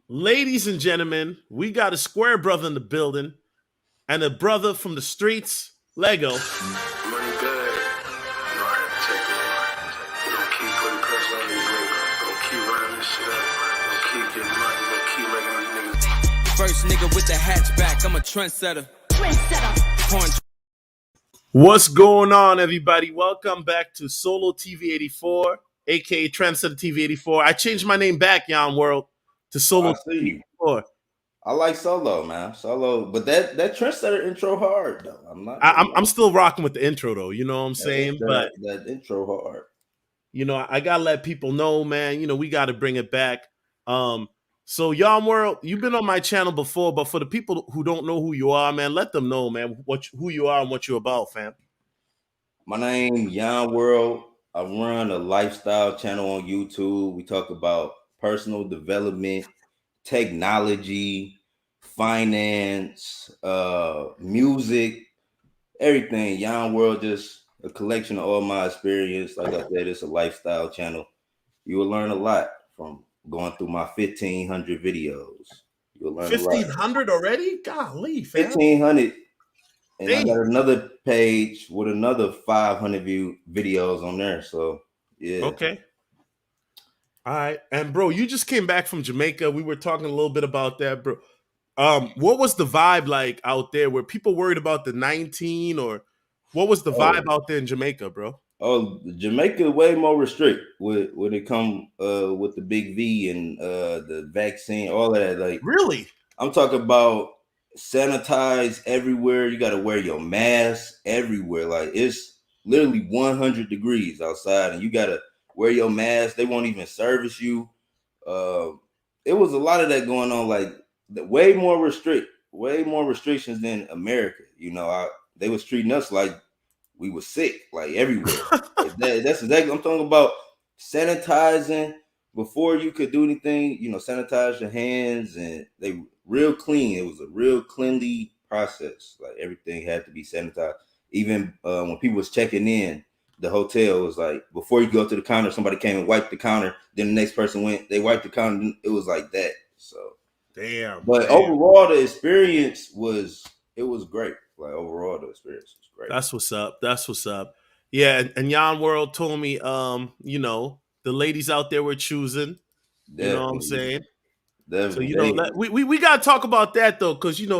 Ladies and gentlemen, we got a square brother in the building and a brother from the streets, Lego. Money good. You know how to check it out. We gonna keep putting pressure on these niggas. We gonna keep running this shit up. We gonna keep getting money. We gonna keep making these niggas. First nigga with the hatchback, I'm a trendsetter. What's going on, everybody? Welcome back to Solo TV 84, aka Trendsetter TV 84. I changed my name back, Yon World, to Solo I see TV you. 84. I like Solo, man. Solo, but that trendsetter intro hard though. I'm not. I'm still rocking with the intro though, you know what I'm saying? But that intro hard. I gotta let people know, man. We got to bring it back. So Yon World, you've been on my channel before, but for the people who don't know who you are, man, let them know, man, who you are and what you're about, fam. My name Yon World. I run a lifestyle channel on YouTube. We talk about personal development, technology, finance, music, everything. Yon World, just a collection of all my experience. Like I said, it's a lifestyle channel. You will learn a lot from going through my 1,500 videos. You'll learn 1,500 already? Golly, fam. 1,500. And Dang. I got another page with another 500 videos on there. So, yeah. Okay. All right. And bro, you just came back from Jamaica. We were talking a little bit about that, bro. What was the vibe like out there? Were people worried about the 19, or what was the vibe out there in Jamaica, bro? Oh, Jamaica way more restrict when it come with the big V and the vaccine, all of that. Like, really? I'm talking about sanitize everywhere. You got to wear your mask everywhere. Like, it's literally 100 degrees outside, and you got to wear your mask. They won't even service you. It was a lot of that going on. Like, way more restrictions than America. They was treating us like we were sick, like everywhere. That's exactly I'm talking about. Sanitizing before you could do anything, sanitize your hands, and they real clean. It was a real cleanly process. Like, everything had to be sanitized. Even when people was checking in, the hotel was like, before you go to the counter, somebody came and wiped the counter. Then the next person went, they wiped the counter. It was like that. So damn. Overall, the experience was great. Like, overall, the experience was great. That's what's up. Yeah, and Yon World told me, the ladies out there were choosing. Definitely. You know what I'm saying? Definitely. So we gotta talk about that though, because you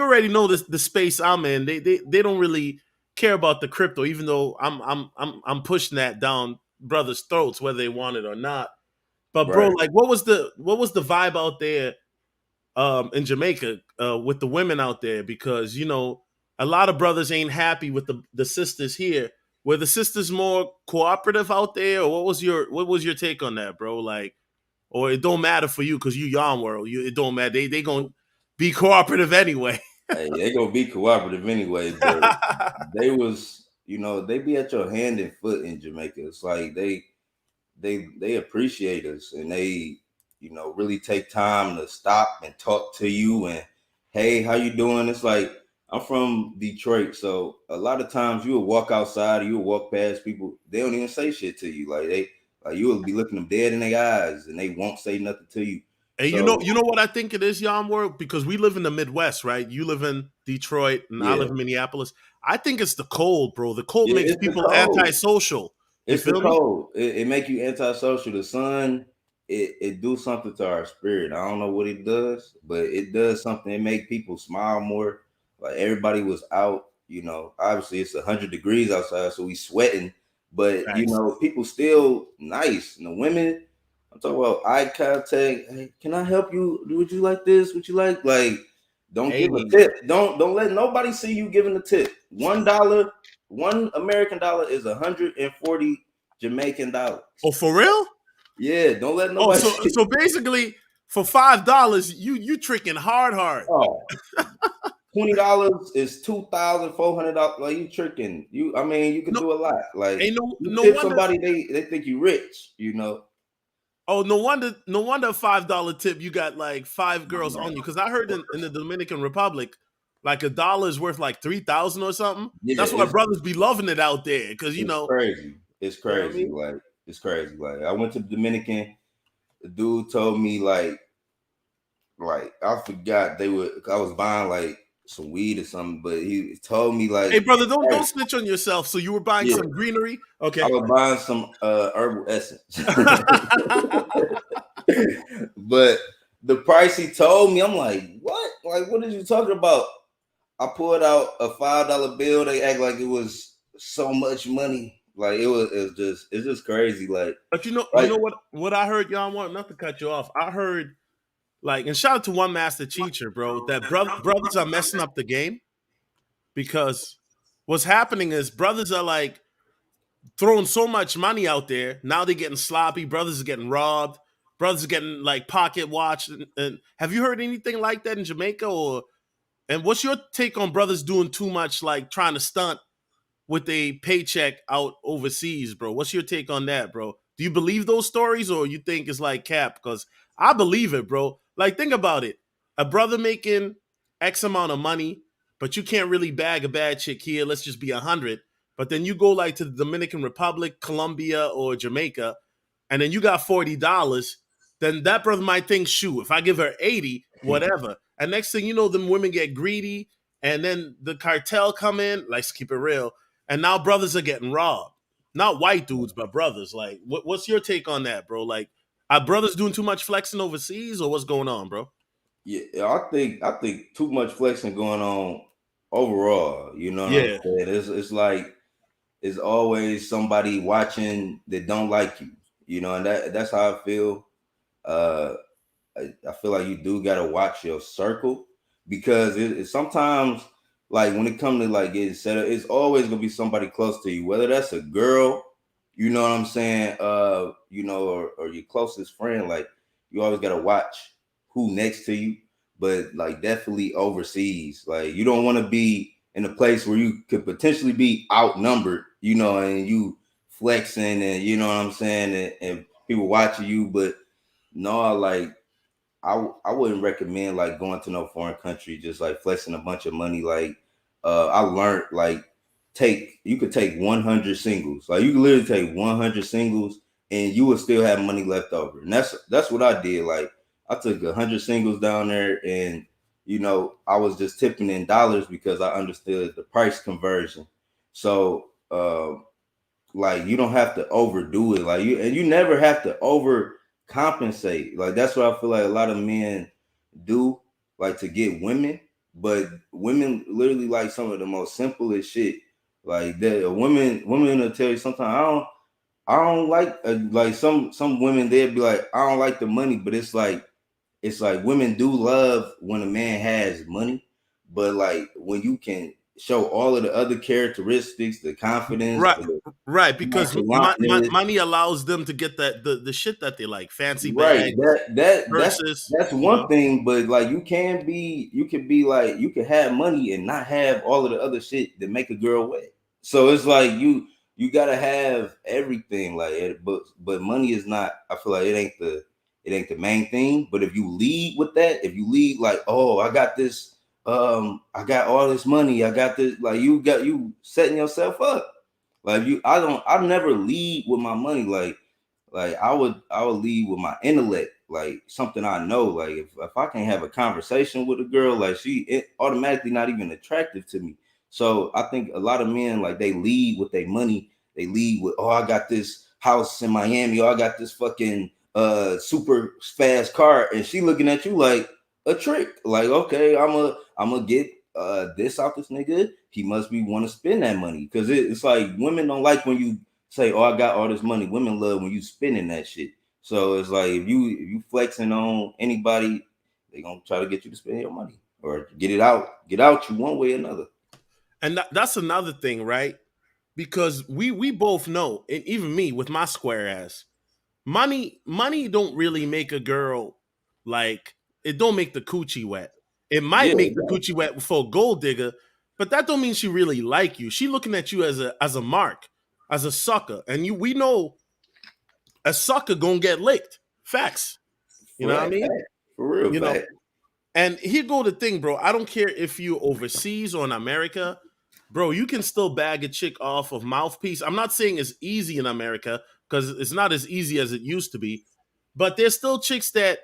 already know the space I'm in. They don't really care about the crypto, even though I'm pushing that down brothers' throats whether they want it or not. But bro, like, what was the vibe out there in Jamaica with the women out there? Because a lot of brothers ain't happy with the sisters here. Were the sisters more cooperative out there, or what was your take on that, bro? Like, or it don't matter for you because you Yon World. It don't matter. They gonna be cooperative anyway. Hey, they gonna be cooperative anyway, but they was, they be at your hand and foot in Jamaica. It's like they appreciate us, and they, really take time to stop and talk to you and, hey, how you doing? It's like, I'm from Detroit, so a lot of times you will walk outside or you will walk past people, they don't even say shit to you. Like you will be looking them dead in their eyes and they won't say nothing to you. And you know what I think it is, Yon World? Because we live in the Midwest, right? You live in Detroit and I live in Minneapolis. I think it's the cold, bro. The cold makes people antisocial. It's the cold. It make you antisocial. The sun, it do something to our spirit. I don't know what it does, but it does something. It make people smile more. Like, everybody was out, obviously it's 100 degrees outside, so we sweating, but people still nice. And the women, I'm talking about eye contact. Hey, can I help you? Would you like this? Would you like don't give a tip. Don't let nobody see you giving a tip. $1, $1 American dollar is 140 Jamaican dollars. Oh, for real? Yeah, don't let nobody. So basically, for $5, you tricking hard. Oh. $20 is $2,400. Like, you tricking. You can do a lot. Like, ain't no tip wonder, somebody, they think you rich, Oh, no wonder a $5 tip you got like 5 girls on you. Because I heard in the Dominican Republic, like $1 is worth like 3,000 or something. Yeah, that's why brothers be loving it out there. Because crazy. It's crazy. Like, it's crazy. Like, I went to the Dominican. The dude told me, like, like I forgot they were. I was buying like some weed or something, but he told me Hey, like, brother, don't hey, snitch on yourself. So you were buying yeah, some greenery, I okay? was buying some herbal essence. But the price he told me, I'm like, what? Like, what are you talking about? I pulled out a $5 bill. They act like it was so much money. Like it's just crazy. But you Like know what I heard, y'all. Want not to cut you off. I heard like, and shout out to One Master Teacher, bro. That brothers are messing up the game because what's happening is brothers are like throwing so much money out there. Now they're getting sloppy. Brothers are getting robbed. Brothers are getting like pocket watched. And have you heard anything like that in Jamaica? Or and what's your take on brothers doing too much, like trying to stunt with a paycheck out overseas, bro? What's your take on that, bro? Do you believe those stories or you think it's like cap? Because I believe it, bro. Like, think about it. A brother making X amount of money, but you can't really bag a bad chick here. Let's just be 100. But then you go like to the Dominican Republic, Colombia, or Jamaica, and then you got $40, then that brother might think, shoot, if I give her 80, whatever. And next thing you know, them women get greedy, and then the cartel come in, let's keep it real, and now brothers are getting robbed. Not white dudes, but brothers. Like, what's your take on that, bro? Like, are brothers doing too much flexing overseas, or what's going on, bro? yeah, I think too much flexing going on overall. You know what I'm Yeah, saying? It's like it's always somebody watching that don't like you. You know, and that's how I feel. Uh, I feel like you do gotta watch your circle because it sometimes like when it comes to like getting set up, it's always gonna be somebody close to you, whether that's a girl, you know what I'm saying, or your closest friend. Like you always gotta watch who next to you, but like definitely overseas. Like you don't want to be in a place where you could potentially be outnumbered, and you flexing and you know what I'm saying, and people watching you, but no, like I wouldn't recommend like going to no foreign country just like flexing a bunch of money. Like I learned like you could take 100 singles. Like you could literally take 100 singles and you would still have money left over. And that's what I did. Like I took 100 singles down there and I was just tipping in dollars because I understood the price conversion. So like you don't have to overdo it, like you never have to overcompensate. Like that's what I feel like a lot of men do, like to get women, but women literally like some of the most simplest shit. Like the women will tell you sometimes I don't like some women they'll be like I don't like the money, but it's like women do love when a man has money, but like when you can show all of the other characteristics, the confidence, right, the right. Because nonchalantness. money allows them to get the shit that they like, fancy Right. bags, That's purses, that's you one know. thing, but like you can be like you can have money and not have all of the other shit that make a girl wet. So it's like you gotta have everything like it, but money is not. I feel like it ain't the main thing. But if you lead with that, if you lead like, oh, I got this, I got all this money, I got this, like you setting yourself up. Like I never lead with my money. Like I would lead with my intellect, like something I know. Like if I can't have a conversation with a girl, like it automatically not even attractive to me. So I think a lot of men like they lead with their money. They lead with, oh, I got this house in Miami, or I got this fucking super fast car, and she looking at you like a trick. Like, okay, I'm gonna get this out this nigga. He must be want to spend that money because it's like women don't like when you say, "Oh, I got all this money." Women love when you spending that shit. So it's like if you flexing on anybody, they gonna try to get you to spend your money or get out you one way or another. And that's another thing, right? Because we both know, and even me with my square ass, money don't really make a girl like, it don't make the coochie wet. It might Yeah, make the coochie wet for a gold digger, but that don't mean she really like you. She looking at you as a mark, as a sucker, and we know a sucker gonna get licked. Facts. You know what I fact, mean? fact, for real, You know. fact. And here go the thing, bro. I don't care if you overseas or in America, bro. You can still bag a chick off of mouthpiece. I'm not saying it's easy in America because it's not as easy as it used to be, but there's still chicks that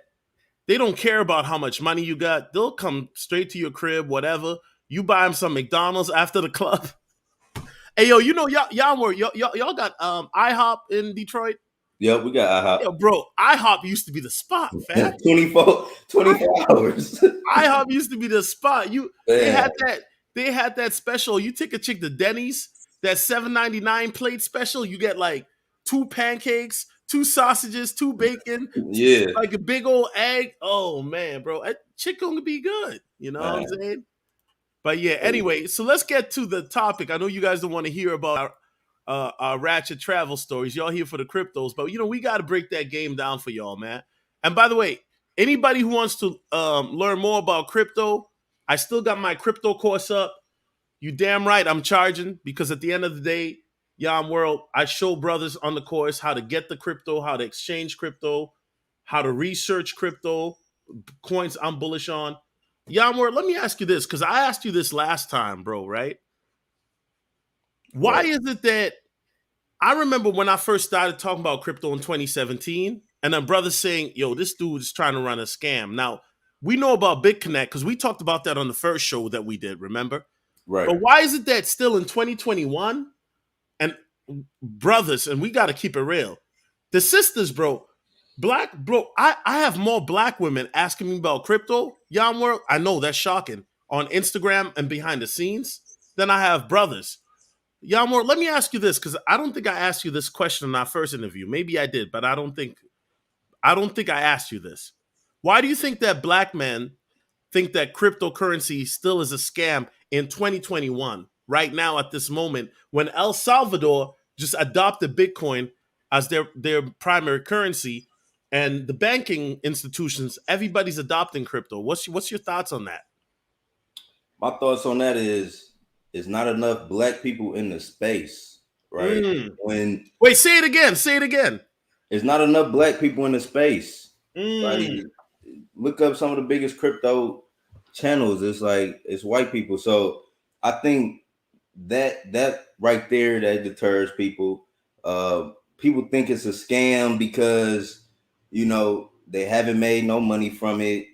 They don't care about how much money you got. They'll come straight to your crib, whatever. You buy them some McDonald's after the club. Hey, yo, you know y'all got IHOP in Detroit. Yep, we got Yo, bro, IHOP used to be the spot, fam. IHOP 24 hours. IHOP used to be the spot. They Man. had that special. You take a chick to Denny's, that $7.99 plate special. You get like 2 pancakes, 2 sausages, 2 bacon, Yeah. like a big old egg. Oh man, bro, that chick gonna be good. You know what I'm saying? But yeah, anyway, so let's get to the topic. I know you guys don't want to hear about our ratchet travel stories. Y'all here for the cryptos, but we got to break that game down for y'all, man. And by the way, anybody who wants to learn more about crypto, I still got my crypto course up. You damn right I'm charging, because at the end of the day, Yam World, I show brothers on the course how to get the crypto, how to exchange crypto, how to research crypto, coins I'm bullish on. Yamwer, let me ask you this, because I asked you this last time, bro, right? Why is it that I remember when I first started talking about crypto in 2017, and then brothers saying, yo, this dude is trying to run a scam. Now, we know about BitConnect because we talked about that on the first show that we did, remember? Right. But why is it that still in 2021, and brothers, and we got to keep it real, the sisters, bro, I have more black women asking me about crypto, Yamwer. I know that's shocking, on Instagram and behind the scenes, than I have brothers. Yamwer, let me ask you this, because I don't think I asked you this question in our first interview. Maybe I did, but I don't think I asked you this. Why do you think that black men think that cryptocurrency still is a scam in 2021, right now at this moment, when El Salvador just adopted Bitcoin as their primary currency, and the banking institutions, everybody's adopting crypto? What's your thoughts on that? My thoughts on that is not enough black people in the space, right? Wait, say it again. Say it again. There's not enough black people in the space. Like, Mm. look up some of the biggest crypto channels. It's white people. So I think that right there, that deters people. People think it's a scam because they haven't made no money from it.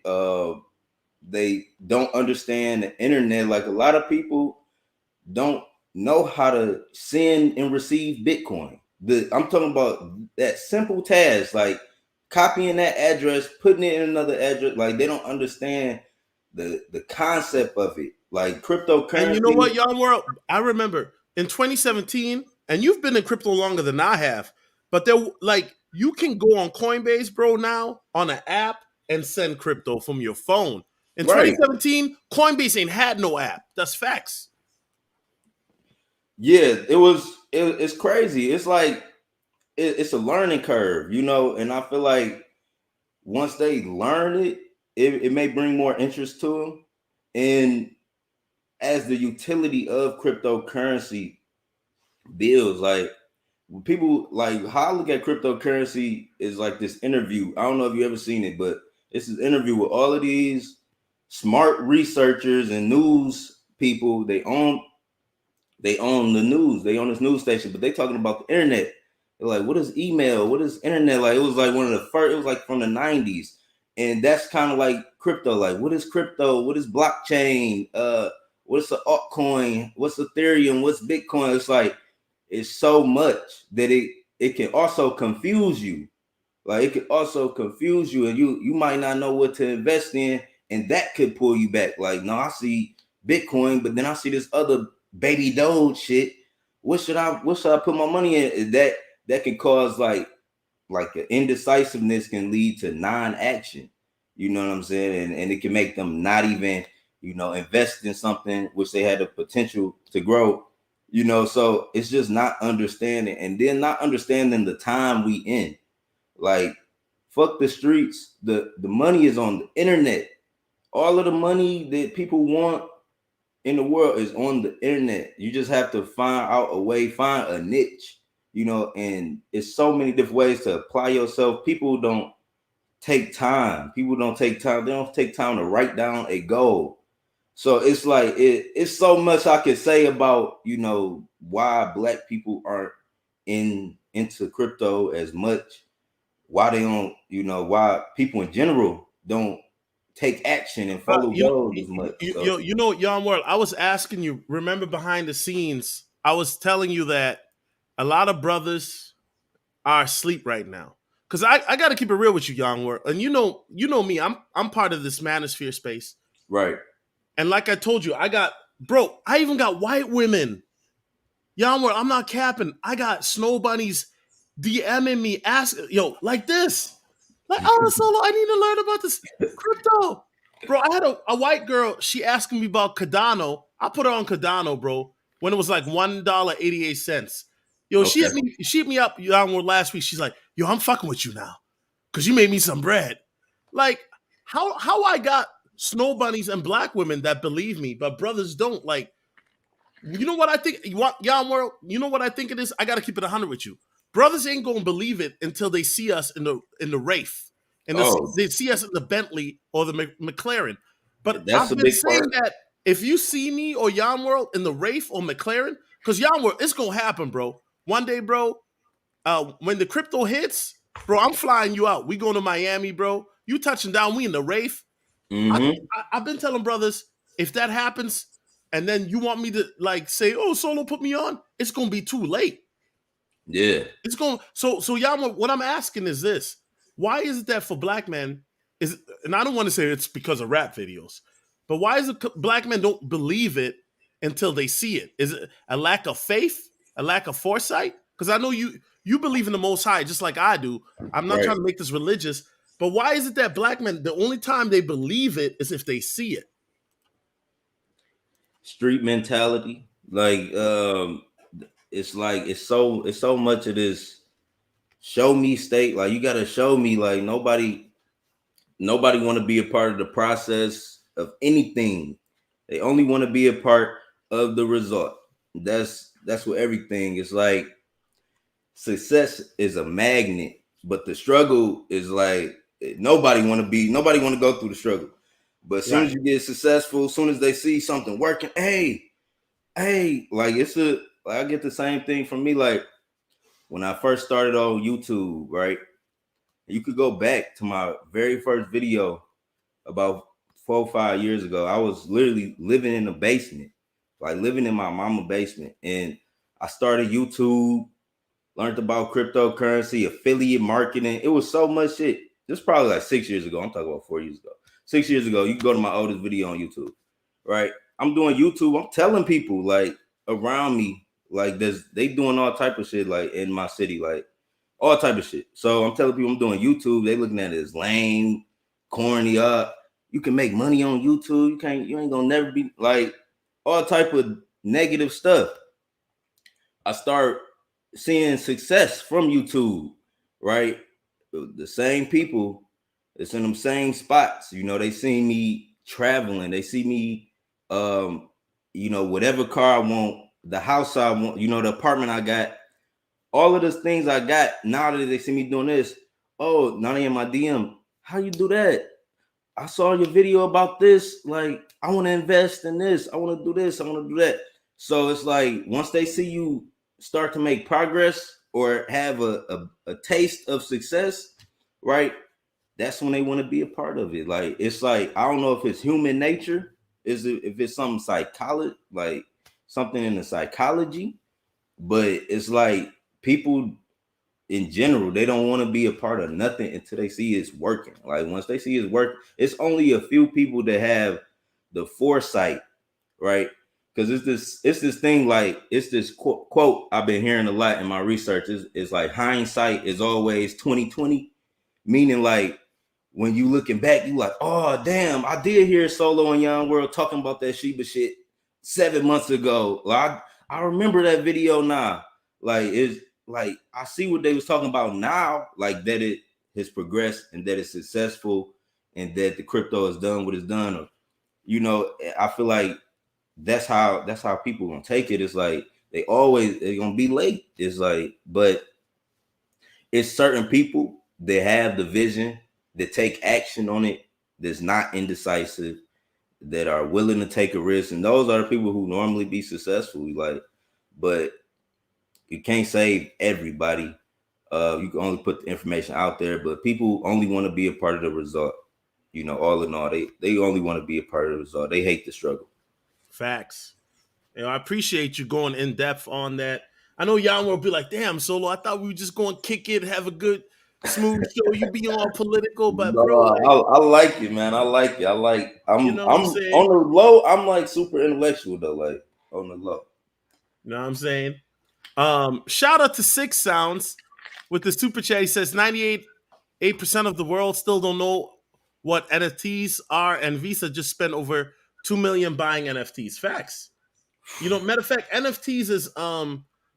They don't understand the internet. Like, a lot of people don't know how to send and receive Bitcoin. I'm talking about that simple task, like copying that address, putting it in another address. Like, they don't understand the concept of it. Like, cryptocurrency. And you know what, young world? I remember in 2017, and you've been in crypto longer than I have, but you can go on Coinbase, bro, now on an app and send crypto from your phone. In 2017, Coinbase ain't had no app. That's facts. Yeah, it's crazy. It's like it's a learning curve, and I feel like once they learn it may bring more interest to them. And as the utility of cryptocurrency builds, like, people, like, how I look at cryptocurrency is like this interview. I don't know if you ever seen it, but it's an interview with all of these smart researchers and news people. They own the news. They own this news station, but they talking about the internet. They're like, what is email? What is internet? Like, it was like one of the first, it was like from the 90s. And that's kind of like crypto. Like, what is crypto? What is blockchain? What's the altcoin? What's Ethereum? What's Bitcoin? It's like, it's so much that it can also confuse you. Like, it can also confuse you, and you might not know what to invest in, and that could pull you back. Like, no, I see Bitcoin, but then I see this other baby Doge shit. What should I put my money in? That can cause like an indecisiveness, can lead to non-action. You know what I'm saying? And it can make them not even, invest in something which they had the potential to grow. So it's just not understanding, and then not understanding the time we in. Like, fuck the streets. The money is on the internet. All of the money that people want in the world is on the internet. You just have to find out a way, find a niche, and it's so many different ways to apply yourself. People don't take time. They don't take time to write down a goal. So it's like, it's so much I could say about, why black people aren't into crypto as much, why they don't, why people in general don't take action and follow those as much. So Young World, I was asking you, remember behind the scenes, I was telling you that a lot of brothers are asleep right now. Cause I gotta keep it real with you, Young World. And you know me, I'm part of this manosphere space. right. And like I told you, I even got white women. Young World, I'm not capping. I got snow bunnies DMing me, asking, yo, like this. Like, oh, Solo, I need to learn about this crypto. Bro, I had a white girl, she asking me about Cardano. I put her on Cardano, bro, when it was like $1.88. Yo, Okay. she hit me up last week. She's like, yo, I'm fucking with you now. Cause you made me some bread. Like, how I got snow bunnies and black women that believe me, but brothers don't. Like, you know what I think? You want Yon World? You know what I think it is? I gotta keep it 100 with you. Brothers ain't gonna believe it until they see us in the Wraith, and Oh, they see us in the Bentley or the McLaren. But that's I've a been big saying part. that if you see me or Yon World in the Wraith or McLaren, because Yon World, it's gonna happen, bro. One day, bro. When the crypto hits, bro, I'm flying you out. We going to Miami, bro. You touching down, we in the Wraith. Mm-hmm. I've been telling brothers, if that happens, and then you want me to like say, "Oh, Solo, put me on," it's gonna be too late. Yeah. It's going so Yama. What I'm asking is this: why is it that for black men is, and I don't want to say it's because of rap videos, but why is it black men don't believe it until they see it? Is it a lack of faith, a lack of foresight? Because I know you believe in the Most High just like I do. I'm not Right. trying to make this religious, but why is it that black men the only time they believe it is if they see it? Street mentality. It's so much of this show me state. Like you gotta show me. Like nobody want to be a part of the process of anything. They only want to be a part of the result. That's what everything is like. Success is a magnet, but the struggle is like nobody want to go through the struggle. But as soon Right. as you get successful, as soon as they see something working, hey, like I get the same thing from me. Like when I first started on YouTube, right? You could go back to my very first video about 4 or 5 years ago. I was literally living in the basement, like living in my mama basement. And I started YouTube, learned about cryptocurrency, affiliate marketing. It was so much shit. This is probably like 6 years ago. I'm talking about 4 years ago. 6 years ago, you can go to my oldest video on YouTube, right? I'm doing YouTube. I'm telling people like around me, like they doing all type of shit like in my city, like all type of shit. So I'm telling people I'm doing YouTube. They looking at it as lame, corny. You can make money on YouTube. You ain't gonna never be like all type of negative stuff. I start seeing success from YouTube, right? The same people, it's in them same spots. You know, they see me traveling, they see me, whatever car I want, the house I want, the apartment I got, all of those things I got. Now that they see me doing this, oh, now they in my DM. How you do that? I saw your video about this. Like, I want to invest in this. I want to do this. I want to do that. So it's like once they see you start to make progress or have a taste of success, right? That's when they want to be a part of it. Like it's like I don't know if it's human nature, if it's something psychology, like something in the psychology, but it's like people in general, they don't want to be a part of nothing until they see it's working. Like once they see it's working, it's only a few people that have the foresight, right? Because it's this thing like it's this quote I've been hearing a lot in my research. Is like hindsight is always 2020, meaning like when you looking back, you like, oh damn, I did hear Solo and Young World talking about that Shiba shit 7 months ago. Like I remember that video now. Like it's like I see what they was talking about now, like that it has progressed and that it's successful and that the crypto has done what it's done. Or, I feel like that's how people gonna take it. It's like they're gonna be late. It's like, but it's certain people that have the vision, that take action on it, that's not indecisive, that are willing to take a risk, and those are the people who normally be successful. Like, but you can't save everybody. You can only put the information out there, but people only want to be a part of the result. all in all, they only want to be a part of the result. They hate the struggle. Facts. I appreciate you going in depth on that. I know y'all will be like, "Damn, Solo, I thought we were just going to kick it, have a good, smooth show. You be all political, but No, bro, like, I like it, man. I like it. I like. you I'm know what I'm I'm saying? on the low. I'm like super intellectual though, like on the low. You know what I'm saying? Shout out to Six Sounds with the super chat. He says 98% of the world still don't know what NFTs are, and Visa just spent over 2 million buying NFTs. Facts. Matter of fact, NFTs is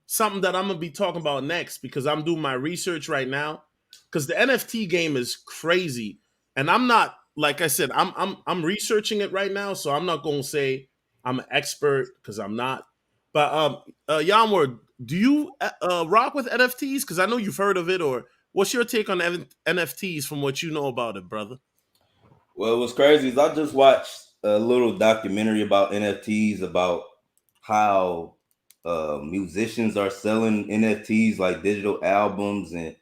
something that I'm gonna be talking about next because I'm doing my research right now. Because the NFT game is crazy, and I'm not like I said, I'm researching it right now, so I'm not gonna say I'm an expert because I'm not. But Yamwar, do you rock with NFTs? Because I know you've heard of it, or what's your take on NFTs from what you know about it, brother? Well, what's crazy is I just watched a little documentary about NFTs, about how musicians are selling NFTs like digital albums, and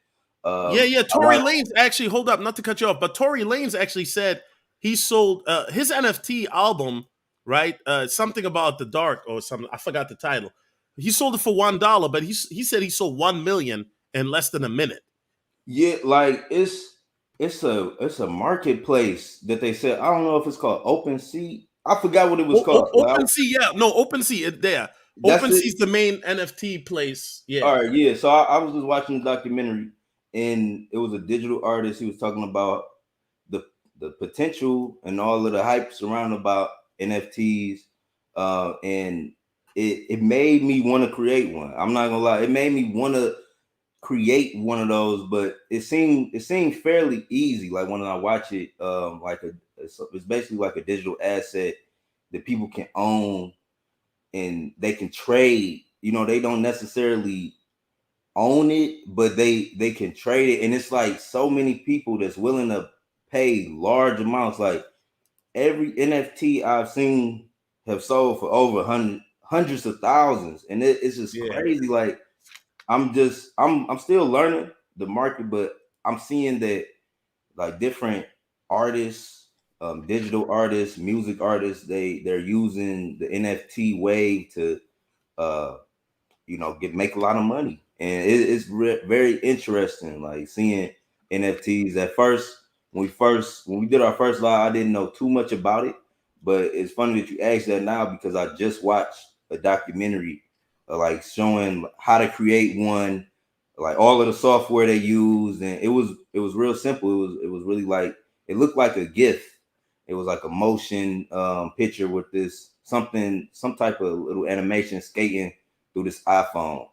Yeah. I Tory like. Lanez actually, hold up, not to cut you off, but Tory Lanez actually said he sold his NFT album, right? Something about the dark or something. I forgot the title. He sold it for $1, but he said he sold 1 million in less than a minute. Yeah, like it's a marketplace that they said. I don't know if it's called OpenSea. I forgot what it was called. OpenSea, yeah, no, OpenSea, it there. That's it. OpenSea's the main NFT place. Yeah, All right, yeah. So I was just watching the documentary, and it was a digital artist. He was talking about the the potential and all of the hype surrounding about NFTs, and it made me want to create one. I'm not gonna lie, it made me want to create one of those, but it seemed fairly easy. Like when I watch it, it's basically like a digital asset that people can own and they can trade. They don't necessarily own it, but they can trade it, and it's like so many people that's willing to pay large amounts. Like every NFT I've seen have sold for over hundreds of thousands, and it's just yeah, crazy. Like I'm still learning the market, but I'm seeing that like different artists, digital artists, music artists, they're using the NFT way to uh make a lot of money, and it's very interesting. Like seeing NFTs. At first, when we did our first live, I didn't know too much about it, but it's funny that you asked that now because I just watched a documentary, like showing how to create one, like all of the software they use, and it was real simple. It was really like it looked like a GIF. It was like a motion picture with some type of little animation skating through this iPhone,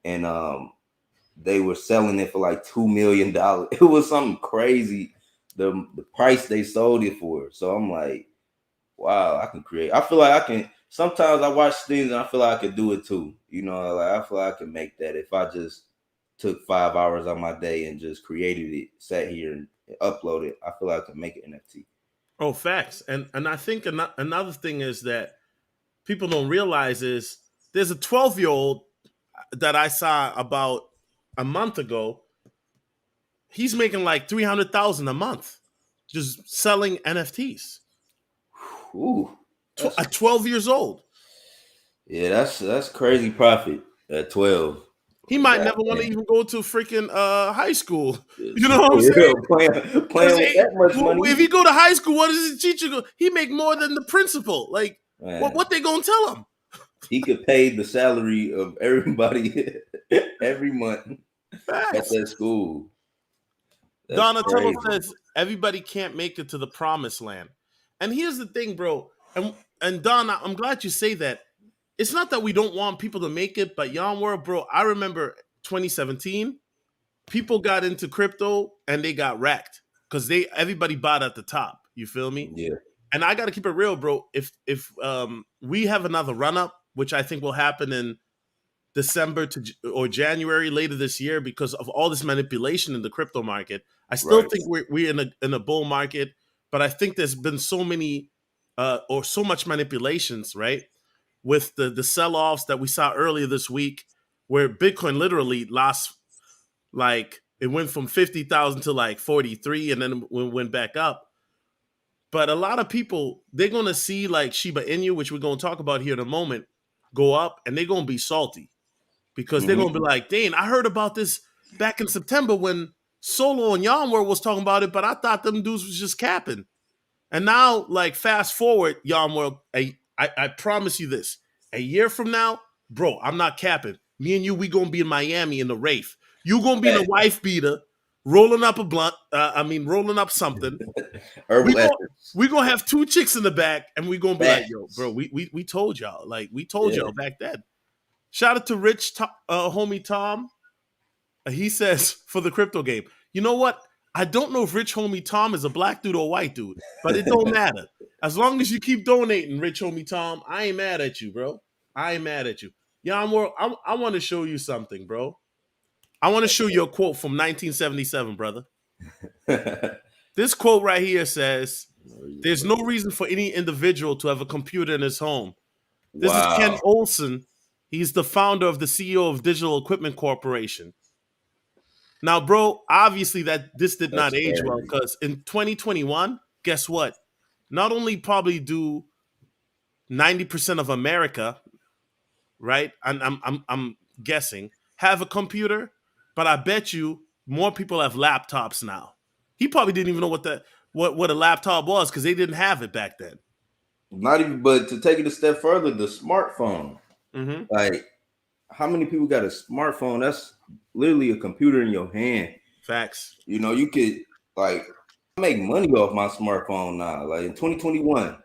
and they were selling it for like $2 million. It was something crazy. The price they sold it for. So I'm like, wow, I can create. I feel like I can. Sometimes I watch things and I feel like I could do it too. Like I feel like I can make that if I just took 5 hours on my day and just created it, sat here and uploaded. I feel like I could make an NFT. oh, facts. And I think another thing is that people don't realize is there's a 12-year-old that I saw about a month ago. He's making like 300,000 a month just selling NFTs. Ooh, that's At 12 years old, yeah, that's crazy profit at 12. he might God never want to damn. even go to freaking high school. You It's know what I'm saying? real playing Because with that much money. if he go to high school, what does his teacher go? He make more than the principal. Like, Man, what they gonna tell him? he could pay the salary of everybody every month at Facts. that school. That's Donatello crazy. says everybody can't make it to the promised land. And here's the thing, bro. And Don, I'm glad you say that. It's not that we don't want people to make it, but Yon World, bro, I remember 2017, people got into crypto and they got wrecked because everybody bought at the top. You feel me? Yeah, And I gotta keep it real, bro. If we have another run up, which I think will happen in December or January later this year because of all this manipulation in the crypto market. I still right. think we're in a bull market, but I think there's been so many or so much manipulations, right? With the sell offs that we saw earlier this week, where Bitcoin literally lost like it went from 50,000 to like 43, and then went back up. But a lot of people, they're gonna see like Shiba Inu, which we're gonna talk about here in a moment, go up, and they're gonna be salty because they're gonna be like, "Dang, I heard about this back in September when Solo and Yarnworld was talking about it, but I thought them dudes was just capping." And now, like, fast forward, Yarnworld, I promise you this: a year from now, bro, I'm not capping. Me and you, we gonna be in Miami in the Wraith. You gonna be in a wife beater, rolling up a blunt. Rolling up something. We Herbal go, essence. we gonna have two chicks in the back, and we gonna be like, "Yo, bro, Facts. we told y'all, like we told Yeah. y'all back then." Shout out to Rich, homie Tom. He says for the crypto game, you know what? I don't know if Rich Homie Tom is a black dude or a white dude, but it don't matter. As long as you keep donating, Rich Homie Tom, I ain't mad at you, bro. I ain't mad at you. Yeah, I want to show you something, bro. I want to show you a quote from 1977, brother. This quote right here says, "There's no reason for any individual to have a computer in his home." This is Ken Wow. Olson. He's the founder of the CEO of Digital Equipment Corporation. Now, bro, obviously that this did That's not age well crazy. because in 2021, guess what? Not only probably do 90% of America, right? And I'm guessing have a computer, but I bet you more people have laptops now. He probably didn't even know what a laptop was because they didn't have it back then. Not even, but to take it a step further, the smartphone. Mm-hmm. Like, how many people got a smartphone? That's literally a computer in your hand. Facts. You know, you could like make money off my smartphone now. Like in 2021,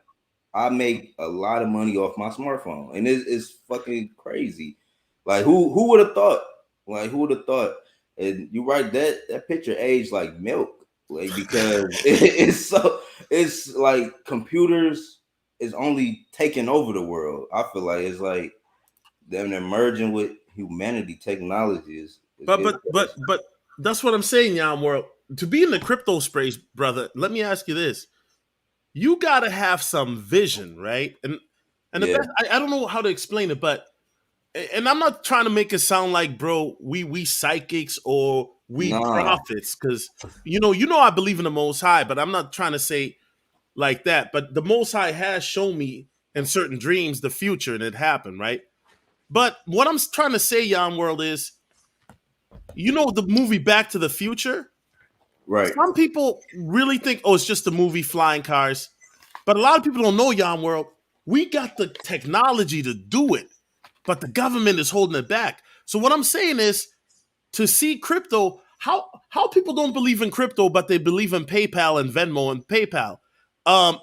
I make a lot of money off my smartphone, and it's fucking crazy. Like who would have thought? Like who would have thought? And you're right, that picture aged like milk, like because it's like computers is only taking over the world. I feel like it's like them merging with humanity. Technology is But getting but but but that's what I'm saying, Yam World. To be in the crypto space, brother, let me ask you this. You gotta have some vision, right? And the yeah, best I don't know how to explain it, but and I'm not trying to make it sound like, bro, we psychics or we nah, prophets, because you know I believe in the most high, but I'm not trying to say like that. But the most high has shown me in certain dreams the future and it happened, right? But what I'm trying to say, Yam World, is the movie Back to the Future? right. Some people really think, oh, it's just a movie, flying cars. But a lot of people don't know, Yam World. We got the technology to do it, but the government is holding it back. So what I'm saying is, to see crypto, how people don't believe in crypto, but they believe in PayPal and Venmo and PayPal.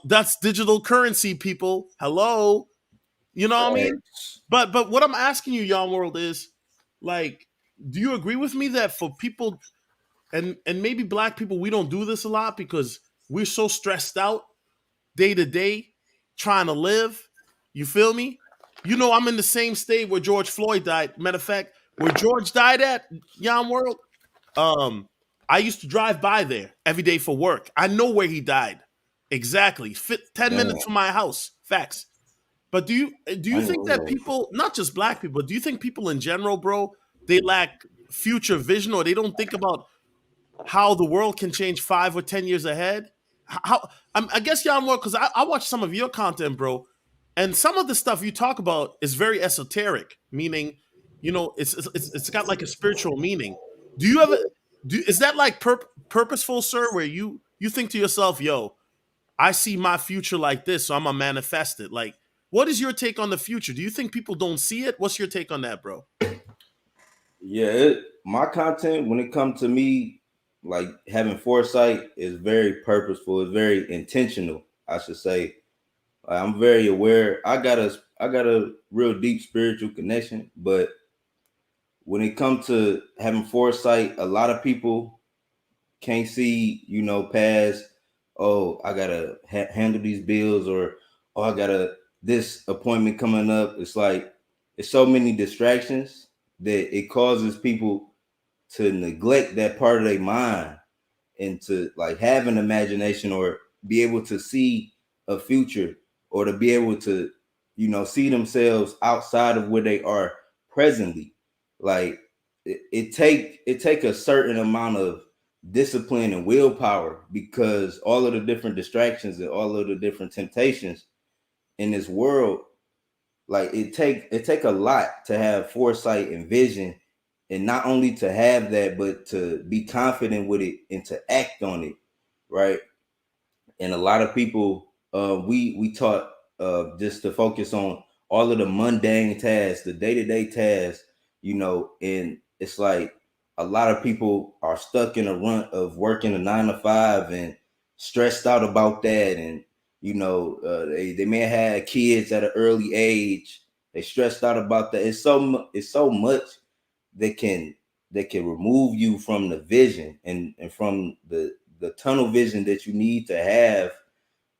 That's digital currency, people. Hello, you know what I mean? Facts. But what I'm asking you, Yam World, is like, do you agree with me that for people and maybe black people, we don't do this a lot because we're so stressed out day to day trying to live. You feel me? I'm in the same state where George Floyd died. Matter of fact, where George died at, Yam World, um, I used to drive by there every day for work. I know where he died. Exactly. 10 Damn, minutes from my house. Facts. But do you I ain't think gonna that lie. people, not just black people, do you think people in general, bro, they lack future vision or they don't think about how the world can change 5 or 10 years ahead? I guess y'all more because I watch some of your content, bro, and some of the stuff you talk about is very esoteric, meaning, it's got like a spiritual meaning. Do you ever is that like purposeful, sir, where you think to yourself, yo, I see my future like this, so I'm gonna manifest it? Like, what is your take on the future? Do you think people don't see it? What's your take on that, bro? Yeah, my content when it comes to me, like having foresight, is very purposeful. It's very intentional. I should say. I'm very aware. I got a real deep spiritual connection, but when it comes to having foresight, a lot of people can't see, past. Oh, I gotta handle these bills, or oh, I gotta this appointment coming up. It's like it's so many distractions that it causes people to neglect that part of their mind and to like have an imagination or be able to see a future or to be able to see themselves outside of where they are presently. Like it take a certain amount of discipline and willpower, because all of the different distractions and all of the different temptations in this world, like it take a lot to have foresight and vision, and not only to have that, but to be confident with it and to act on it, right? And a lot of people, we taught just to focus on all of the mundane tasks, the day-to-day tasks, and it's like a lot of people are stuck in a rut of working a 9 to 5 and stressed out about that. And they may have had kids at an early age, they stressed out about that. It's so much that can remove you from the vision, and from the tunnel vision that you need to have,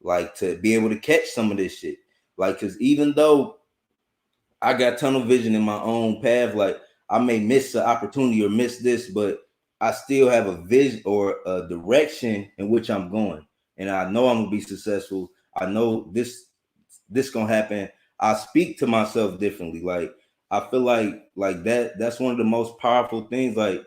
like, to be able to catch some of this shit. Like, because even though I got tunnel vision in my own path, like, I may miss the opportunity or miss this, but I still have a vision or a direction in which I'm going, and I know I'm gonna be successful. I know this gonna happen. I speak to myself differently. Like, I feel like that's one of the most powerful things. Like,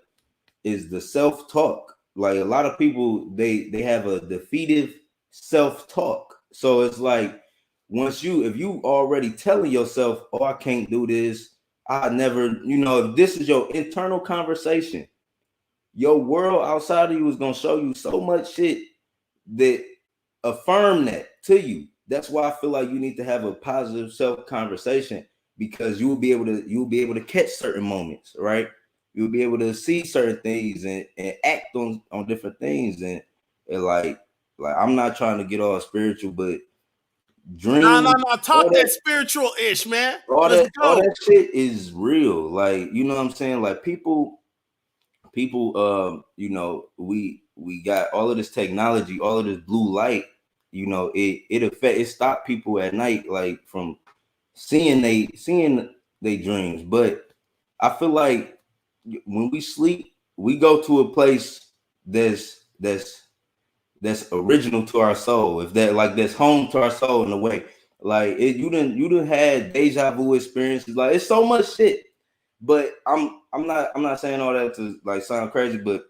is the self-talk. Like, a lot of people, they have a defeative self-talk. So it's like, if you already telling yourself, oh, I can't do this, I never, if this is your internal conversation, your world outside of you is gonna show you so much shit that affirm that to you. That's why I feel like you need to have a positive self conversation, because you'll be able to catch certain moments, right? You'll be able to see certain things, and act on different things. And like I'm not trying to get all spiritual, but No, no, dreams, no. all Talk that that spiritual ish, man. all Let's that all go. that shit is real. Like, you know what I'm saying? Like, people we got all of this technology, all of this blue light, it stopped people at night, like, from seeing they dreams. But I feel like when we sleep, we go to a place that's original to our soul, if that, like, that's home to our soul in a way. Like, you didn't had deja vu experiences. Like, it's so much shit. But I'm not saying all that to, like, sound crazy, but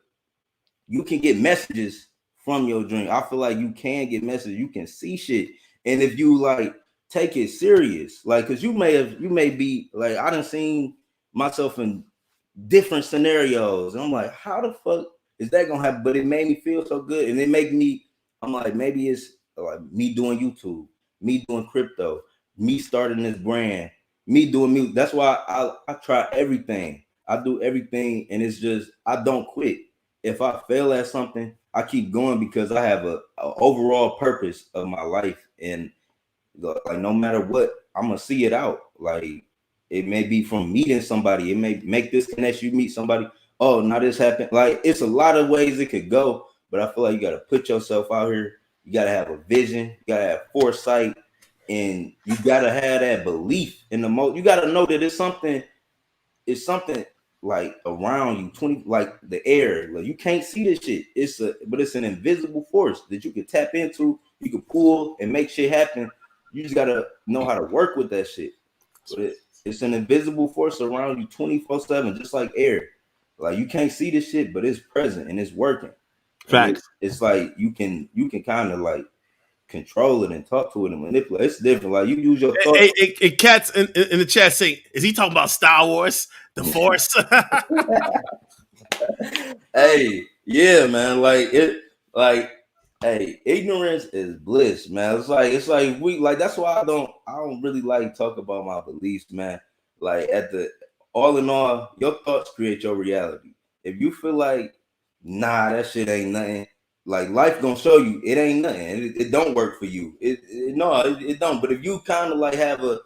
you can get messages from your dream. I feel like you can get messages. You can see shit, and if you, like, take it serious, like, because you may be like, I done seen myself in different scenarios, and I'm like, how the fuck is that gonna happen? But it made me feel so good, and it make me. I'm like, maybe it's like me doing YouTube, me doing crypto, me starting this brand, me doing music. That's why I try everything. I do everything, and it's just, I don't quit. If I fail at something, I keep going, because I have a overall purpose of my life, and like, no matter what, I'm gonna see it out. Like, it may be from meeting somebody, it may make this connection. You meet somebody, oh, now this happened. Like, it's a lot of ways it could go, but I feel like you gotta put yourself out here. You gotta have a vision, you gotta have foresight, and you gotta have that belief in the most. You gotta know that it's something like around you, 20, like the air. Like, you can't see this shit. But it's an invisible force that you can tap into, you can pull and make shit happen. You just gotta know how to work with that shit. But it's an invisible force around you 24/7, just like air. Like, you can't see this shit, but it's present and it's working. And Facts. it's like you can kind of, like, control it and talk to it and manipulate. It's different. Like, you use your thoughts. Cats in the chat saying, is he talking about Star Wars, the Force? Hey, yeah, man. Like, hey, ignorance is bliss, man. It's like we, like, that's why I don't really like talk about my beliefs, man. Like, all in all, your thoughts create your reality. If you feel like, nah, that shit ain't nothing, like, life gonna show you it ain't nothing. It don't work for you. No, it don't. But if you kind of, like, have a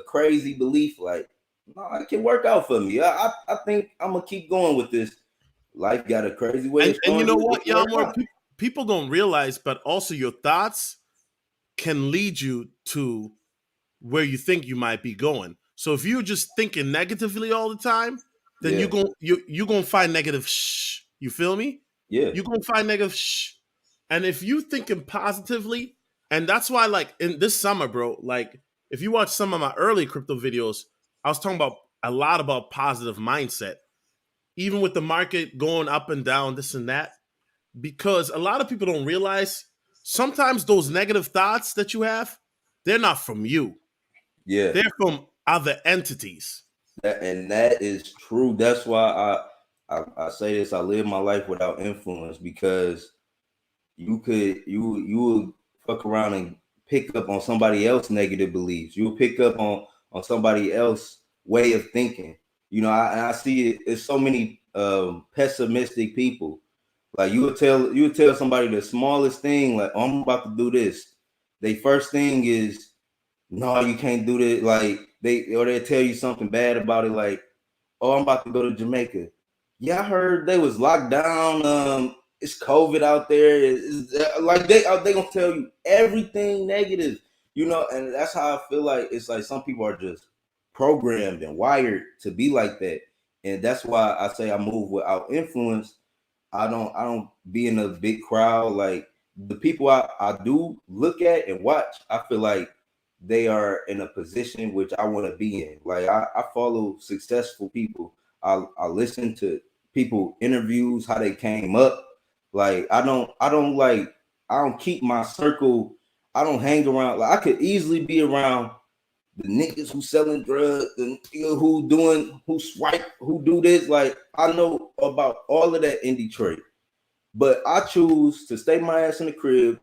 crazy belief, like, no, it can work out for me. I think I'm gonna keep going with this. Life got a crazy way of And you showing know you it what, can work Yamor? out. People don't realize, but also your thoughts can lead you to where you think you might be going. So if you're just thinking negatively all the time, then Yeah, you're gonna find negative shh. You feel me? yeah, You're gonna find negative shh. And if you thinking positively, and that's why, like, in this summer, bro, like, if you watch some of my early crypto videos, I was talking about a lot about positive mindset. even with the market going up and down, this and that, because a lot of people don't realize sometimes those negative thoughts that you have, they're not from you. Yeah, They're from other entities. and that is true. That's why I say this. I live my life without influence because you would fuck around and pick up on somebody else's negative beliefs. You'll pick up on somebody else's way of thinking. You know, I see it. It's so many pessimistic people. Like you would tell somebody the smallest thing, like, oh, I'm about to do this. They first thing is, no, you can't do this. Like they'll tell you something bad about it, like, oh, I'm about to go to Jamaica. Yeah, I heard they was locked down. It's COVID out there. Like they gonna tell you everything negative, you know, and that's how I feel like it's like some people are just programmed and wired to be like that. And that's why I say I move without influence. I don't be in a big crowd. Like the people I do look at and watch, I feel like they are in a position which I want to be in. Like I follow successful people. I listen to people interviews, how they came up. Like I don't keep my circle. I don't hang around. Like I could easily be around the niggas who selling drugs, the nigga who swipe, who do this. Like I know about all of that in Detroit. But I choose to stay my ass in the crib,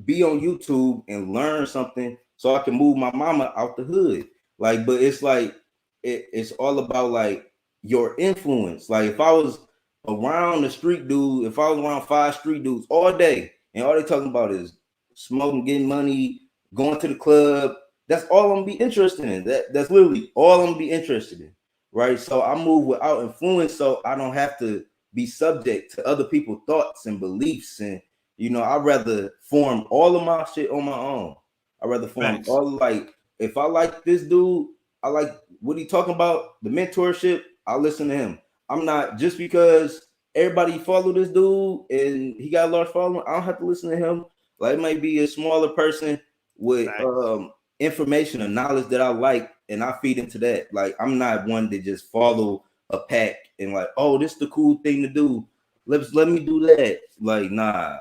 be on YouTube and learn something so I can move my mama out the hood. Like, but it's like it's all about like your influence. Like if I was around the street dude, if I was around 5 street dudes all day and all they talking about is smoking, getting money, going to the club, that's all I'm gonna be interested in. That's literally all I'm gonna be interested in. Right. So I move without influence so I don't have to be subject to other people's thoughts and beliefs. And you know, I'd rather form all of my shit on my own. I'd rather form Facts. all like if I like this dude, I like what he talking about, the mentorship, I listen to him. I'm not just because everybody follow this dude and he got a large following, I don't have to listen to him. Like it might be a smaller person with Facts. information and knowledge that I like, and I feed into that. Like I'm not one to just follow a pack and like, oh, this is the cool thing to do. Let me do that. Like, nah.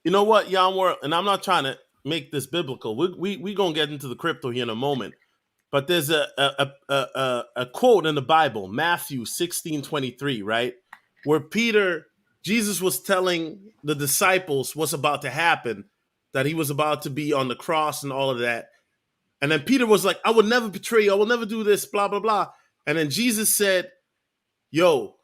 You know what, Yamwar, and I'm not trying to make this biblical. We gonna get into the crypto here in a moment. But there's a quote in the Bible, Matthew 16:23, right? Where Jesus was telling the disciples what's about to happen, that he was about to be on the cross and all of that. And then Peter was like, I will never betray you, I will never do this, blah, blah, blah. And then Jesus said, yo,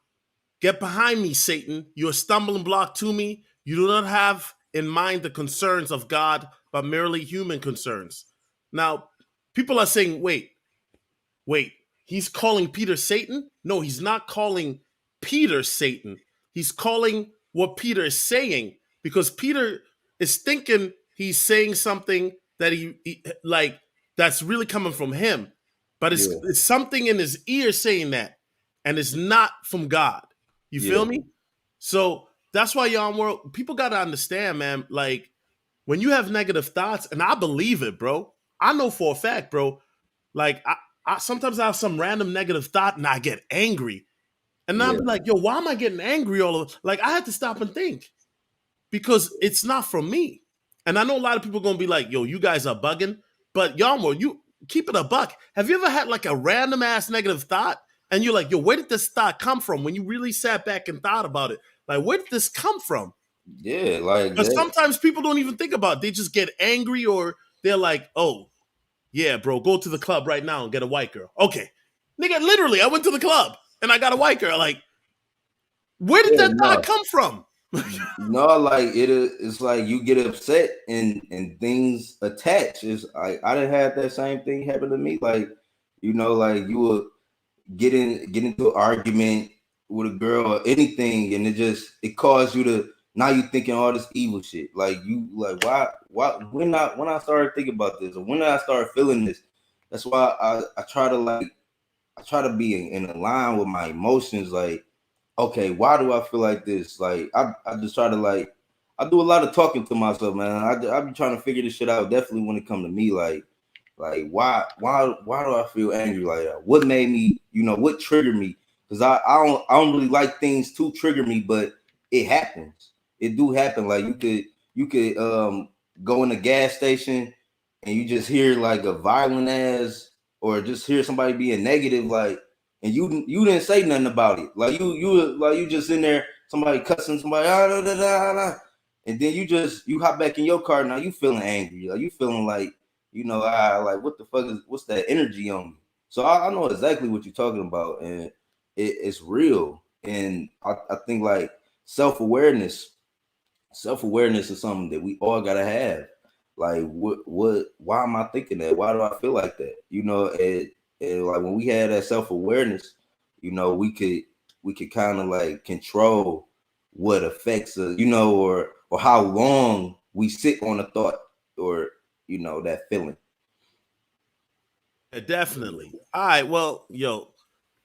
get behind me, Satan. You're a stumbling block to me. You do not have in mind the concerns of God, but merely human concerns. Now, people are saying, wait, he's calling Peter Satan? No, he's not calling Peter Satan. He's calling what Peter is saying because Peter is thinking he's saying something that he like that's really coming from him, but Yeah, it's something in his ear saying that, and it's not from God. You yeah, feel me? So that's why y'all world people gotta understand, man. Like when you have negative thoughts, and I believe it, bro. I know for a fact, bro. Like I sometimes I have some random negative thought and I get angry. And yeah, I'm like, yo, why am I getting angry all of like I had to stop and think because it's not from me. And I know a lot of people gonna be like, yo, you guys are bugging, but Yamo, you keep it a buck. Have you ever had like a random ass negative thought and you're like, yo, where did this thought come from? When you really sat back and thought about it, like, where did this come from? yeah. Like Because that. sometimes people don't even think about it. They just get angry or they're like, oh, yeah, bro, go to the club right now and get a white girl. Okay. Nigga, literally, I went to the club and I got a white girl. Like, where did Yeah, that thought no. come from? No, like it's like you get upset and things attach. It's I didn't have that same thing happen to me. Like, you know, like you would get into an argument with a girl or anything, and it caused you to now you thinking all this evil shit. Like you like why when I started thinking about this or when I started feeling this, that's why I try to like I try to be in line with my emotions. Like, okay, why do I feel like this? Like I just try to like I do a lot of talking to myself, man. I be trying to figure this shit out. Definitely when it comes to me, like why do I feel angry like that? What made me, you know, what triggered me? because I don't really like things to trigger me, but it happens. It do happen. Like you could go in a gas station and you just hear like a violent ass, or just hear somebody being negative, like, and you didn't say nothing about it. Like you just in there, somebody cussing somebody, da, da, da, da, and then you hop back in your car. Now you feeling angry, like you feeling like, like what the fuck what's that energy on me? So I know exactly what you're talking about, and it's real. And I think like self awareness is something that we all gotta have. Like why am I thinking that? Why do I feel like that? And like when we had that self awareness, we could kind of like control what affects us, or how long we sit on a thought, or that feeling. Yeah, definitely. All right. Well, yo,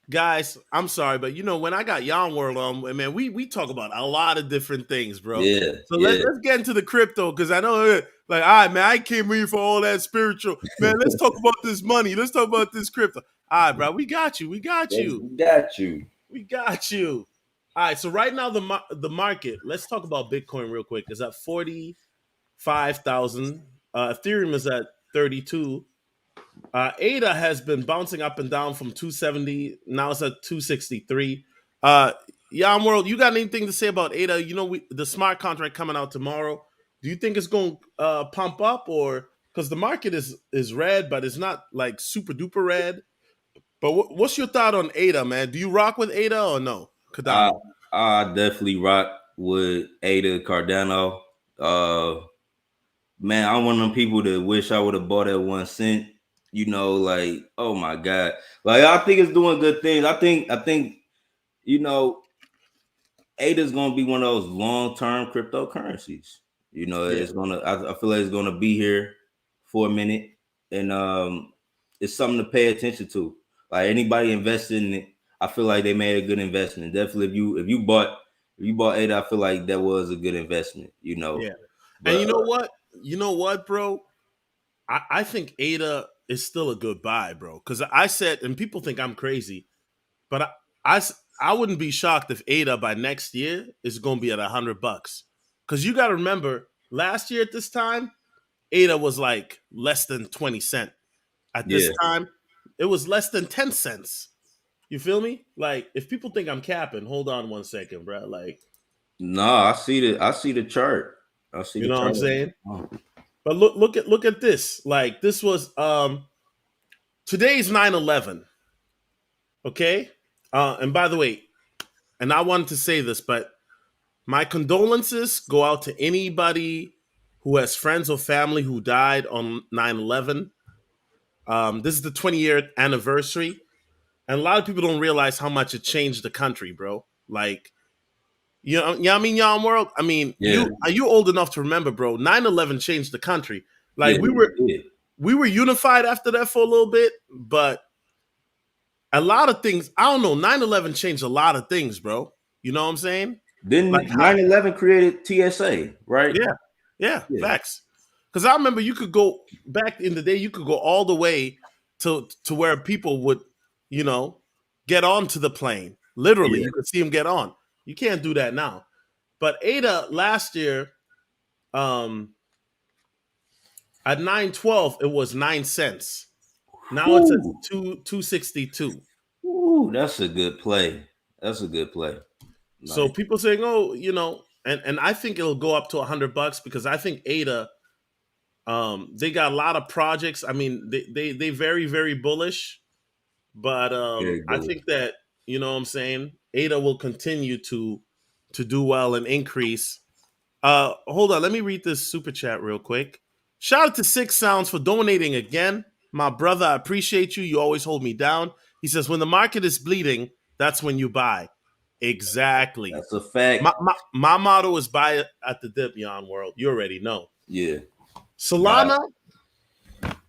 guys, I'm sorry, but when I got Yon World on, man, we talk about a lot of different things, bro. Yeah, So yeah. let's get into the crypto, because I know, like, all right, man, I came here for all that spiritual, man. Let's talk about this money. Let's talk about this crypto. All right, bro, we got you. We got you. We got you. We got you. All right. So right now the market. Let's talk about Bitcoin real quick. Is at 45,000. Ethereum is at 32. ADA has been bouncing up and down from 270. Now it's at 263. Yam World, you got anything to say about ADA? The smart contract coming out tomorrow. Do you think it's going to pump up, or because the market is red, but it's not like super duper red? But what's your thought on ADA, man? Do you rock with ADA or no? I Cardano. I definitely rock with Ada Cardano. Uh Man, I'm one of them people that wish I would have bought at 1 cent. Like, oh my God. Like, I think it's doing good things. I think, you know, ADA is gonna be one of those long-term cryptocurrencies. Yeah. It's gonna I feel like it's gonna be here for a minute. And it's something to pay attention to. Like anybody invested in it, I feel like they made a good investment. Definitely if you bought ADA, I feel like that was a good investment. Yeah. And But you know what? You know what, bro? I think ADA is still a good buy, bro. Because I said, and people think I'm crazy, but I wouldn't be shocked if ADA by next year is going to be at $100. Because you got to remember, last year at this time, ADA was like less than 20 cents. At this yeah. time, it was less than 10 cents. You feel me? Like, if people think I'm capping, hold on 1 second, bro. Like, No, I see the chart. I see you the know what I'm chart. saying? But look at this. Like, this was today's 9/11. Okay. And by the way, and I wanted to say this, but my condolences go out to anybody who has friends or family who died on 9/11. This is the 20-year anniversary, and a lot of people don't realize how much it changed the country, bro. Like, I mean, y'all world. I mean, Yeah, you old enough to remember, bro? 9/11 changed the country. Like, yeah, we were yeah. we were unified after that for a little bit, but a lot of things, I don't know, 9/11 changed a lot of things, bro. You know what I'm saying? Like Then how 9/11 created TSA, right? Yeah, yeah, Yeah, facts. Because I remember you could go back in the day, you could go all the way to where people would, you know, get onto the plane. Literally, yeah. you could see them get on. You can't do that now. But ADA last year, um, at 9/12, it was 9 cents. Now it's at Whew, 262. whew, that's a good play. That's a good play. So Like, people saying, oh, and I think it'll go up to $100 because I think ADA, they got a lot of projects. I mean, they very very bullish, but very I bullish. think that what I'm saying, ADA will continue to do well and increase. Hold on, let me read this super chat real quick. Shout out to Six Sounds for donating again, my brother. I appreciate you. You always hold me down. He says, when the market is bleeding, that's when you buy. Exactly. That's a fact. My motto is buy it at the dip, Yon World. You already know. Yeah. Nah, Solana,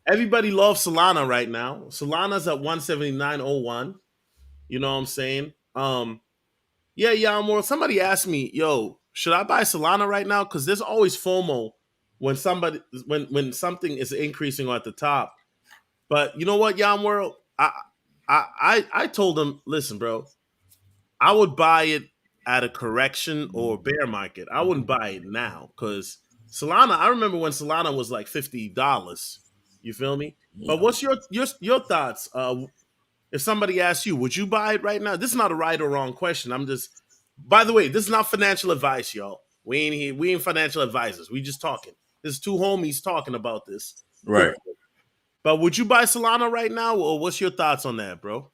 everybody loves Solana right now. Solana's at 179.01. You know what I'm saying? Yeah, Yamor. Somebody asked me, yo, should I buy Solana right now? Because there's always FOMO when something is increasing or at the top. But you know what, Yamor? I told him, listen, bro. I would buy it at a correction or bear market. I wouldn't buy it now because Solana. I remember when Solana was like $50. You feel me? But Yeah. what's your thoughts? If somebody asks you, would you buy it right now? This is not a right or wrong question. I'm just. By the way, this is not financial advice, y'all. We ain't here. We ain't financial advisors. We just talking. There's two homies talking about this Right. crypto. But would you buy Solana right now, or what's your thoughts on that, bro?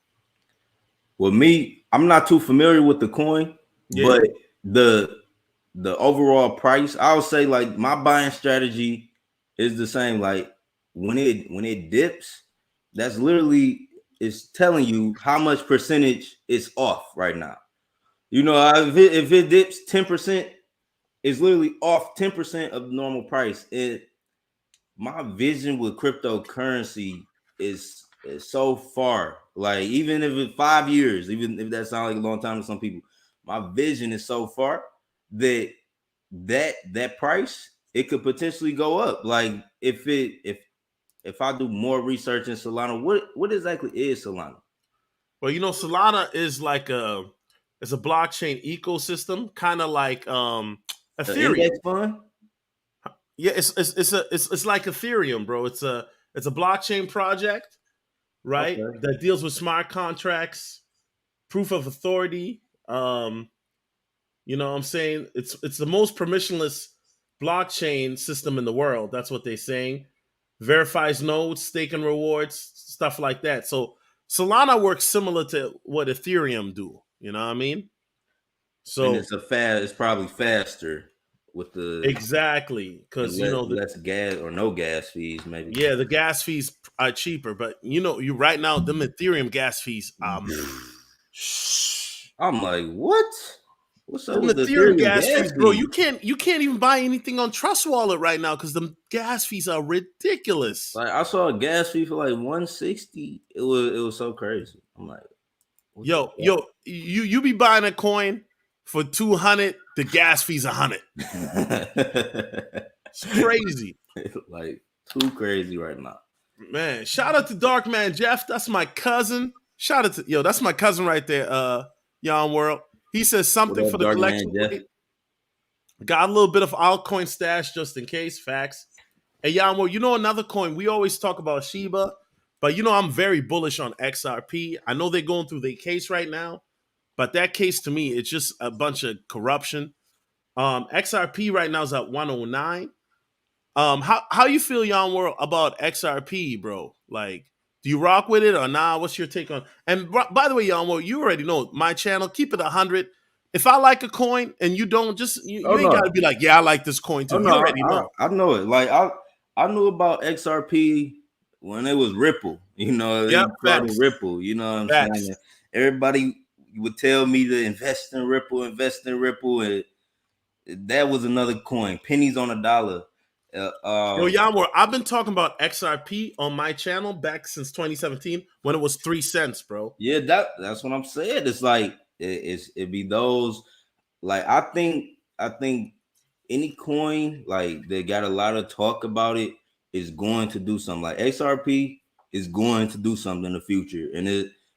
Well, me, I'm not too familiar with the coin, Yeah. but the the overall price, I'll say like my buying strategy is the same. Like when it dips, that's literally is telling you how much percentage is off right now. You know, if it dips 10%, it's literally off 10% of the normal price. My vision with cryptocurrency is so far. Like even if it's 5 years, even if that sounds like a long time to some people, my vision is so far that that price it could potentially go up. Like if I do more research in Solana, what exactly is Solana? Well, Solana is like it's a blockchain ecosystem, kind of like The Ethereum. index fund? Yeah, it's like Ethereum, bro. It's a blockchain project, right? Okay. That deals with smart contracts, proof of authority. You know what I'm saying? It's the most permissionless blockchain system in the world. That's what they're saying. Verifies nodes, staking rewards, stuff like that. So Solana works similar to what Ethereum do. You know what I mean? And So it's probably faster with the exactly, and because less gas or no gas fees, maybe. yeah, the gas fees are cheaper, but you right now them Ethereum gas fees I'm like, what? What's up them with the Ethereum Ethereum gas gas fees, bro. fees? You can't even buy anything on Trust Wallet right now because the gas fees are ridiculous. Like I saw a gas fee for like 160. It was so crazy. I'm like, what Yo, you be buying a coin for 200, the gas fees 100. the It's crazy. like too crazy right now. Man, shout out to Dark Man Jeff. That's my cousin. Shout out to that's my cousin right there, Yon World. He says What something for up, the Dark Man collection Jeff? plate. Got a little bit of altcoin stash just in case. Facts. Hey, Yon World, another coin. We always talk about Shiba, but I'm very bullish on XRP. I know they're going through their case right now, but that case to me, it's just a bunch of corruption. XRP right now is at 109. How you feel, Yon World, about XRP, bro? Like, do you rock with it or nah? What's your take on? And by the way, Yon World, you already know my channel. Keep it 100. If I like a coin and you don't, just Oh you ain't got to no. be like, yeah, I like this coin Oh too. no, You already know. I know it. Like I knew about XRP when it was Ripple. You know, Yep, they started facts, Ripple. You know what I'm saying? facts. And everybody would tell me to invest in Ripple, and that was another coin, pennies on a dollar. Uh, Yo, um, Yon World, I've been talking about XRP on my channel back since 2017 when it was 3 cents, bro. yeah, that's what I'm saying. It's like it be those like I think any coin like they got a lot of talk about it is going to do something. Like XRP is going to do something in the future, and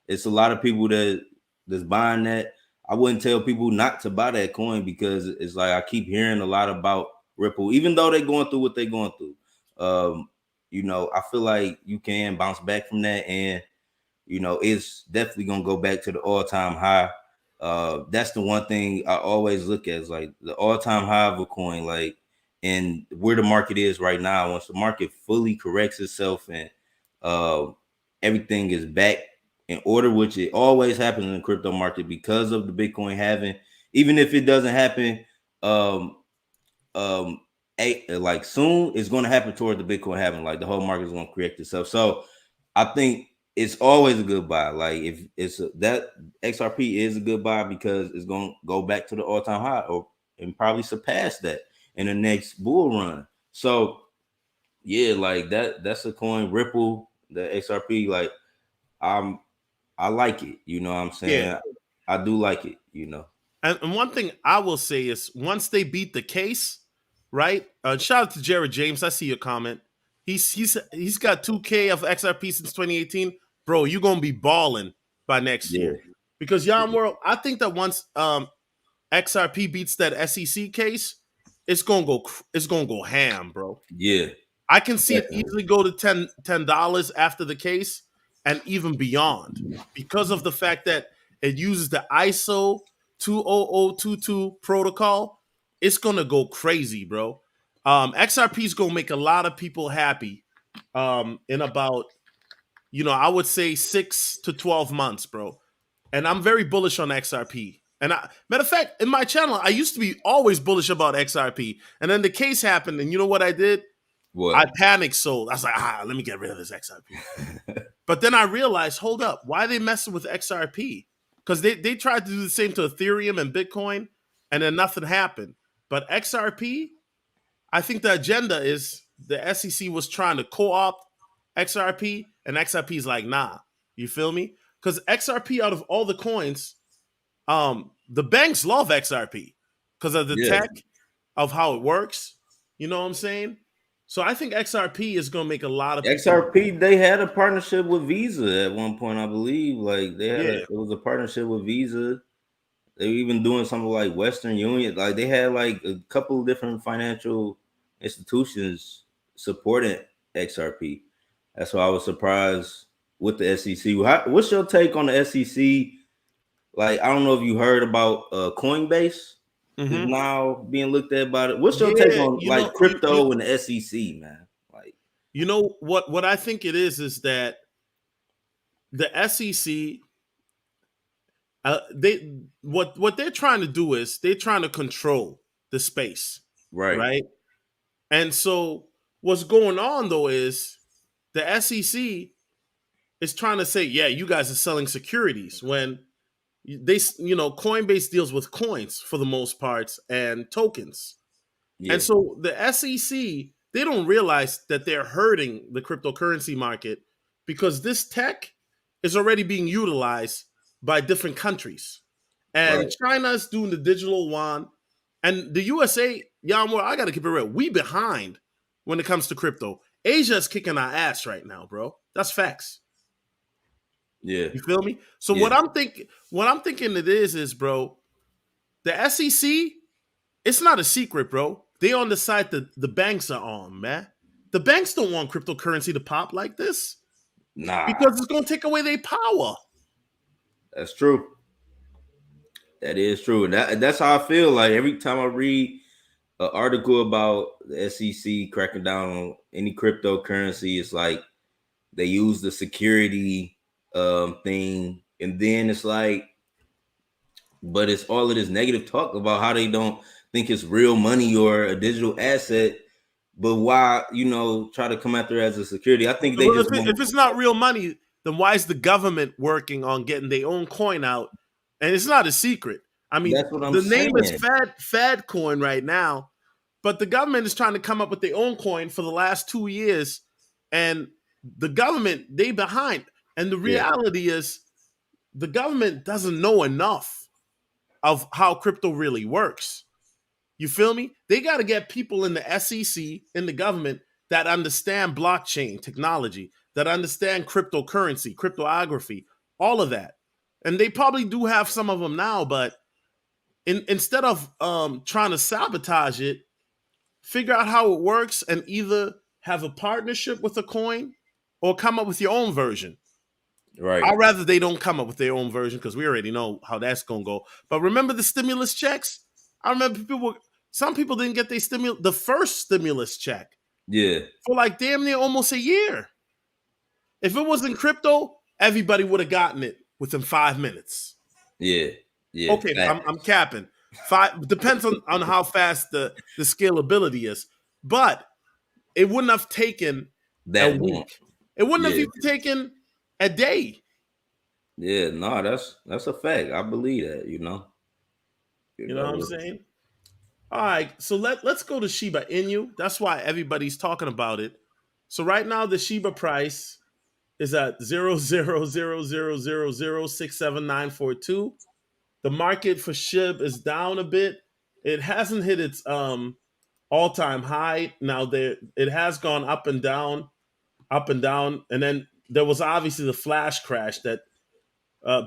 it's a lot of people that's buying that. I wouldn't tell people not to buy that coin because it's like I keep hearing a lot about Ripple, even though they're going through what they're going through. I feel like you can bounce back from that, and it's definitely gonna go back to the all-time high. That's the one thing I always look at is like the all-time high of a coin, like and where the market is right now. Once the market fully corrects itself and uh, everything is back in order, which it always happens in the crypto market because of the Bitcoin having, even if it doesn't happen, um, like soon, it's going to happen toward the Bitcoin having, like the whole market is going to correct itself. So I think it's always a good buy. Like if that XRP is a good buy because it's going to go back to the all-time high or and probably surpass that in the next bull run. So yeah, like that's a coin. Ripple, the XRP, like I like it. You know what I'm Yeah. saying? I do like it. And one thing I will say is once they beat the case, right? Shout out to Jared James. I see your comment. He's got 2K of XRP since 2018. Bro, you're gonna be balling by next Yeah. year. Because Yon World, I think that once XRP beats that SEC case, it's gonna go ham, bro. Yeah, I can see it definitely. easily go to $10 after the case and even beyond because of the fact that it uses the ISO 20022 protocol. It's gonna go crazy, bro. XRP is gonna make a lot of people happy in about, I would say 6 to 12 months, bro. And I'm very bullish on XRP. And matter of fact, in my channel, I used to be always bullish about XRP. And then the case happened, and you know what I did? I What? panic sold. I was like, let me get rid of this XRP. But then I realized, hold up, why are they messing with XRP? Because they tried to do the same to Ethereum and Bitcoin, and then nothing happened. But XRP, I think the agenda is the SEC was trying to co-opt XRP, and XRP is like, nah. You feel me? Because XRP, out of all the coins, the banks love XRP because of the Yeah, tech of how it works. You know what I'm saying? So I think XRP is going to make a lot of people. XRP. They had a partnership with Visa at one point, I believe. Like it Yeah, was a partnership with Visa. They were even doing something like Western Union. Like they had like a couple of different financial institutions supporting XRP. That's why I was surprised with the SEC. What's your take on the SEC? Like I don't know if you heard about Coinbase is hmm now being looked at by it. What's your take yeah. on like crypto and the SEC, man? Like You know what I think it is that the SEC, they what they're trying to do is they're trying to control the space, right, right? And so what's going on though is the SEC is trying to say, yeah, you guys are selling securities when Coinbase deals with coins for the most parts and tokens. And yeah, so the SEC, they don't realize that they're hurting the cryptocurrency market because this tech is already being utilized by different countries. And right. China's doing the digital yuan. And the USA, Yammer, I got to keep it real. We behind when it comes to crypto. Asia's kicking our ass right now, bro. That's facts. Yeah, You feel me? So yeah. what I'm thinking it is, bro, the SEC, it's not a secret, bro. They on the side that the banks are on, man. The banks don't want cryptocurrency to pop like this Nah, because it's going to take away their power. that's true. That is true. That's how I feel. Like every time I read an article about the SEC cracking down on any cryptocurrency, it's like they use the security thing, and then it's like, but it's all of this negative talk about how they don't think it's real money or a digital asset. But why, try to come after it as a security? I think they Well, just want. if it's not real money, then why is the government working on getting their own coin out? And it's not a secret. I mean, That's what I'm the name is saying. Fed coin right now, but the government is trying to come up with their own coin for the last 2 years, and the government they behind. And the Yeah, reality is, the government doesn't know enough of how crypto really works. You feel me? They got to get people in the SEC, in the government, that understand blockchain technology, that understand cryptocurrency, cryptography, all of that. And they probably do have some of them now, but instead of trying to sabotage it, figure out how it works and either have a partnership with a coin or come up with your own version. right. I'd rather they don't come up with their own version because we already know how that's gonna go. But remember the stimulus checks? I remember some people didn't get the first stimulus check Yeah, for like damn near almost a year. If it was in crypto, everybody would have gotten it within 5 minutes. yeah, yeah. Okay, I'm Facts. capping. Five depends on how fast the scalability is, but it wouldn't have taken a That long. week. It wouldn't have Yeah, even taken a day. yeah. No, that's a fact. I believe that. You You know what I'm know. saying? All right, so let's go to Shiba Inu. That's why everybody's talking about it. So right now the Shiba price is at 0.00000067942. The market for SHIB is down a bit. It hasn't hit its all-time high. Now there it has gone up and down, and then there was obviously the flash crash that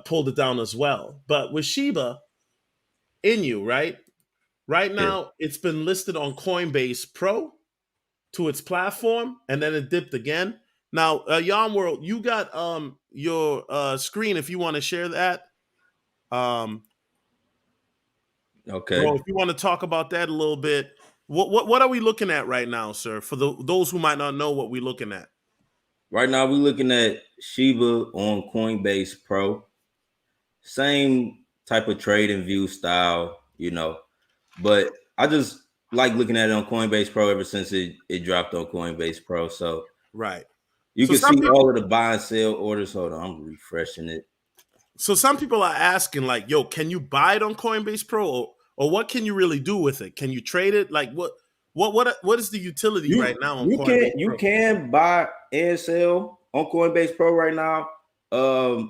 pulled it down as well. But with Shiba Inu, right? Right Yeah. now, it's been listed on Coinbase Pro to its platform, and then it dipped again. Now, Yarn World, you got your screen if you want to share that. Um, Okay. Bro, if you want to talk about that a little bit, what are we looking at right now, sir? For those who might not know what we're looking at. Right now, we're looking at Shiba on Coinbase Pro. Same type of trade and view style, but I just like looking at it on Coinbase Pro ever since it dropped on Coinbase Pro. So Right. you So can some see people all of the buy and sell orders. Hold on, I'm refreshing it. some people are asking like, "Yo, can you buy it on Coinbase Pro or what can you really do with it? Can you trade it? Like what is the utility right You now on you can Coinbase you Pro?" can buy and sell on Coinbase Pro right now.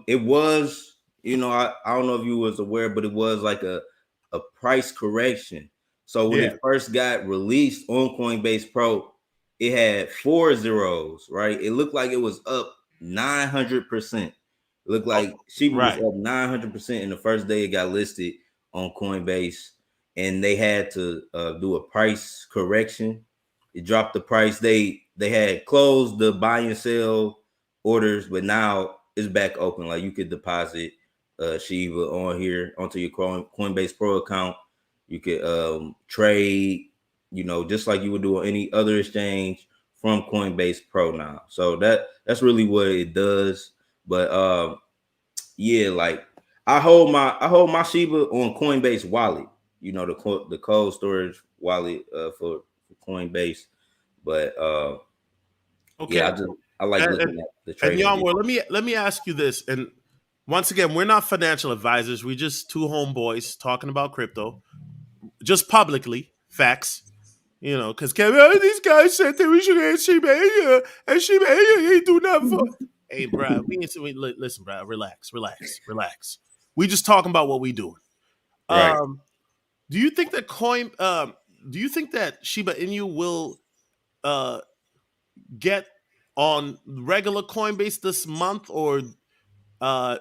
It was, I don't know if you was aware, but it was like a price correction. So when Yeah. it first got released on Coinbase Pro, it had 4 zeros, right? It looked like it was up 900%. It looked Oh, like Shiba was right. up 900% in the first day it got listed on Coinbase, and they had to do a price correction. It dropped the price. They had closed the buy and sell orders, but now it's back open. Like you could deposit Shiba on here onto your Coinbase Pro account. You could trade, just like you would do on any other exchange from Coinbase Pro now. So that's really what it does. But yeah, like I hold my Shiba on Coinbase wallet. The cold storage wallet for Coinbase. But yeah, Okay. I like And, and, looking at the and trading view. Yarn, let me ask you this. And once again, we're not financial advisors. We just two homeboys talking about crypto, just publicly, facts. Because these guys said that we should have Shiba Inu, and Shiba Inu ain't do nothing for. Hey, bro, listen, bro, relax, relax, relax. We just talking about what we doing. Right. Um, do you think that do you think that Shiba Inu will uh get on regular Coinbase this month, or uh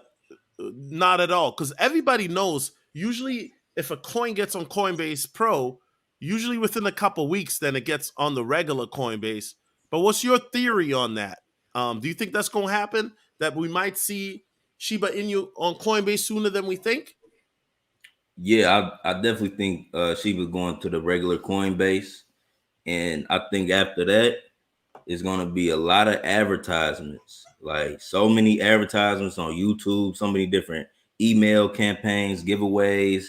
not at all? Because everybody knows usually if a coin gets on Coinbase Pro, usually within a couple weeks, then it gets on the regular Coinbase. But what's your theory on that? Do you think that's going to happen? That we might see Shiba Inu on Coinbase sooner than we think? Yeah, I definitely think Shiba going to the regular Coinbase, and I think after that it's gonna be a lot of advertisements. Like so many advertisements on YouTube, so many different email campaigns, giveaways.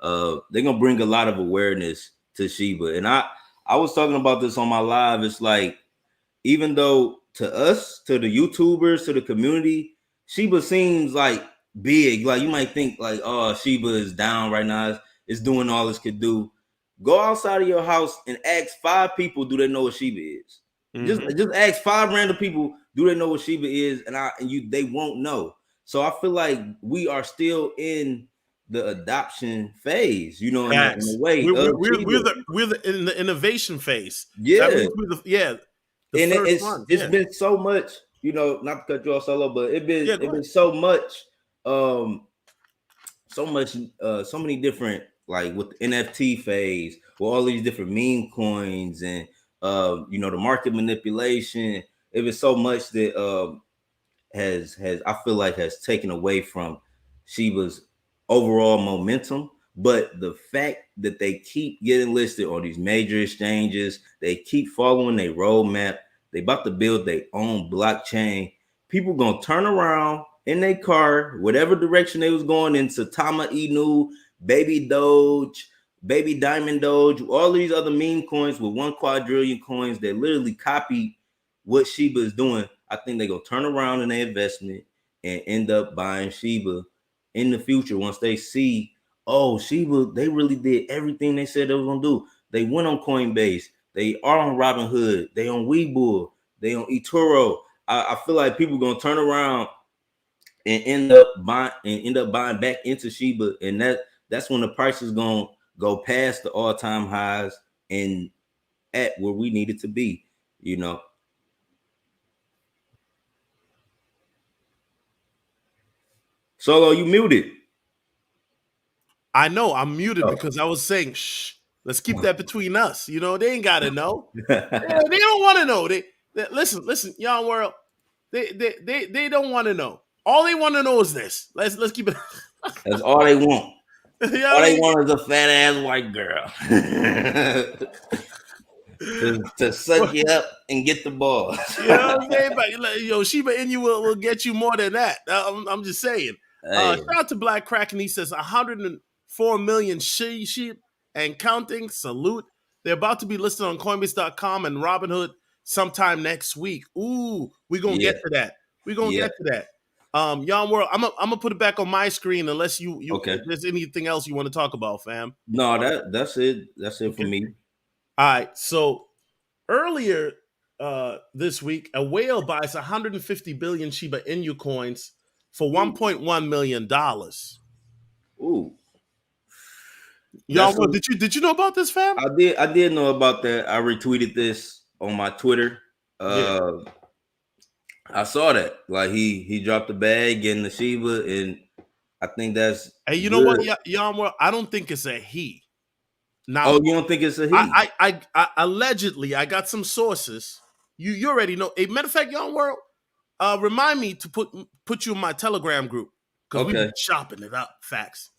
They're gonna bring a lot of awareness to Shiba, and I was talking about this on my live. It's like even though to us, to the YouTubers, to the community, Shiba seems like big. Like you might think like, oh, Shiba is down right now. It's doing all it could do. Go outside of your house and ask 5 people, do they know what Shiba is? Just Mm-hmm. just ask 5 random people, do they know what Shiba is? And they won't know. So I feel like we are still in the adoption phase, in a Facts. way We're, of we're, we're, we're Shiba. the we're the, in the innovation phase. That Yeah. means the And first it's ones. it's Yeah. been so much, not to cut you off solo, but it been Yeah. Go it been ahead. so much, um, so many different, like with the NFT phase, with all these different meme coins and the market manipulation. It was so much that has I feel like has taken away from Shiba's overall momentum. But the fact that they keep getting listed on these major exchanges, they keep following their roadmap, they about to build their own blockchain. People gonna turn around in their car, whatever direction they was going in, Satama Inu, Baby Doge, Baby Diamond Doge, all these other meme coins with 1 quadrillion coins that literally copy what Shiba is doing. I think they're gonna turn around in their investment and end up buying Shiba in the future once they see, oh, Shiba, they really did everything they said they were gonna do. They went on Coinbase, they are on Robinhood, they on Webull, they on eToro. I feel like people gonna turn around and end up buying back into Shiba, and that's when the price is gonna go past the all-time highs and at where we need it to be, you know. Solo, you muted. I know I'm muted Oh. because I was saying, shh, let's keep that between us. You know, they ain't got to know. They don't want to know. Listen, young world. They don't want to know. All they want to know is this. Let's keep it. That's all they want. You know All what I they mean? want is a fat ass white girl to suck you up and get the ball. You know what I'm saying? But Shiba Inu will get you more than that. I'm just saying. Hey, Shout out to Black Kraken. He says 104 million sheep and counting. Salute. They're about to be listed on Coinbase.com and Robinhood sometime next week. Ooh, we're gonna yeah, get to that. We're gonna yeah. get to that. Yon World, I'm gonna put it back on my screen unless you Okay. if there's anything else you want to talk about, fam. No, that's it. That's it for Okay. me. All right. So earlier this week, a whale buys 150 billion Shiba Inu coins for $1.1 million. Ooh, Y'all, that's well, did you know about this, fam? I did know about that. I retweeted this on my Twitter. Yeah. I saw that. Like he dropped the bag in the Shiba, and I think that's Hey, you know what, good. y'all? Well, I don't think it's a he. Now, Oh, you don't think it's a he? I allegedly, I got some sources. You already know. A matter of fact, y'all world, remind me to put you in my Telegram group because we be Okay. chopping it up. Facts.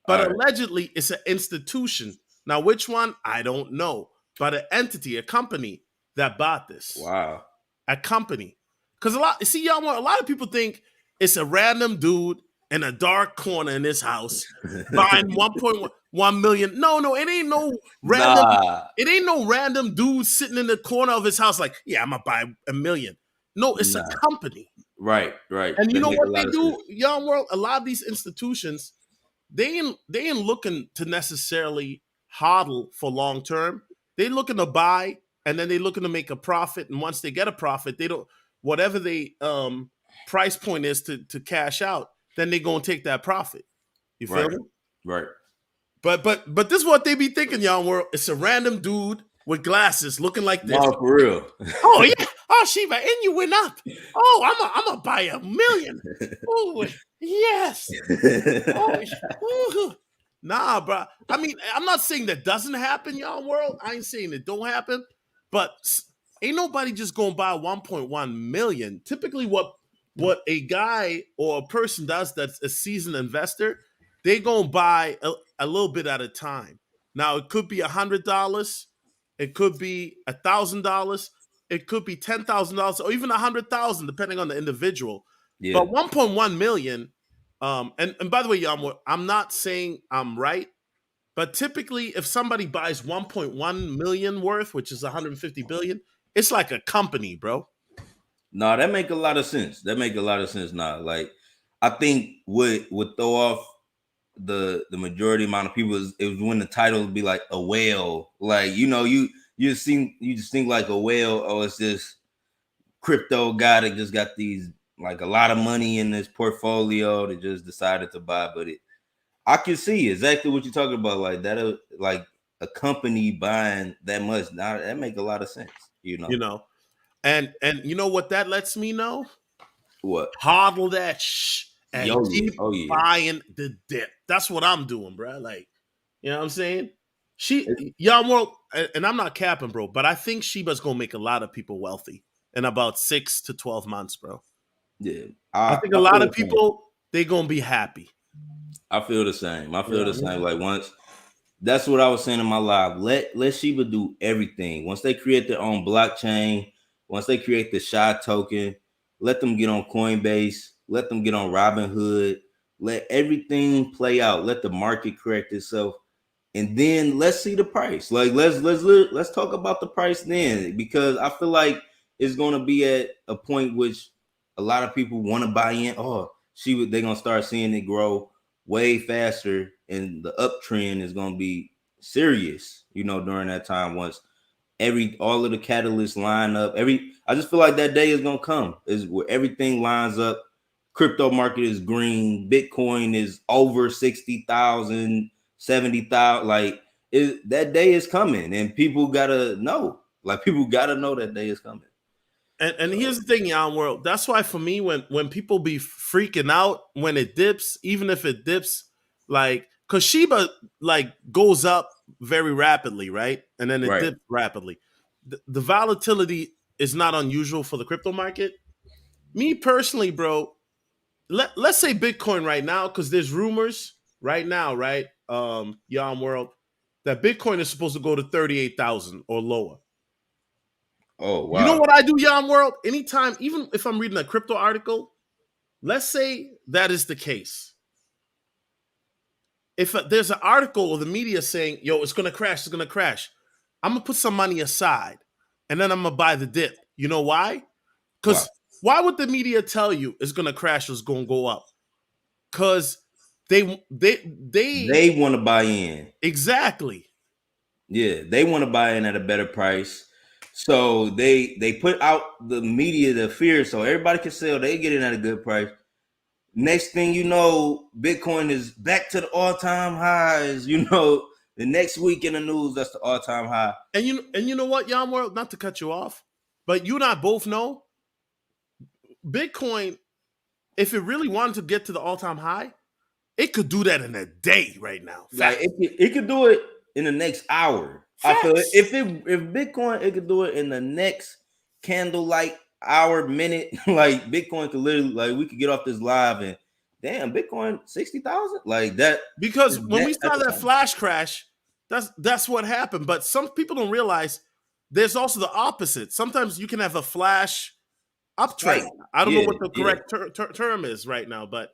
But All right. allegedly, it's an institution. Now, which one? I don't know. But an entity, a company that bought this. Wow. A company. Because a lot of people think it's a random dude in a dark corner in his house buying 1.1 million. No, it ain't no random. Nah. It ain't no random dude sitting in the corner of his house like, yeah, I'm gonna buy a million. No, it's a Nah. company. Right. And you That know make a what they lot of sense. do, young world? A lot of these institutions, they ain't looking to necessarily hodl for long term. They looking to buy and then they looking to make a profit. And once they get a profit, they don't whatever the price point is to cash out, then they gonna take that profit. You feel Right. me? Right. But this is what they be thinking, y'all. World. It's a random dude with glasses looking like this. No, for real. Oh yeah. Oh Shiba, and you went up. Oh, I'm gonna buy 1 million. Oh yes. Oh, woo-hoo. Nah, bro. I mean, I'm not saying that doesn't happen, y'all world. I ain't saying it don't happen, but ain't nobody just gonna buy 1.1 million. Typically, what a guy or a person does that's a seasoned investor, they gonna buy a little bit at a time. Now, it could be $100, it could be $1,000, it could be $10,000, or even 100,000, depending on the individual. Yeah. But 1.1 million. And by the way, y'all, I'm not saying I'm right, but typically, if somebody buys 1.1 million worth, which is 150 billion, it's like a company, bro. No, that make a lot of sense. That make a lot of sense now. Like, I think what would throw off the majority amount of people is when the title would be like a whale. Like, you just think like a whale. Oh, it's this crypto guy that just got these like a lot of money in his portfolio that just decided to buy. But I can see exactly what you're talking about. Like that, like a company buying that much. Now that make a lot of sense. You know, and you know what that lets me know? What? Hodl that and Yo, yeah. keep Oh yeah. buying the dip. That's what I'm doing, bro. Like, you know what I'm saying? Y'all more, and I'm not capping, bro, but I think Shiba's gonna make a lot of people wealthy in about 6 to 12 months, bro. Yeah. I I, think a I lot feel of the same. people they gonna be happy. I feel the same. I You know feel the what I same. mean? Like once that's what I was saying in my live. Let Shiba do everything. Once they create their own blockchain, once they create the SHA token, let them get on Coinbase, let them get on Robinhood, let everything play out. Let the market correct itself, and then let's see the price. Like let's talk about the price then, because I feel like it's gonna be at a point which a lot of people want to buy in. Oh, they're gonna start seeing it grow way faster, and the uptrend is gonna be serious. During that time, once all of the catalysts line up, I just feel like that day is gonna come. Is where everything lines up. Crypto market is green. Bitcoin is over 60,000, 70,000. Like that day is coming, and people gotta know. Like people gotta know that day is coming. And here's the thing, Young World. That's why for me, when people be freaking out when it dips, even if it dips, like because Shiba like goes up very rapidly, right, and then it Right. dips rapidly. The volatility is not unusual for the crypto market. Me personally, bro, let's say Bitcoin right now, because there's rumors right now, right, Young World, that Bitcoin is supposed to go to 38,000 or lower. Oh You know wow. what I do, Yam World? Anytime, even if I'm reading a crypto article, let's say that is the case. If there's an article or the media saying, yo, it's gonna crash, it's gonna crash, I'm gonna put some money aside and then I'm gonna buy the dip. You know why? Wow. Because why would the media tell you it's gonna crash or it's gonna go up? Because they They want to buy in. exactly. Yeah, they want to buy in at a better price. So they put out the media the fear so everybody can sell. They get in at a good price. Next thing you know, Bitcoin is back to the all-time highs. The next week in the news, that's the all-time high. And you know what, Yam World? Not to cut you off, but you and I both know Bitcoin, if it really wanted to get to the all-time high, it could do that in a day right now. Like Facts. it could do it in the next hour. I feel it. Facts. If Bitcoin, it could do it in the next candlelight hour, minute. Like Bitcoin could literally, like, we could get off this live and damn, Bitcoin 60,000, like that. Because Is when we at saw the that time. flash crash, that's what happened. But some people don't realize there's also the opposite. Sometimes you can have a flash uptrend. Spike. I don't know Yeah, what the yeah, correct term is right now, but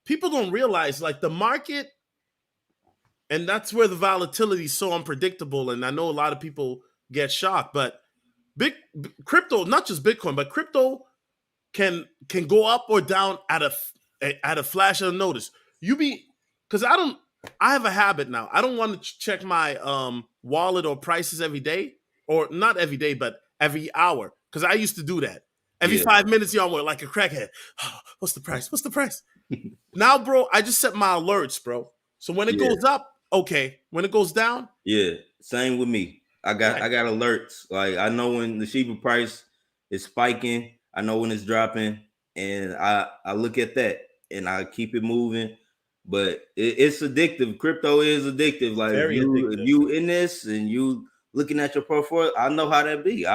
people don't realize like the market, and that's where the volatility is so unpredictable. And I know a lot of people get shocked, but crypto, not just Bitcoin, but crypto can go up or down at a flash of notice. You be because I have a habit now. I don't want to check my wallet or prices every day, or not every day, but every hour. Because I used to do that. Every yeah, 5 minutes, y'all were like a crackhead. What's the price? What's the price? Now, bro, I just set my alerts, bro. So when it yeah. goes up, okay. When it goes down, Yeah, same with me. I got right. I got alerts. Like I know when the Shiba price is spiking. I know when it's dropping, and I look at that and I keep it moving. But it's addictive. Crypto is addictive. Like if Very you if addictive. you in this and you looking at your portfolio, I know how that be.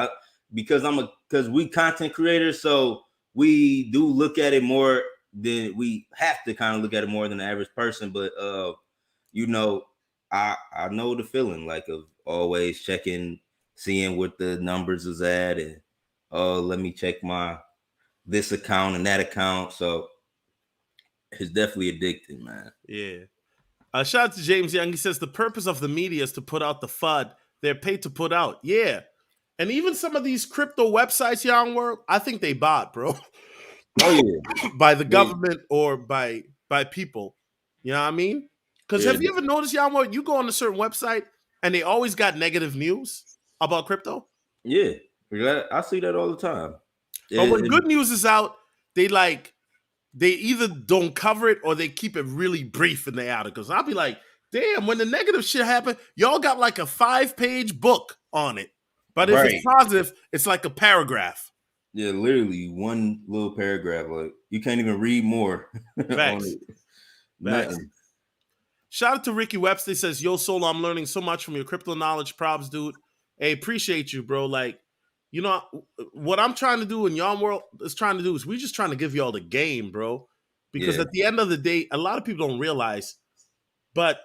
Because we content creators, so we do look at it more than we have to kind of look at it more than the average person. But you know, I know the feeling like of always checking, seeing what the numbers is at, and oh, let me check my this account and that account. So it's definitely addicting, man. Yeah. Shout out to James Young. He says the purpose of the media is to put out the FUD they're paid to put out. Yeah. And even some of these crypto websites, Young World, I think they bought, bro, Oh yeah, by the yeah, government or by people. You know what I mean? Because yeah, have you ever noticed, Young World, you go on a certain website and they always got negative news about crypto? yeah. I see that all the time. But when It- good news is out, they like they either don't cover it or they keep it really brief in the articles. I'll be like, damn, when the negative shit happened, y'all got like a 5-page book on it. But if it's right. positive, it's like a paragraph. Yeah, literally one little paragraph. Like you can't even read more on Facts. it. Facts. Nothing. Shout out to Ricky Webster. He says, yo, Solo, I'm learning so much from your crypto knowledge. Props, dude. Hey, appreciate you, bro. Like, you know, what I'm trying to do and y'all world is trying to do is we just trying to give y'all the game, bro. Because Yeah, at the end of the day, a lot of people don't realize, but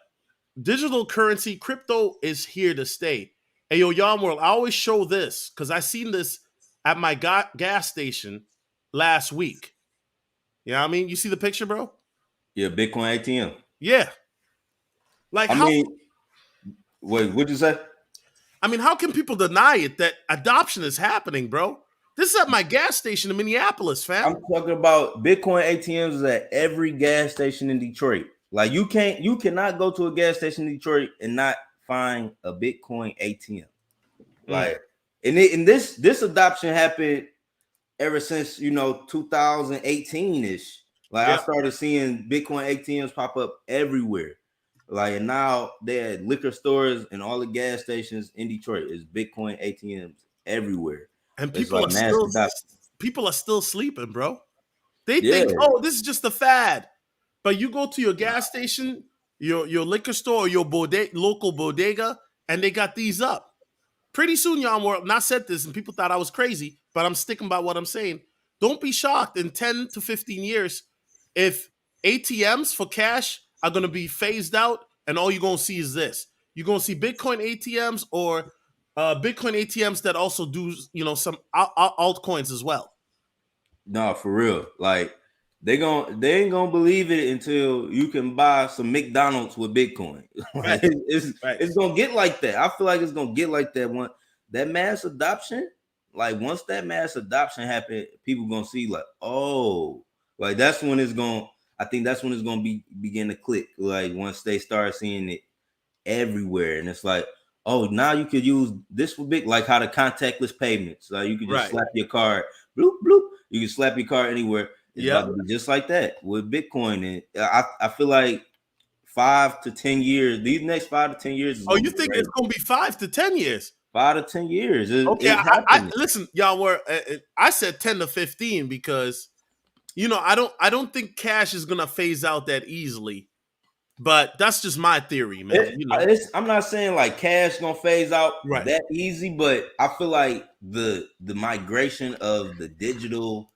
digital currency, crypto is here to stay. Hey, yo, y'all world, I always show this because I seen this at my gas station last week. You know what I mean? You see the picture, bro? yeah. Bitcoin ATM. Yeah. Like I how mean, wait, what'd you say? I mean, how can people deny it that adoption is happening, bro? This is at my gas station in Minneapolis, I'm fam. talking about Bitcoin ATMs is at every gas station in Detroit. Like you cannot go to a gas station in Detroit and not find a Bitcoin ATM. Mm, Like, and this adoption happened ever since 2018 ish. Like I yep. started seeing Bitcoin ATMs pop up everywhere. Like, and now they're at liquor stores and all the gas stations in Detroit is Bitcoin ATMs everywhere. and It's like mass adoption. people are still sleeping, bro. They Yeah. think, oh, this is just a fad. But you go to your gas station, your liquor store, or your local bodega, and they got these up. Pretty soon, y'all were not said this, and people thought I was crazy, but I'm sticking by what I'm saying. Don't be shocked in 10 to 15 years if ATMs for cash are going to be phased out, and all you're going to see is this. You're going to see Bitcoin ATMs or Bitcoin ATMs that also do, some altcoins as well. No, for real. Like they ain't gonna believe it until you can buy some McDonald's with Bitcoin. Right. Like, Right. it's gonna get like that. I feel like it's gonna get like that one. That mass adoption, like once that mass adoption happen, people gonna see like, oh, like that's when it's gonna. I think that's when it's gonna begin to click. Like once they start seeing it everywhere, and it's like, oh, now you could use this for big, like how the contactless payments. Like you could just Right. slap your card, bloop bloop. You can slap your card anywhere. It's Yep. about to be just like that with Bitcoin. And I feel like 5 to 10 years, these next 5 to 10 years is Oh, gonna you be think crazy. it's going to be 5 to 10 years? 5 to 10 years. Okay, It's I happening. listen, y'all were. I said 10 to 15 because I don't think cash is gonna phase out that easily. But that's just my theory, man. I'm not saying like cash gonna phase out Right. that easy, but I feel like the migration of the digital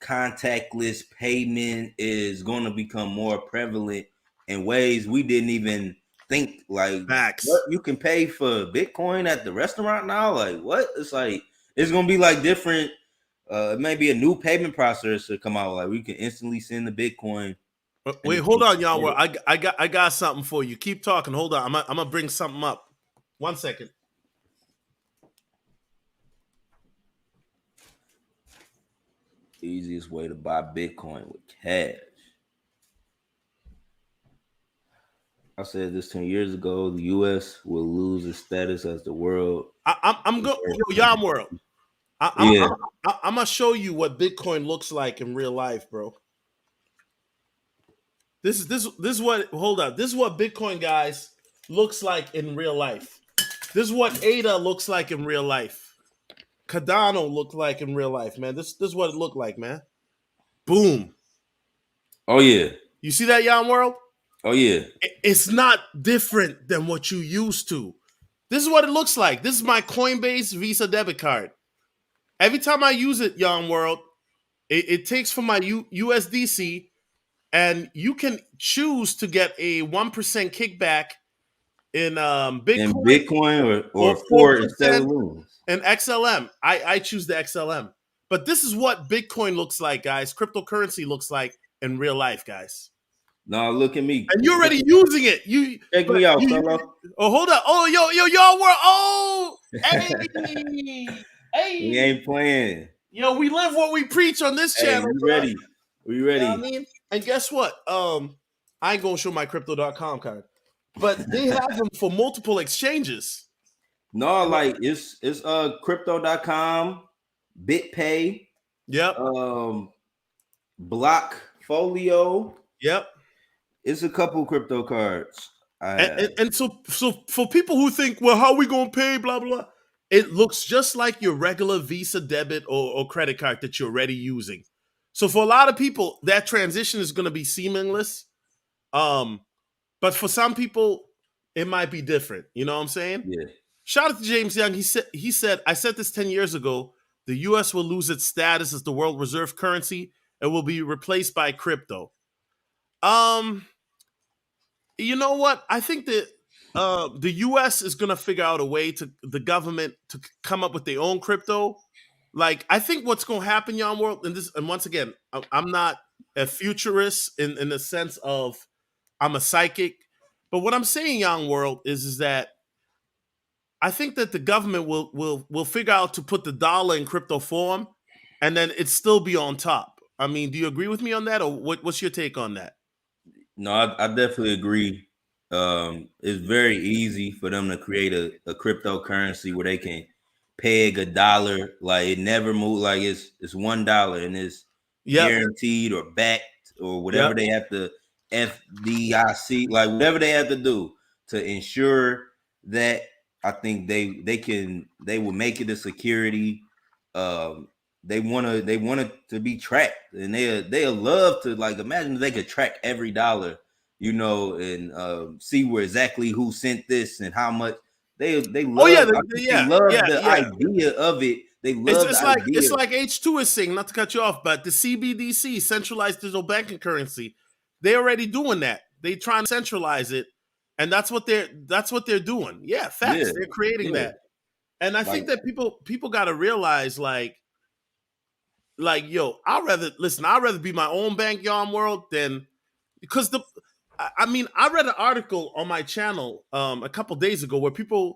contactless payment is going to become more prevalent in ways we didn't even think. Like, Facts. what, you can pay for Bitcoin at the restaurant now? Like, what? It's like it's gonna be like different. Maybe a new payment processor to come out. Like, we can instantly send the Bitcoin. Wait, hold on, y'all. I got something for you. Keep talking. Hold on. I'm gonna bring something up. 1 second. Easiest way to buy Bitcoin with cash. I said this 10 years ago. The U.S. will lose its status as the world. I'm going. Y'all world. I'm gonna show you what Bitcoin looks like in real life, bro. This is what. Hold on. This is what Bitcoin, guys, looks like in real life. This is what ADA looks like in real life. Cardano looked like in real life, man. This is what it looked like, man. Boom. Oh yeah. You see that, Yon World? Oh yeah. It's not different than what you used to. This is what it looks like. This is my Coinbase Visa debit card. Every time I use it, Yon World, it takes from my USDC, and you can choose to get a 1% kickback in Bitcoin, or 4 instead of and XLM. I choose the XLM. But this is what Bitcoin looks like, guys. Cryptocurrency looks like in real life, guys. No, look at me. And you're already using it. Check me out, fella. Oh, hold on. Oh, y'all were. Oh, hey, hey. We ain't playing. Yo, we live what we preach on this channel. We ready. We ready. You know what I mean? And guess what? I ain't gonna show my crypto.com card, but they have them for multiple exchanges. No, like it's crypto.com, BitPay, Yep. Blockfolio. Yep. It's a couple crypto cards. And so for people who think, well, how are we gonna pay? Blah blah. It looks just like your regular Visa debit or credit card that you're already using. So for a lot of people, that transition is gonna be seamless. But for some people, it might be different. You know what I'm saying? Yeah. Shout out to James Young. He said, I said this 10 years ago. The US will lose its status as the world reserve currency and will be replaced by crypto. You know what? I think that the US is gonna figure out a way to the government to come up with their own crypto. Like, I think what's gonna happen, Yon World, and once again, I'm not a futurist in the sense of I'm a psychic, but what I'm saying, Yon World, is that I think that the government will figure out to put the dollar in crypto form, and then it still be on top. I mean, do you agree with me on that, or what's your take on that? No, I definitely agree. It's very easy for them to create a cryptocurrency where they can peg a dollar, like it never move, like it's $1 and it's guaranteed or backed or whatever they have to FDIC, like whatever they have to do to ensure that. I think they will make it a security they want it to be tracked, and they'll love to, like, imagine if they could track every dollar, and see where exactly who sent this and how much. They Oh yeah, love, I think they yeah, love yeah, the yeah. idea of it. They It's love the it's like it's idea. like H2 is saying, not to cut you off, but the CBDC, centralized digital banking currency, they're already doing that. They trying to centralize it, and that's what they're doing. Yeah, Yeah, facts. They're creating yeah, that, and I like think that people got to realize yo, I'd rather be my own bank, Yarn World, than because I mean, I read an article on my channel a couple days ago where 40%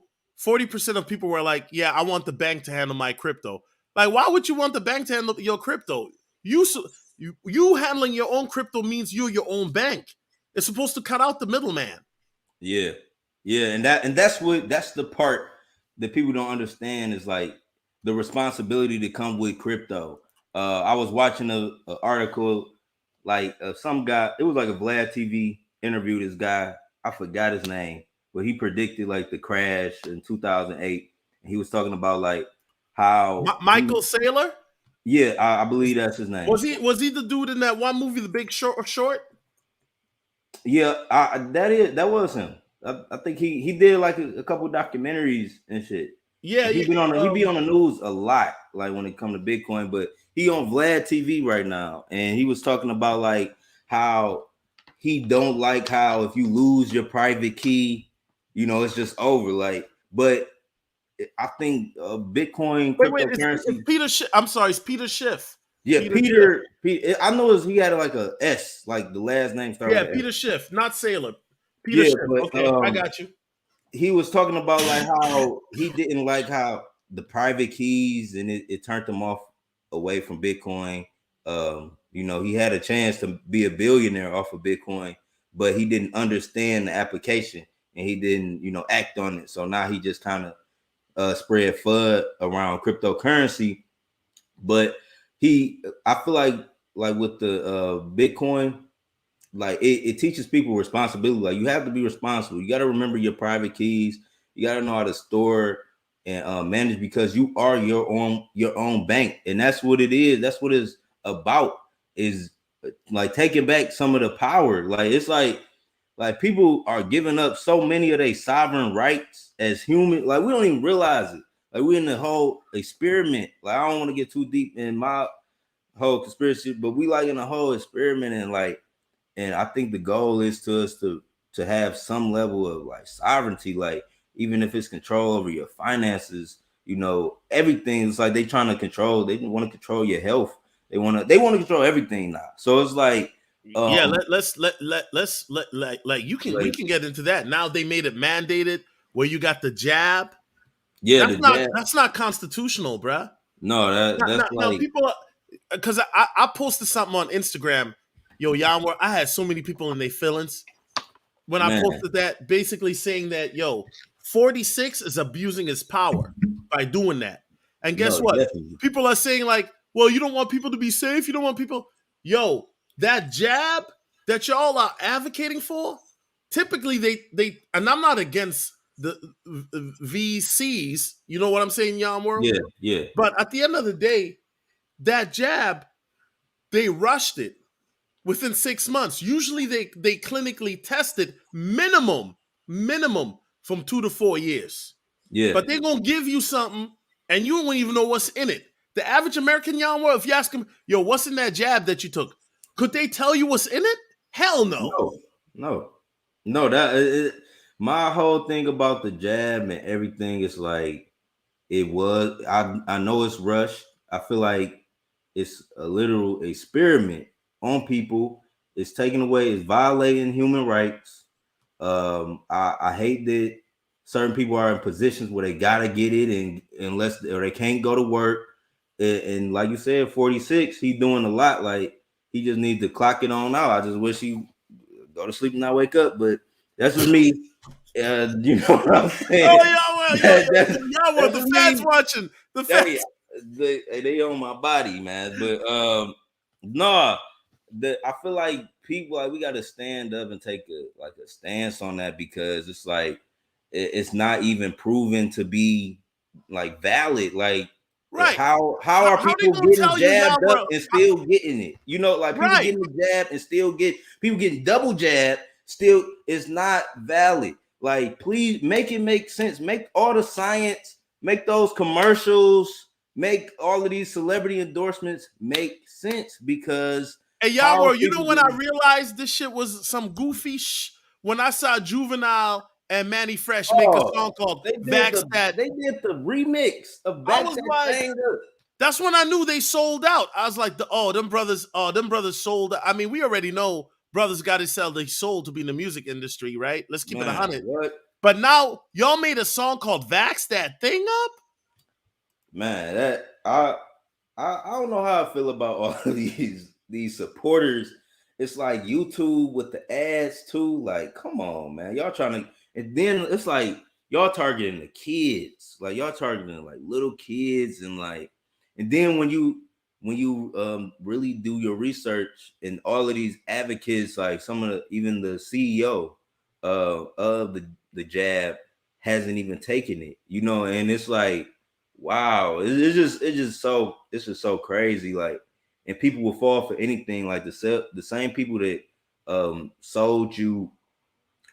of people were like, yeah, I want the bank to handle my crypto. Like, why would you want the bank to handle your crypto? You handling your own crypto means you're your own bank. It's supposed to cut out the middleman. yeah, yeah, and that's the part that people don't understand, is like the responsibility that come with crypto. I was watching a article, like, some guy. It was like a Vlad TV interview. This guy, I forgot his name, but he predicted like the crash in 2008. And he was talking about like how Michael Saylor, yeah, I believe that's his name. was he the dude in that one movie, The Big Short? Yeah, that was him. I think he did like a couple documentaries and shit. Yeah, He yeah. been on he be on the news a lot, like when it come to Bitcoin. But he on Vlad TV right now, and he was talking about like how he don't like how if you lose your private key, it's just over. Like, but I think Bitcoin Wait, it's cryptocurrency. Peter. I'm sorry, it's Peter Schiff. Yeah, Peter Schiff. Peter. I know he had like a S, like the last name started Yeah, with S. Peter Schiff, not Sailor. Peter Yeah, Schiff. but Okay, I got you. he was talking about like how he didn't like how the private keys, and it turned him off away from Bitcoin. He had a chance to be a billionaire off of Bitcoin, but he didn't understand the application, and he didn't, act on it. So now he just kind of spread FUD around cryptocurrency. But I feel like with the Bitcoin, like it teaches people responsibility. Like, you have to be responsible. You got to remember your private keys. You got to know how to store and manage, because you are your own bank, and that's what it is. That's what it's about. Is like taking back some of the power. Like, it's like people are giving up so many of their sovereign rights as human. Like, we don't even realize it. Like, we're in the whole experiment. Like, I don't want to get too deep in my whole conspiracy, but we like in the whole experiment, and I think the goal is to have some level of like sovereignty, like even if it's control over your finances, everything. It's like they trying to control. They want to control your health. They want to control everything now. So it's like, Yeah, let's like you can we like, can get into that. Now they made it mandated where you got the jab. yeah, That's the not jab. that's not constitutional, bruh. No, that's Now like, people, because I posted something on Instagram, yo, Yammer, I had so many people in their feelings when I man, posted that, basically saying that, yo, 46 is abusing his power by doing that. And guess no, what? definitely, People are saying, like, well, you don't want people to be safe. You don't want people. Yo, that jab that y'all are advocating for, typically and I'm not against the VCs, you know what I'm saying, Yam World? yeah, yeah, But at the end of the day, that jab, they rushed it within 6 months. Usually they clinically tested minimum from 2 to 4 years. yeah. But they're gonna give you something and you don't even know what's in it. The average American young world, if you ask them, yo, what's in that jab that you took? Could they tell you what's in it? Hell no. No, no, no. My whole thing about the jab and everything is like, it was. I know it's rushed. I feel like it's a literal experiment on people. It's taking away. It's violating human rights. I hate that certain people are in positions where they gotta get it, and unless or they can't go to work. And like you said, 46, he doing a lot. Like, he just needs to clock it on out. I just wish he go to sleep and not wake up. But that's just me. You know what I'm saying? Oh, y'all were That's the just fans me. watching. The They, fans. they on my body, man. But nah, I feel like people, like, we got to stand up and take a stance on that, because it's like it's not even proven to be like valid. Like, Right. How are How they people gonna getting tell you, y'all, jabbed up bro? and still getting it? You know, like people Right. getting the jab and still get people getting double jab still is not valid. Like, please make it make sense. Make all the science, make those commercials, make all of these celebrity endorsements make sense because Hey, y'all, how bro, are you know people when I getting realized this shit was some goofy when I saw Juvenile and Manny Fresh make a oh song called they did Vax the That. they did the remix of I Back was That like, Thing Up. that's when I knew they sold out. I was like, them brothers sold out. I mean, we already know brothers got to sell their soul to be in the music industry, right? Let's keep it Man, 100. what? But now y'all made a song called Vax That Thing Up? Man, that I don't know how I feel about all of these supporters. It's like YouTube with the ads too. Like, come on, man. Y'all trying to, and then it's like y'all targeting the kids. Like y'all targeting like little kids and like, and then when you really do your research and all of these advocates, like some of the even the CEO of the jab hasn't even taken it, you know, and it's like wow, it's just so crazy. Like, and people will fall for anything. Like the same people that sold you,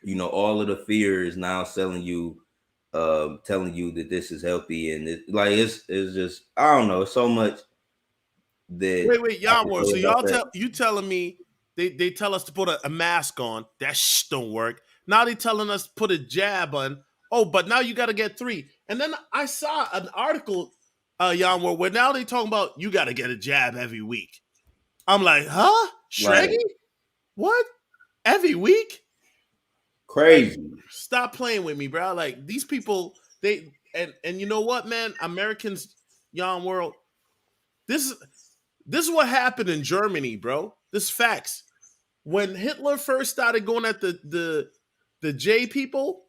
you know, all of the fear is now selling you, telling you that this is healthy, and it's just I don't know, so much that Wait, I y'all can were. say So about y'all that. telling me they tell us to put a mask on. That don't work. Now they telling us to put a jab on. Oh, but now you got to get 3. And then I saw an article, y'all where now they talking about you got to get a jab every week. I'm like, huh? Shreggy? Like What? Every week? Like, crazy. stop playing with me, bro. Like these people, and you know what, man? Americans, y'all world. This this is what happened in Germany, bro. This is facts. When Hitler first started going at the J people,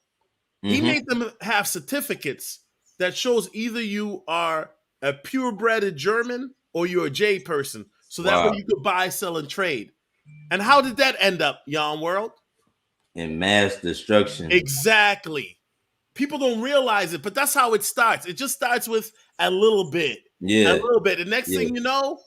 he Mm-hmm. made them have certificates that shows either you are a purebred German or you're a J person. So that way Wow. you could buy, sell, and trade. And how did that end up, Yon World? And mass destruction. Exactly. People don't realize it, but that's how it starts. It just starts with a little bit, a Yeah. little bit. The next Yeah. thing you know,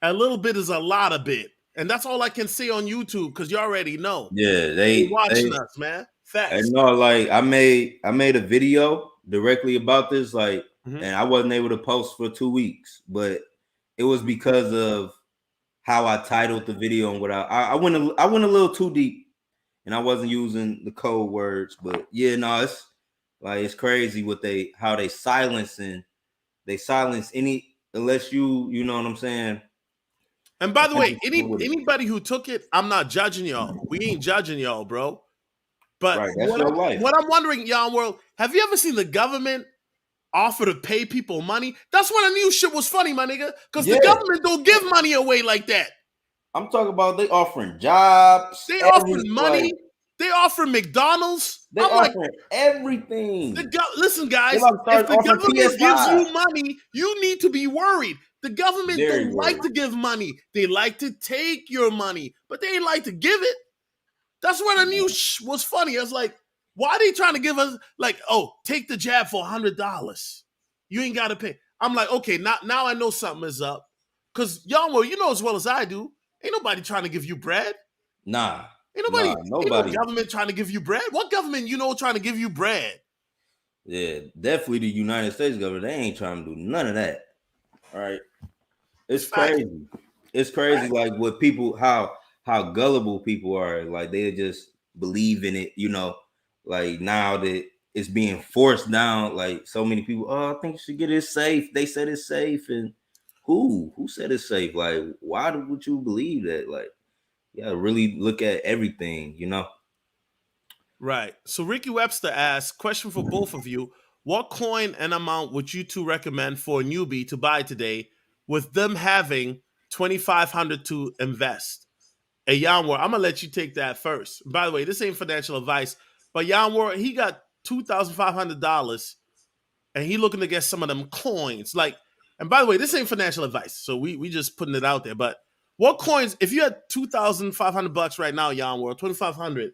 a little bit is a lot of bit. And that's all I can say on YouTube because you already know. Yeah. They They watching us, man. I Facts. know, like I made a video directly about this, like, Mhm. and I wasn't able to post for 2 weeks, but it was because of how I titled the video and what I went a little too deep, and I wasn't using the code words, but yeah, no, it's like it's crazy what how they silence any unless you know what I'm saying. And by the way, 100% with it. anybody who took it, I'm not judging y'all. We ain't judging y'all, bro. But Right, that's your life. what I'm wondering, y'all world, have you ever seen the government offer to pay people money? That's when I knew shit was funny, my nigga. Because the Yeah, government don't give money away like that. I'm talking about they offering jobs, They every offering like money. They offer McDonald's. they I'm like, offering everything. listen, They guys, about to if start the offering government gives PS5. you money, you need to be worried. The government Very don't like worried. to give money. They like to take your money, but they ain't like to give it. That's what I knew was funny. I was like, why are they trying to give us like, oh, take the jab for $100? You ain't got to pay. I'm like, okay, now I know something is up. Cause y'all, well, you know as well as I do, ain't nobody trying to give you bread. Nah, Ain't no nobody. government trying to give you bread. What government you know trying to give you bread? Yeah, definitely the United States government. They ain't trying to do none of that. All right. It's It's facts. crazy. It's crazy, Facts. like what people how gullible people are. Like they just believe in it, you know. Like now that it's being forced down, like so many people, oh, I think you should get it safe. They said it's safe, and who said it's safe? Like, why would you believe that? Like, yeah, really look at everything, you know. Right. So Ricky Webster asks, question for both of you. What coin and amount would you two recommend for a newbie to buy today with them having 2,500 to invest? Hey, Yanwar, I'm gonna let you take that first. By the way, this ain't financial advice, but Yanwar, he got $2,500 and he looking to get some of them coins. Like, and by the way, this ain't financial advice, so we just putting it out there. But what coins, if you had $2,500 right now, Yanwar, 2,500,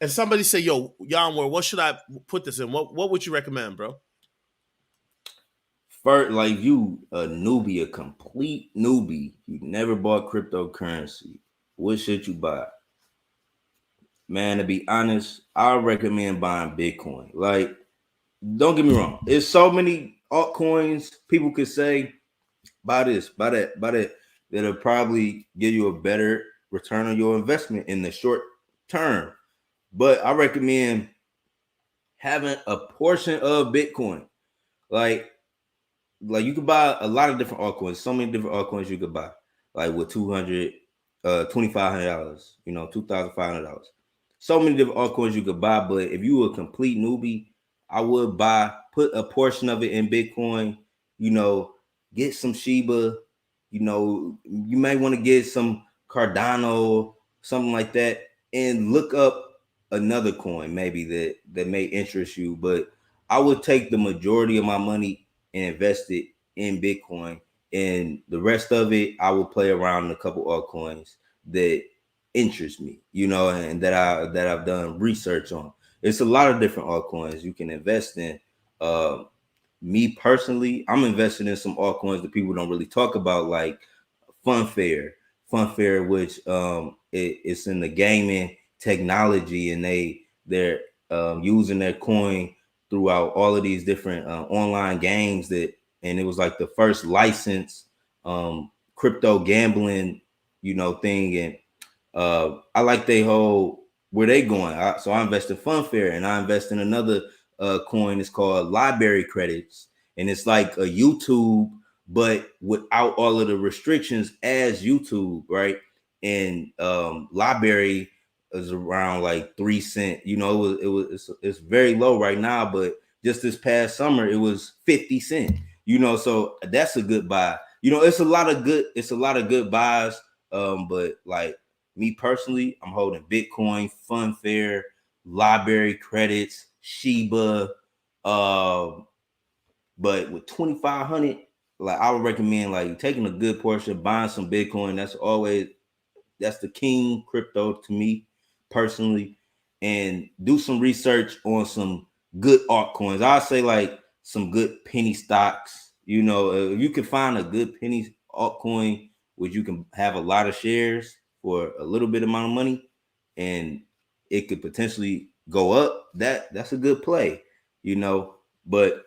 and somebody say, "Yo, Yanwer, what should I put this in?" What would you recommend, bro? first, like you a newbie, a complete newbie, you never bought cryptocurrency, what should you buy? Man, to be honest, I recommend buying Bitcoin. Like, don't get me wrong, there's so many altcoins people could say buy this, buy that, buy that. That'll probably give you a better return on your investment in the short term. But I recommend having a portion of Bitcoin. Like you could buy a lot of different altcoins. So many different altcoins you could buy. Like with $2,500, $2,500. So many different altcoins you could buy. But if you were a complete newbie, I would put a portion of it in Bitcoin. You know, get some Shiba. You may want to get some Cardano, something like that, and look up another coin maybe that may interest you. But I would take the majority of my money and invest it in Bitcoin, and the rest of it I will play around in a couple altcoins that interest me, and that I've done research on. It's a lot of different altcoins you can invest in. Me personally, I'm investing in some altcoins that people don't really talk about, like Funfair. Funfair, which it's in the gaming technology, and they're using their coin throughout all of these different online games and it was like the first licensed crypto gambling, thing. And I like they whole where they going. So I invest in Funfair, and I invest in another coin. It's called Library Credits, and it's like a YouTube, but without all of the restrictions as YouTube, right? And Library is around like 3 cents. It's very low right now, but just this past summer it was 50 cents. So that's a good buy. It's a lot of good buys. But like me personally, I'm holding Bitcoin, Funfair, Library Credits, Shiba. But with 2,500, like I would recommend like taking a good portion, buying some Bitcoin. That's the king crypto to me personally, and do some research on some good altcoins. I say like some good penny stocks. If you can find a good penny altcoin, which you can have a lot of shares for a little bit amount of money, and it could potentially go up. That's a good play. But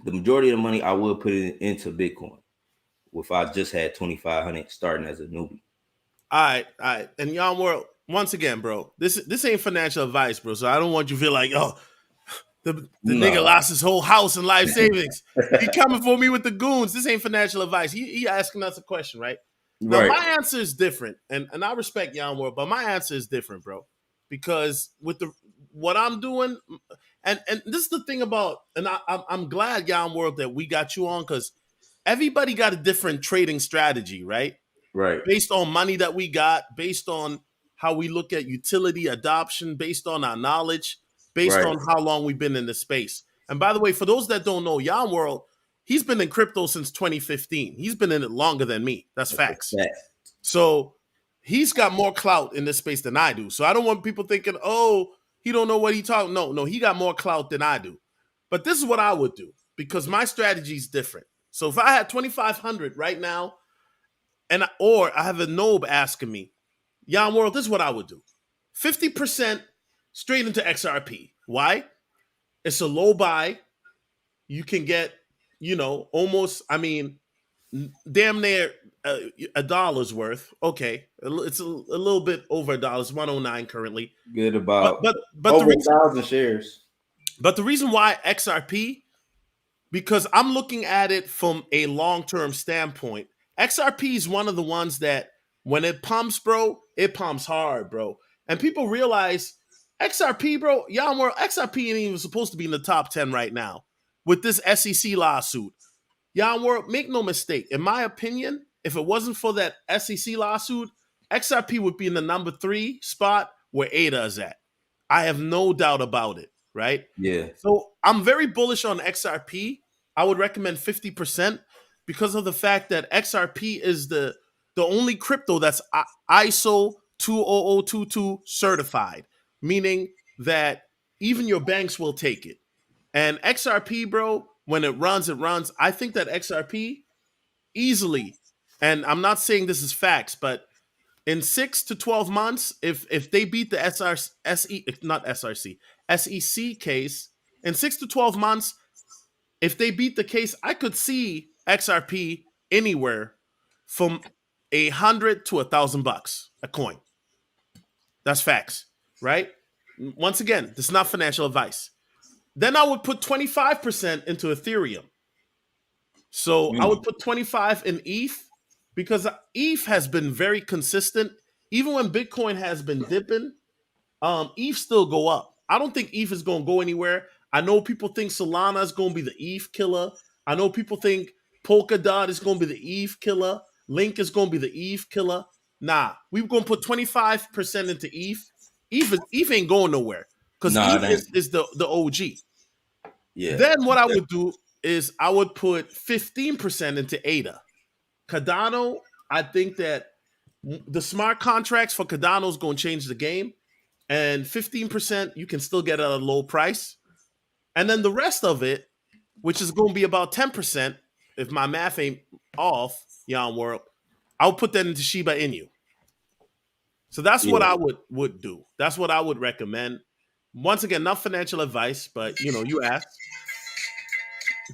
the majority of the money I would put it into Bitcoin if I just had 2,500 starting as a newbie. All right. And y'all world, once again, bro, this ain't financial advice, bro. So I don't want you to feel like, oh, the nigga No. lost his whole house in life savings. He coming for me with the goons. This ain't financial advice. He asking us a question, right? Now Right. my answer is different, and I respect Yon World, but my answer is different, bro. Because with what I'm doing, and this is the thing about, and I'm glad Yon World that we got you on, because everybody got a different trading strategy, right? Right. Based on money that we got, based on how we look at utility adoption, based on our knowledge, based Right. on how long we've been in the space. And by the way, for those that don't know, Yon World, he's been in crypto since 2015. He's been in it longer than me. That's That's a facts. fact. So he's got more clout in this space than I do. So I don't want people thinking, oh, he don't know what he talking. No, he got more clout than I do. But this is what I would do because my strategy is different. So if I had 2,500 right now, or I have a Nobe asking me, Yon World, this is what I would do. 50% straight into XRP. Why? It's a low buy. You can get, almost, damn near a dollar's worth. Okay. It's a little bit over a dollar. It's 109 currently. Good But about but the over reason 1,000 shares. why XRP, because I'm looking at it from a long-term standpoint. XRP is one of the ones that when it pumps, bro, it pumps hard, bro. And people realize XRP, bro, y'all more XRP ain't even supposed to be in the top 10 right now with this SEC lawsuit. Y'all world, make no mistake. In my opinion, if it wasn't for that SEC lawsuit, XRP would be in the number 3 spot where ADA is at. I have no doubt about it, right? Yeah. So I'm very bullish on XRP. I would recommend 50% because of the fact that XRP is the only crypto that's ISO 20022 certified, meaning that even your banks will take it. And XRP, bro, when it runs, it runs. I think that XRP easily, and I'm not saying this is facts, but in 6 to 12 months, if they beat the not SRC SEC case in 6 to 12 months, if they beat the case, I could see XRP anywhere from $100 to $1,000 a coin. That's facts, right? Once again, this is not financial advice. Then I would put 25% into Ethereum. So I would put 25 in ETH because ETH has been very consistent. Even when Bitcoin has been dipping, ETH still go up. I don't think ETH is going to go anywhere. I know people think Solana is going to be the ETH killer. I know people think Polkadot is going to be the ETH killer. Link is going to be the ETH killer. Nah, we're going to put 25% into ETH. ETH ain't going nowhere because Nah, it ETH ain't. is the OG. Yeah. Then what I would do is I would put 15% into ADA. Cardano, I think that the smart contracts for Cardano is going to change the game. And 15% you can still get at a low price. And then the rest of it, which is going to be about 10%, if my math ain't off, Yon World, I'll put that into Shiba Inu. So that's what Yeah. I would do. That's what I would recommend. Once again, not financial advice, but you asked.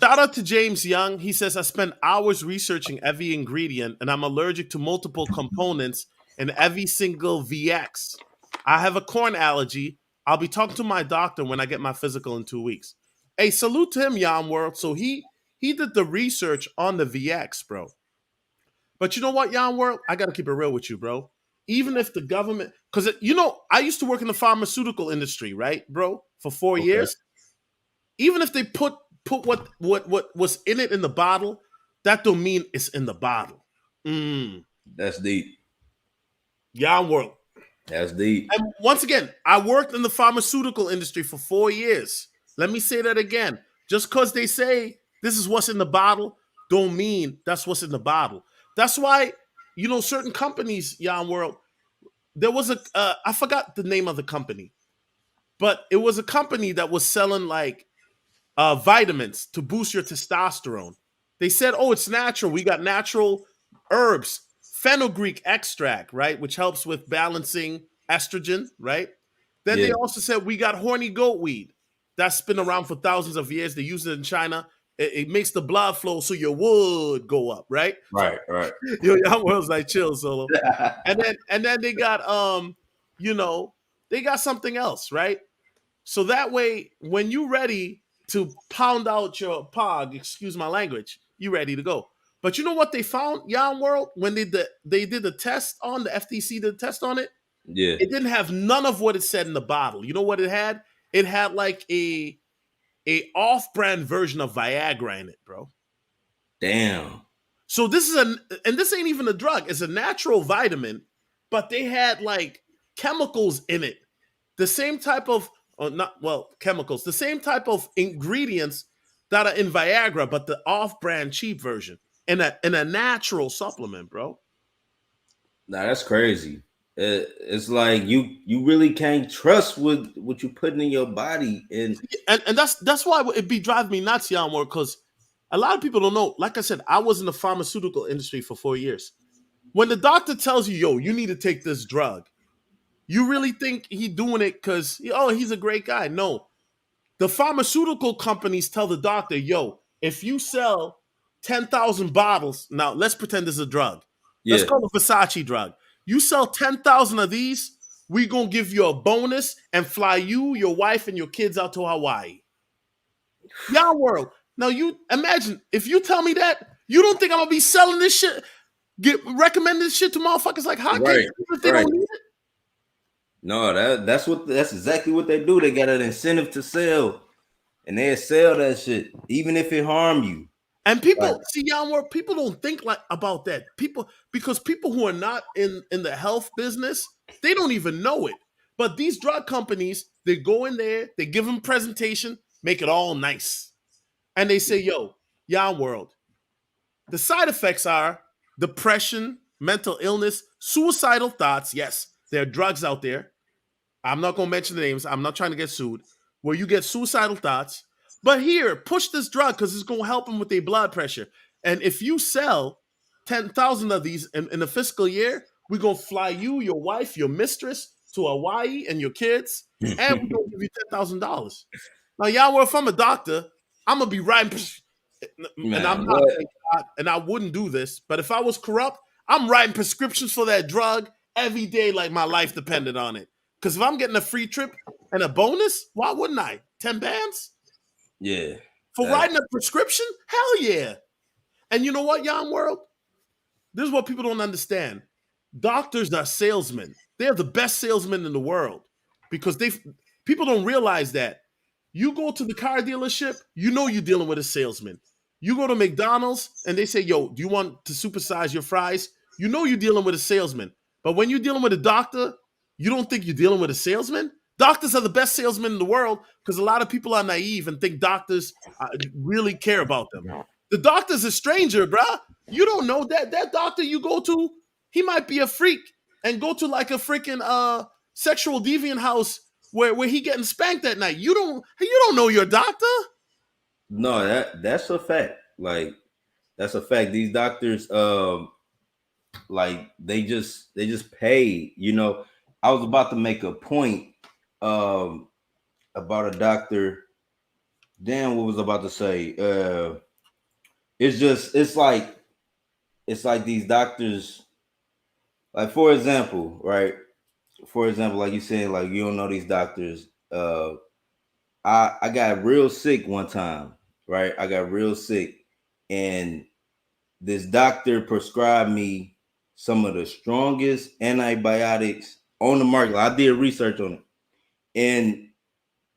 Shout out to James Young. He says, I spent hours researching every ingredient and I'm allergic to multiple components in every single VX. I have a corn allergy. I'll be talking to my doctor when I get my physical in 2 weeks. Hey, salute to him, Yam World. So he did the research on the VX, bro. But you know what, Yam World? I got to keep it real with you, bro. Even if the government, because, I used to work in the pharmaceutical industry, right, bro, for 4 years. Even if they put what was in it in the bottle, that don't mean it's in the bottle. That's deep. Yam World. That's deep. And once again, I worked in the pharmaceutical industry for 4 years. Let me say that again. Just because they say this is what's in the bottle, don't mean that's what's in the bottle. That's why, certain companies, Yam World, there was I forgot the name of the company, but it was a company that was selling like vitamins to boost your testosterone. They said, oh, it's natural. We got natural herbs, fenugreek extract, right, which helps with balancing estrogen, right? Then they also said we got horny goat weed. That's been around for thousands of years. They use it in China. It makes the blood flow so your wood go up, right? Right. Young World's like chill solo. And then they got they got something else, right? So that way, when you ready to pound out your pog, excuse my language, you ready to go. But you know what they found, Yam World, when they did the test on the FTC, did the test on it? Yeah. It didn't have none of what it said in the bottle. You know what it had? It had like a off-brand version of Viagra in it, bro. Damn. So this ain't even a drug. It's a natural vitamin, but they had like chemicals in it. The same type of chemicals, the same type of ingredients that are in Viagra, but the off-brand cheap version in a natural supplement, bro. Nah, that's crazy. It's like you really can't trust what you putting in your body, and that's why it be driving me nuts, Yamor, because a lot of people don't know. Like I said, I was in the pharmaceutical industry for 4 years. When the doctor tells you, yo, you need to take this drug, you really think he doing it because, he's a great guy? No. The pharmaceutical companies tell the doctor, yo, if you sell 10,000 bottles, now let's pretend this is a drug. Let's call it a Versace drug. You sell 10,000 of these, we're going to give you a bonus and fly you, your wife, and your kids out to Hawaii. Y'all world. Now you imagine, if you tell me that, you don't think I'm going to be selling this shit, recommending this shit to motherfuckers like hotcakes if they don't need it? No, that's exactly what they do. They got an incentive to sell, and they sell that shit even if it harm you. And people see, Yamor, people don't think like about that. Because people who are not in the health business, they don't even know it. But these drug companies, they go in there, they give them presentation, make it all nice, and they say, "Yo, World, the side effects are depression, mental illness, suicidal thoughts. Yes, there are drugs out there. I'm not going to mention the names. I'm not trying to get sued. Where you get suicidal thoughts, But here, push this drug because it's gonna help them with their blood pressure. And if you sell 10,000 of these in a fiscal year, we're gonna fly you, your wife, your mistress to Hawaii and your kids, and we're gonna give you $10,000. Now, y'all, well, if I'm a doctor, I'm gonna be writing, and I'm Man, not, what? thank God, and I wouldn't do this. But if I was corrupt, I'm writing prescriptions for that drug every day, like my life depended on it. Because if I'm getting a free trip and a bonus, why wouldn't I? 10 bands Yeah. for That, writing a prescription? Hell yeah! And you know what, Young World? This is what people don't understand. Doctors are salesmen. They're the best salesmen in the world because people don't realize that. You go to the car dealership, you know you're dealing with a salesman. You go to McDonald's and they say, "Yo, do you want to supersize your fries?" You know you're dealing with a salesman. But when you're dealing with a doctor, you don't think you're dealing with a salesman? Doctors are the best salesmen in the world because a lot of people are naive and think doctors really care about them. The doctor's a stranger, bruh. You don't know that doctor you go to, he might be a freak and go to like a freaking sexual deviant house where he getting spanked that night. You don't know your doctor. no, that's a fact. Like that's a fact. These doctors, like they just pay. You know, I was about to make a point um about a doctor. Damn, what was I about to say? It's just it's like these doctors, like for example, right? For example, like you said, like you don't know these doctors. I got real sick one time, right? I got real sick, and this doctor prescribed me some of the strongest antibiotics on the market. I did research on it, and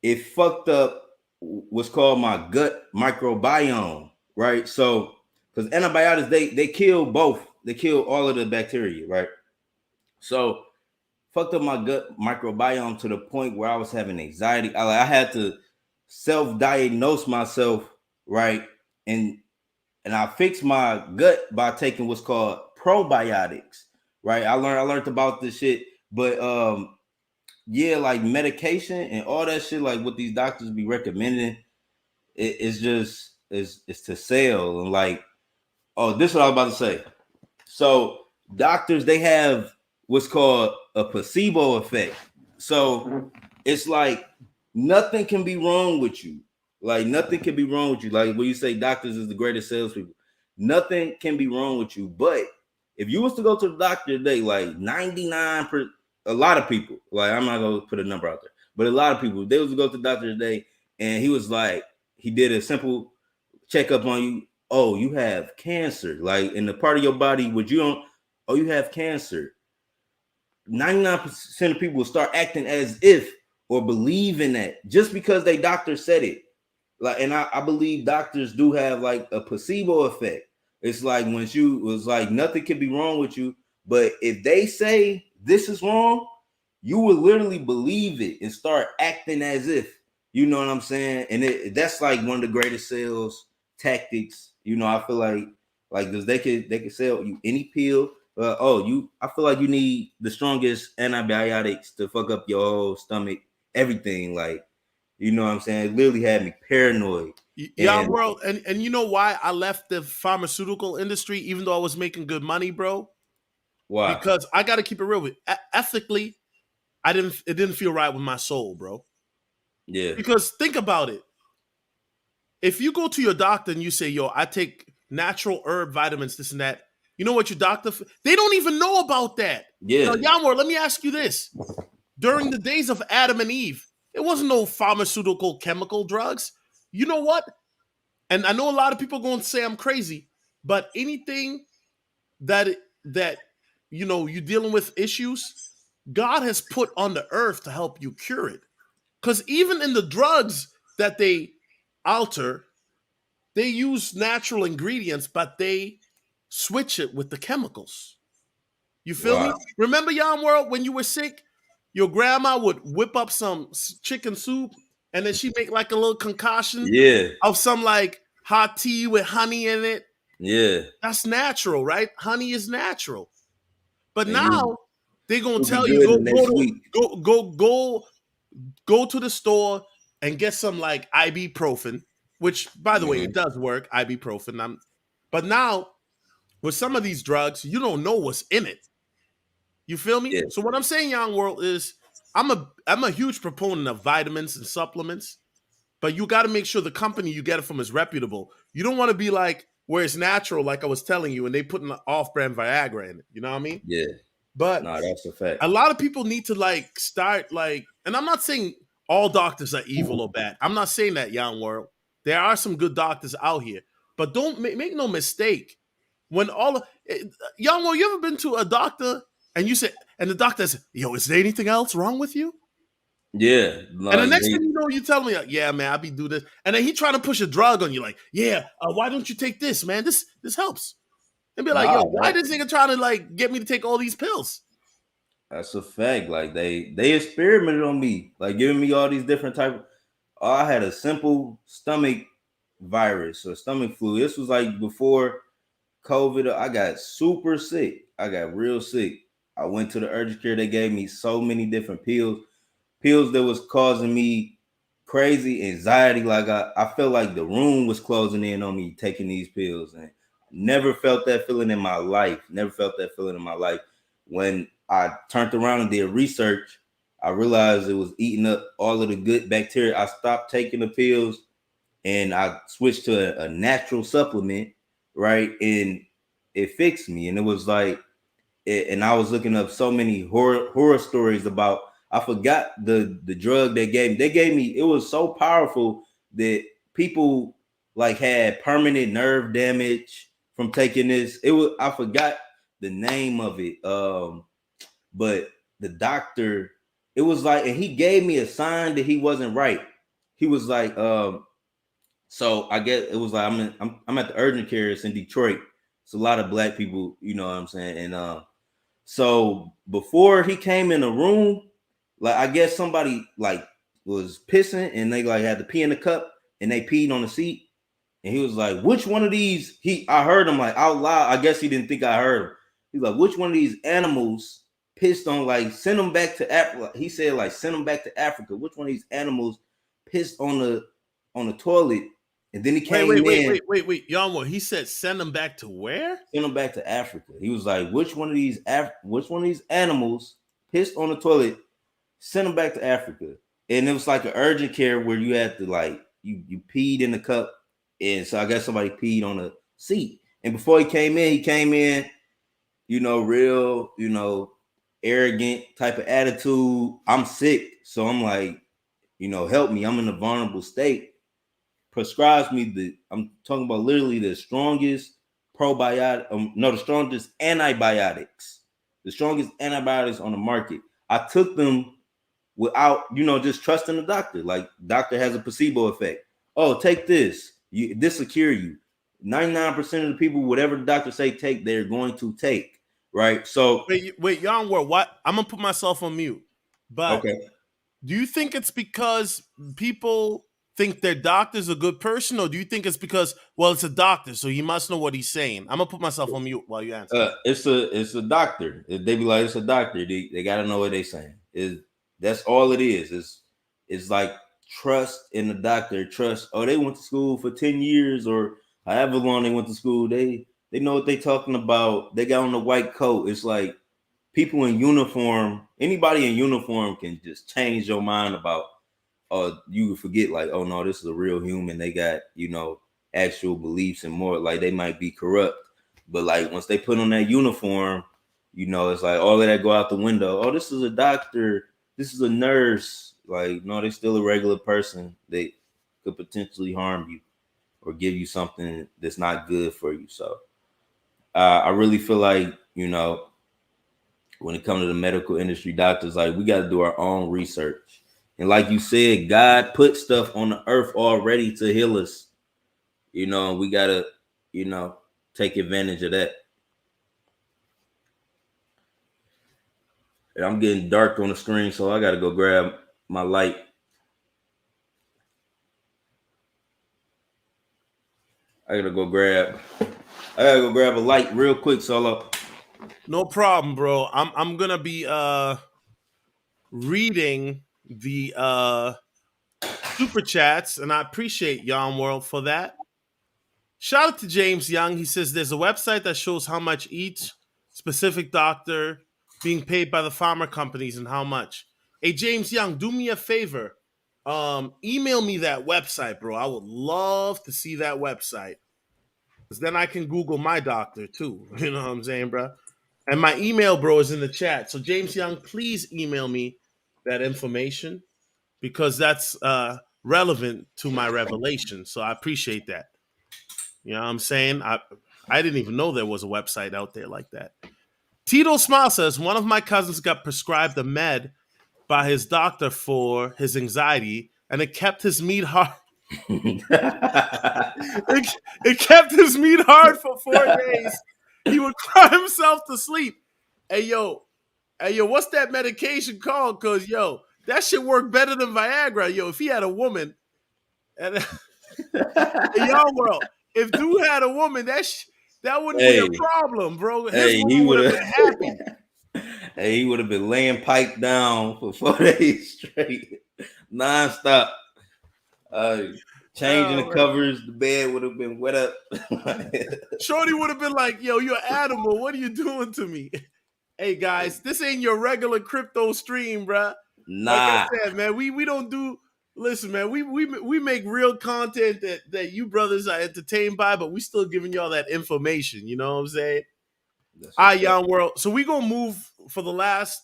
it fucked up what's called my gut microbiome, right? So, because antibiotics they kill both, they kill all of the bacteria, right? So, fucked up my gut microbiome to the point where I was having anxiety. I had to self-diagnose myself, right? And I fixed my gut by taking what's called probiotics, right? I learned about this shit, but yeah, like medication and all that shit, like what these doctors be recommending, it's just it's to sell. And like, oh, this is what I was about to say. So doctors, they have what's called a placebo effect. So it's like nothing can be wrong with you. Like nothing can be wrong with you. Like when you say doctors is the greatest salespeople, nothing can be wrong with you. But if you was to go to the doctor today, like 99%, a lot of people, like I'm not gonna put a number out there, but a lot of people, they was to go to the doctor today, and he was like, he did a simple checkup on you. Oh, you have cancer, like in the part of your body which you don't. Oh, you have cancer. 99% of people will start acting as if or believe in that just because they doctor said it. Like, and I believe doctors do have like a placebo effect. It's like when you was like nothing can be wrong with you, but if they say this is wrong, you will literally believe it and start acting as if, you know what I'm saying? And that's like one of the greatest sales tactics. You know, I feel like because they could sell you any pill. I feel like you need the strongest antibiotics to fuck up your whole stomach, everything. Like, you know what I'm saying? It literally had me paranoid. Yeah, And bro. And you know why I left the pharmaceutical industry, even though I was making good money, bro? why? Because I got to keep it real with ethically, it didn't feel right with my soul, bro. Yeah, Because think about it. If you go to your doctor and you say, "Yo, I take natural herb vitamins, this and that," you know what your doctor? They don't even know about that. Now, yeah, Yamor, let me ask you this: during the days of Adam and Eve, there wasn't no pharmaceutical chemical drugs. You know what? And I know a lot of people going to say I'm crazy, but anything that that you're dealing with issues, God has put on the earth to help you cure it. Because even in the drugs that they alter, they use natural ingredients, but they switch it with the chemicals. You feel wow, me? Remember, Yam World, when you were sick, your grandma would whip up some chicken soup, and then she make like a little concoction yeah, of some like hot tea with honey in it. yeah. That's natural, right? Honey is natural. But And you now they're gonna will be tell you good go the go next to week. go to the store and get some like ibuprofen which by the way, Mhm. it does work, ibuprofen. But now with some of these drugs, you don't know what's in it. You feel me? Yeah, So what I'm saying, young world, is I'm a huge proponent of vitamins and supplements, but you got to make sure the company you get it from is reputable. You don't want to be like where it's natural, like I was telling you, and they put an off-brand Viagra in it. You know what I mean? yeah. But No, that's a fact. a lot of people need to like start like, and I'm not saying all doctors are evil or bad. I'm not saying that, young world. There are some good doctors out here, but don't make no mistake. When young world, you ever been to a doctor and you say, and the doctor says, "Yo, is there anything else wrong with you?" Yeah, And the like next they, thing you know, you tell me, like, "Yeah, man, I be do this," and then he trying to push a drug on you, like, "Yeah, why don't you take this, man? This helps." And be like, nah, "Yo, why this nigga trying to like get me to take all these pills?" that's a fact. Like they experimented on me, like giving me all these different type of. Oh, I had a simple stomach virus or stomach flu. This was like before COVID. I got super sick. I got real sick. I went to the urgent care. They gave me so many different pills that was causing me crazy anxiety. Like I felt like the room was closing in on me taking these pills, and never felt that feeling in my life. Never felt that feeling in my life. When I turned around and did research, I realized it was eating up all of the good bacteria. I stopped taking the pills and I switched to a natural supplement, right? And it fixed me. And it was like and I was looking up so many horror stories about. I forgot the drug they gave me. They gave me. It was so powerful that people like had permanent nerve damage from taking this. It was. I forgot the name of it. But the doctor, it was like, and he gave me a sign that he wasn't right. He was like, so I guess it was like I'm at the urgent care. It's in Detroit. It's a lot of black people. You know what I'm saying? And so before he came in the room, like I guess somebody like was pissing and they like had to pee in the cup and they peed on the seat. And he was like, which one of these? I heard him like out loud. I guess he didn't think I heard him. He's like, which one of these animals pissed on, like send them back to Africa? He said like send them back to Africa. Which one of these animals pissed on the toilet? And then he Wait, came wait, wait, in, wait, wait, wait, young world. He said, "Send them back to where?" send them back to Africa. He was like, which one of these animals pissed on the toilet? Send them back to Africa. And it was like an urgent care where you had to like you peed in the cup, and so I guess somebody peed on the seat. And before he came in, real, arrogant type of attitude. I'm sick, so I'm like, help me. I'm in a vulnerable state. Prescribes me I'm talking about literally the strongest probiotic, no, the strongest antibiotics, on the market. I took them without, just trusting the doctor. Like doctor has a placebo effect. Oh, take this. This will cure you. 99% of the people, whatever the doctor say take, they're going to take. Right. So Wait, young world. What? I'm gonna put myself on mute. But okay. do you think it's because people think their doctor's a good person, or do you think it's because, well, it's a doctor, so he must know what he's saying? I'm gonna put myself on mute while you answer. It's a doctor. They be like, it's a doctor. They gotta know what they saying. That's all it is. It's like trust in the doctor. Trust. Oh, they went to school for 10 years or however long they went to school. They know what they talking about. They got on the white coat. It's like people in uniform. Anybody in uniform can just change your mind about. You forget like, oh no, this is a real human. They got actual beliefs and more. Like they might be corrupt. But like once they put on that uniform, it's like all of that go out the window. Oh, this is a doctor. This is a nurse. Like, no, they're still a regular person. They could potentially harm you or give you something that's not good for you. So I really feel like, when it comes to the medical industry, doctors, like we got to do our own research. And like you said, God put stuff on the earth already to heal us. We got to, take advantage of that. I'm getting dark on the screen, so I gotta go grab my light. I gotta go grab. I gotta go grab a light real quick, Solo. No problem, bro. I'm gonna be reading the super chats, and I appreciate Yarn World for that. Shout out to James Young. He says there's a website that shows how much each specific doctor being paid by the pharma companies and how much. Hey, James Young, do me a favor. Email me that website, bro. I would love to see that website. Because then I can Google my doctor too. You know what I'm saying, bro? And my email, bro, is in the chat. So, James Young, please email me that information because that's relevant to my revelation. So I appreciate that. You know what I'm saying? I didn't even know there was a website out there like that. Tito Smile says one of my cousins got prescribed a med by his doctor for his anxiety, and it kept his meat hard. It kept his meat hard for 4 days. He would cry himself to sleep. Hey yo, what's that medication called? Cause yo, that shit worked better than Viagra. Yo, if he had a woman, and in y'all world, if dude had a woman, that wouldn't be Hey, a problem, bro. His hey, he woman would would have have. been happy. Hey, he would have been laying pipe down for 4 days straight, nonstop. Changing the Man. covers, the bed would have been wet up. Shorty would have been like, yo, you're an animal. What are you doing to me? Hey guys, this ain't your regular crypto stream, bruh. Like I Nah, said, man, we don't do. Listen, man, we make real content that you brothers are entertained by, but we still giving y'all that information. You know what I'm saying? that's All what's right, up. young world. So we gonna move for the last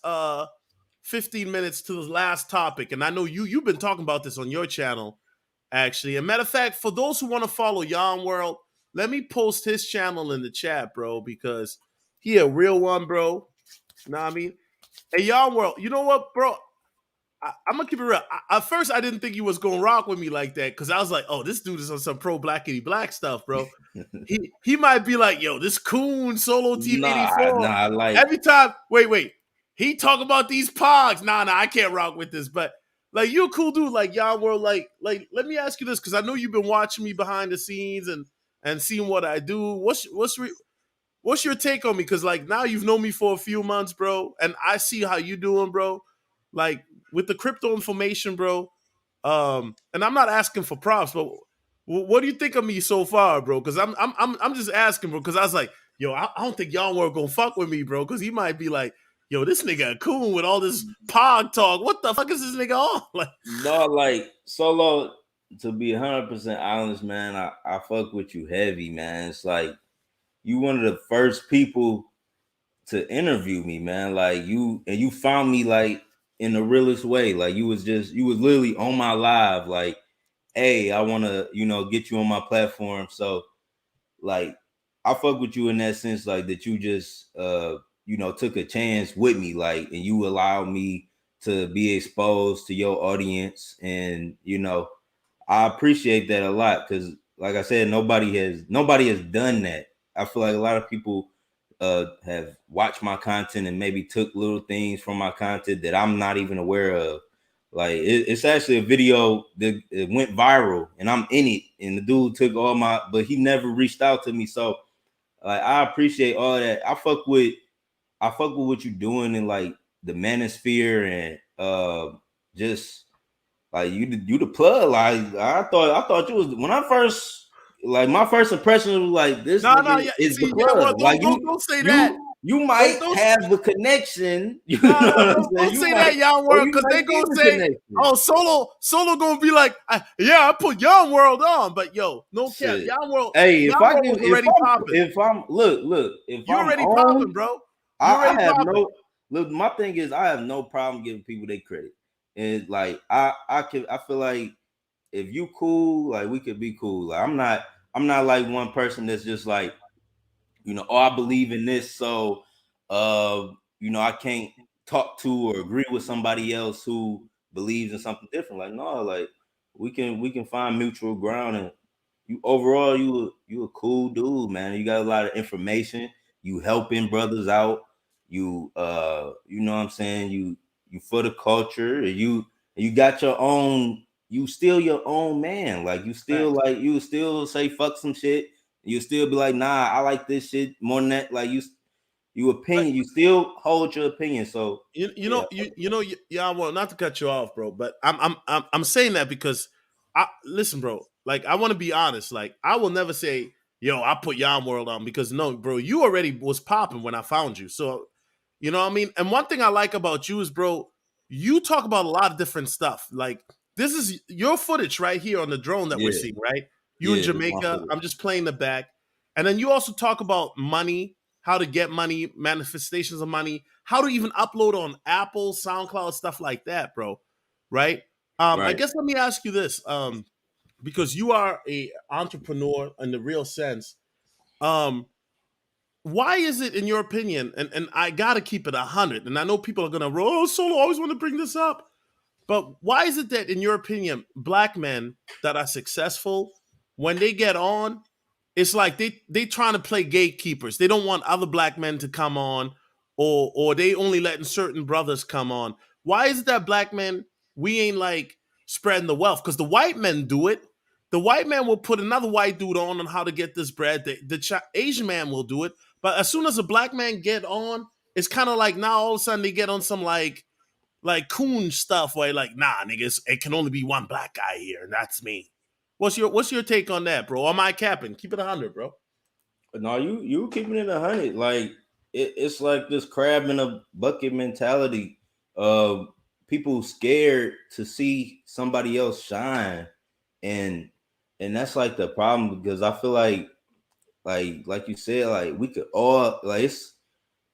15 minutes to the last topic, and I know you've been talking about this on your channel, actually. And matter of fact, for those who want to follow Yon World, let me post his channel in the chat, bro, because he a real one, bro. Know what I mean? Hey, Yon World, you know what, bro? I'm gonna keep it real. At first, I didn't think he was gonna rock with me like that because I was like, "Oh, this dude is on some pro blackity black stuff, bro." He might be like, "Yo, this coon solo team Nah, 84." nah, like Every time, wait, he talk about these pogs. Nah, I can't rock with this. But like, you a cool dude, like y'all were like. Let me ask you this because I know you've been watching me behind the scenes and seeing what I do. What's your take on me? Because like now you've known me for a few months, bro, and I see how you doing, bro. Like with the crypto information, bro. And I'm not asking for props, but what do you think of me so far, bro? Because I'm just asking, bro. Because I was like, yo, I don't think y'all were gonna fuck with me, bro. Because he might be like, yo, this nigga a coon with all this pod talk. What the fuck is this nigga on? Like, no, like solo. To be 100% honest, man, I fuck with you heavy, man. It's like you one of the first people to interview me, man. Like you found me like in the realest way. Like you was literally on my live, like, hey, I wanna, get you on my platform. So like I fuck with you in that sense, like that you just took a chance with me, like, and you allowed me to be exposed to your audience. And I appreciate that a lot because like I said, nobody has done that. I feel like a lot of people have watched my content and maybe took little things from my content that I'm not even aware of. Like it's actually a video that it went viral and I'm in it, and the dude took all but he never reached out to me. So like I appreciate all that. I fuck with what you're doing in like the manosphere and just like you the plug. Like I thought you was when I first like my first impression was like this no, nigga yeah. is the See, yeah, well, plug. Like don't say that. you might Don't have the connection. You No, know what I'm saying? don't You say might that, Young or World, you because they might be gonna the say, connection. "Oh, Solo gonna be like, yeah, I put Young World on," but yo, no cap, Shit. Hey, Young World was already popping. if I'm look, if You I'm already popping, on, bro. You already I have popping. no look. My thing is, I have no problem giving people their credit, and like I feel like if you cool, like we could be cool. Like I'm not like one person that's just like, oh, I believe in this, so I can't talk to or agree with somebody else who believes in something different. Like, no, like we can find mutual ground. And you overall, you a cool dude, man. You got a lot of information. You helping brothers out. You know what I'm saying? You for the culture. And you got your own. You still your own man. Like Facts. you still say fuck some shit. You still be like, nah, I like this shit more than that. Like you Like, opinion. You still hold your opinion. So you yeah, know, yeah, well, not to cut you off, bro, but I'm saying that because listen, bro. Like, I want to be honest. Like, I will never say, "Yo, I put Yon World on," because no, bro, you already was popping when I found you. So, you know what I mean. And one thing I like about you is, bro, you talk about a lot of different stuff. Like, this is your footage right here on the drone that we're Yeah, seeing, right? You in yeah, that's my Jamaica. favorite. I'm just playing the back, and then you also talk about money, how to get money, manifestations of money, how to even upload on Apple, SoundCloud, stuff like that, bro. Right? I Right. guess let me ask you this, because you are a entrepreneur in the real sense. Um, why is it, in your opinion, and I gotta keep it 100, and I know people are gonna roll, oh, Solo always want to bring this up, but why is it that, in your opinion, black men that are successful, when they get on, it's like they trying to play gatekeepers. They don't want other black men to come on, or they only letting certain brothers come on. Why is it that black men, we ain't like spreading the wealth? Because the white men do it. The white man will put another white dude on how to get this bread. The Asian man will do it. But as soon as a black man get on, it's kind of like now all of a sudden they get on some like coon stuff where like, nah, niggas, it can only be one black guy here, and that's me. What's your take on that, bro? Am I capping? Keep it 100, bro. No, you keeping it 100. Like it's like this crab in a bucket mentality. Uh, People scared to see somebody else shine, and that's like the problem because I feel like you said, like we could all like it's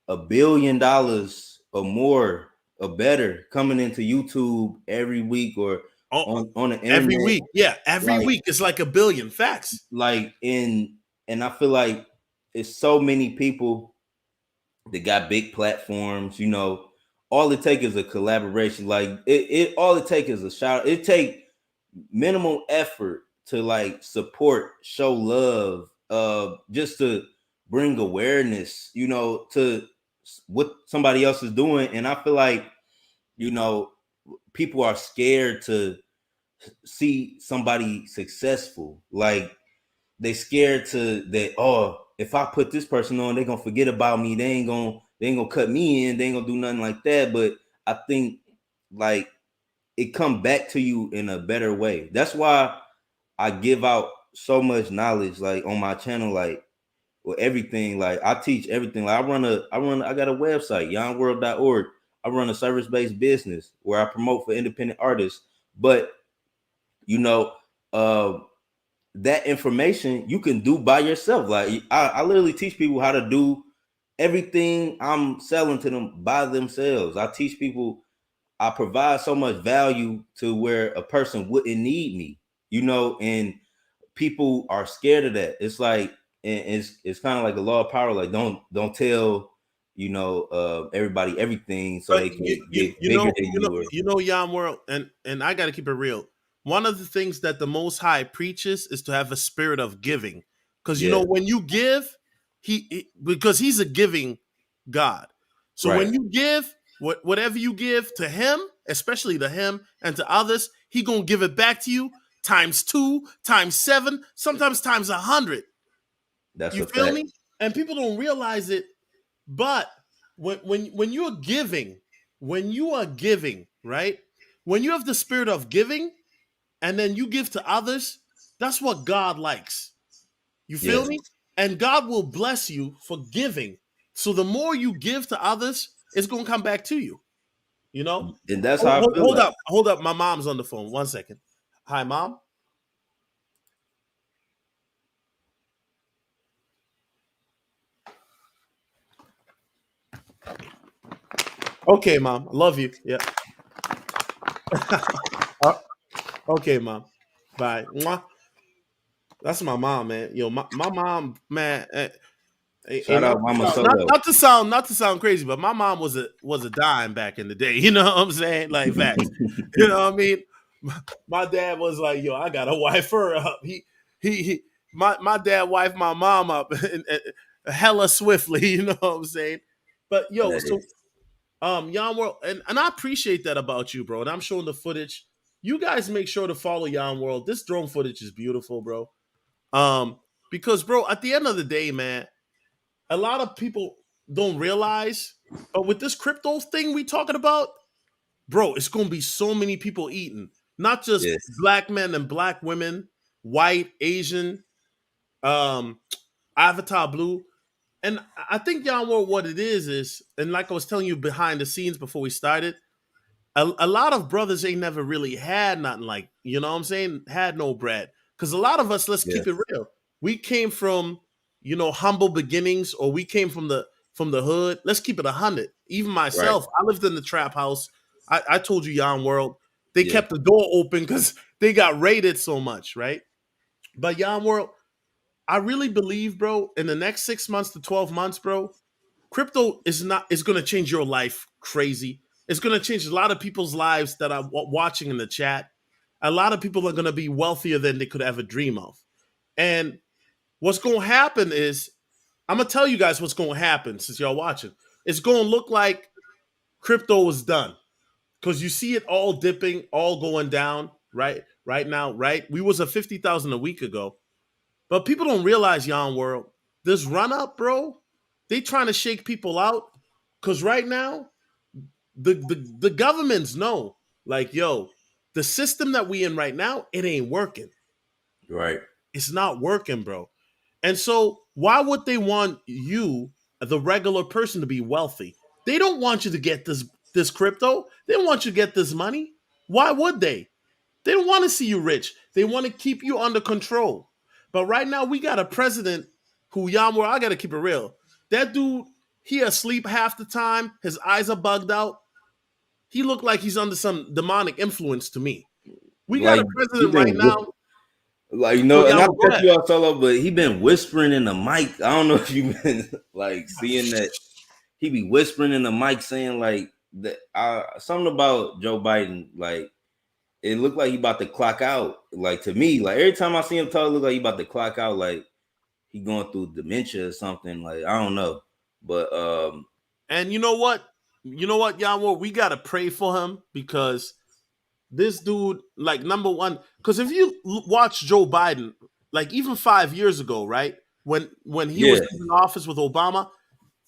$1 billion or more or better coming into YouTube every week or Oh, on the every internet. week, yeah, every Like week it's like a billion facts. like in and I feel like it's so many people that got big platforms, all it take is a collaboration. Like it all it take is a shout. It take minimal effort to like support, show love, just to bring awareness, to what somebody else is doing. And I feel like, you know, people are scared to see somebody successful. Like they scared to that, oh, if I put this person on, they're gonna forget about me. They ain't gonna cut me in, they ain't gonna do nothing like that. But I think like it come back to you in a better way. That's why I give out so much knowledge like on my channel, like with everything. Like I teach everything. Like I got a website, youngworld.org. I run a service-based business where I promote for independent artists. But you know, uh that information you can do by yourself. Like I literally teach people how to do everything I'm selling to them by themselves. I teach people, I provide so much value to where a person wouldn't need me, and people are scared of that. It's like, and it's kind of like a law of power. Like don't tell, everybody everything so But they can get bigger than you. Or Yam World, and I got to keep it real. One of the things that the Most High preaches is to have a spirit of giving, because yeah, when you give, because He's a giving God. So right. when you give, whatever you give to Him, especially to Him and to others, He gonna give it back to you times two, times seven, sometimes times 100. That's You a feel fact. me? And people don't realize it, but when you're giving, right? When you have the spirit of giving and then you give to others, that's what God likes. You feel Yes, me? And God will bless you for giving. So the more you give to others, it's gonna come back to you. You know? and that's Hold, how I hold, feel hold like. up, hold up. My mom's on the phone. 1 second. Hi, mom. Okay, mom. I love you. Yeah. Uh, okay, mom. Bye. Mwah. That's my mom, man. My mom, man. Shout out Mama Solo. Not to sound crazy, but my mom was a dime back in the day. You know what I'm saying? Like facts. You know what I mean? My dad was like, "Yo, I gotta wife her up." He my dad wifed my mom up hella swiftly. You know what I'm saying? But yo, That so is. Yon World, and I appreciate that about you, bro. And I'm showing the footage. You guys make sure to follow Yon World. This drone footage is beautiful, bro. Um, because bro, at the end of the day, man, a lot of people don't realize, but with this crypto thing we talking about, bro, it's gonna be so many people eating. not just Yes. black men and black women, white, Asian, um, Avatar Blue. And I think y'all know what it is, and like I was telling you behind the scenes before we started, a lot of brothers ain't never really had nothing like, you know what I'm saying, had no bread. Because a lot of us, let's keep it Yes. real, we came from, humble beginnings, or we came from the hood. Let's keep it 100. Even Right. myself, I lived in the trap house. I told you, Yon World, they Yeah. kept the door open because they got raided so much, right? But Yon World, I really believe, bro, in the next 6 months to 12 months, bro, crypto is going to change your life crazy. It's going to change a lot of people's lives that are watching in the chat. A lot of people are going to be wealthier than they could ever dream of. And what's going to happen is, I'm going to tell you guys what's going to happen since y'all watching. It's going to look like crypto is done, because you see it all dipping, all going down right now, right? We was at 50,000 a week ago. But people don't realize, Yon World, this run up, bro, they trying to shake people out. Cause right now, the governments know, like, yo, the system that we in right now, it ain't working. Right. It's not working, bro. And so why would they want you, the regular person, to be wealthy? They don't want you to get this crypto. They don't want you to get this money. Why would they? They don't want to see you rich. They want to keep you under control. But right now, we got a president who, Yammer, I got to keep it real. That dude, he asleep half the time. His eyes are bugged out. He looked like he's under some demonic influence to me. We got Like a he president right been now. like Yo, and not Yammer, to go cut ahead. you off solo, but he been whispering in the mic. I don't know if you've been like seeing that he be whispering in the mic saying like that something about Joe Biden, like it looked like he about to clock out. Like to me, like every time I see him talk, it look like he about to clock out, like he going through dementia or something. Like I don't know. But And you know what? You know what, Yammer? We got to pray for him, because this dude, like, number one, because if you watch Joe Biden, like even 5 years ago, right, when he was yeah, in office with Obama,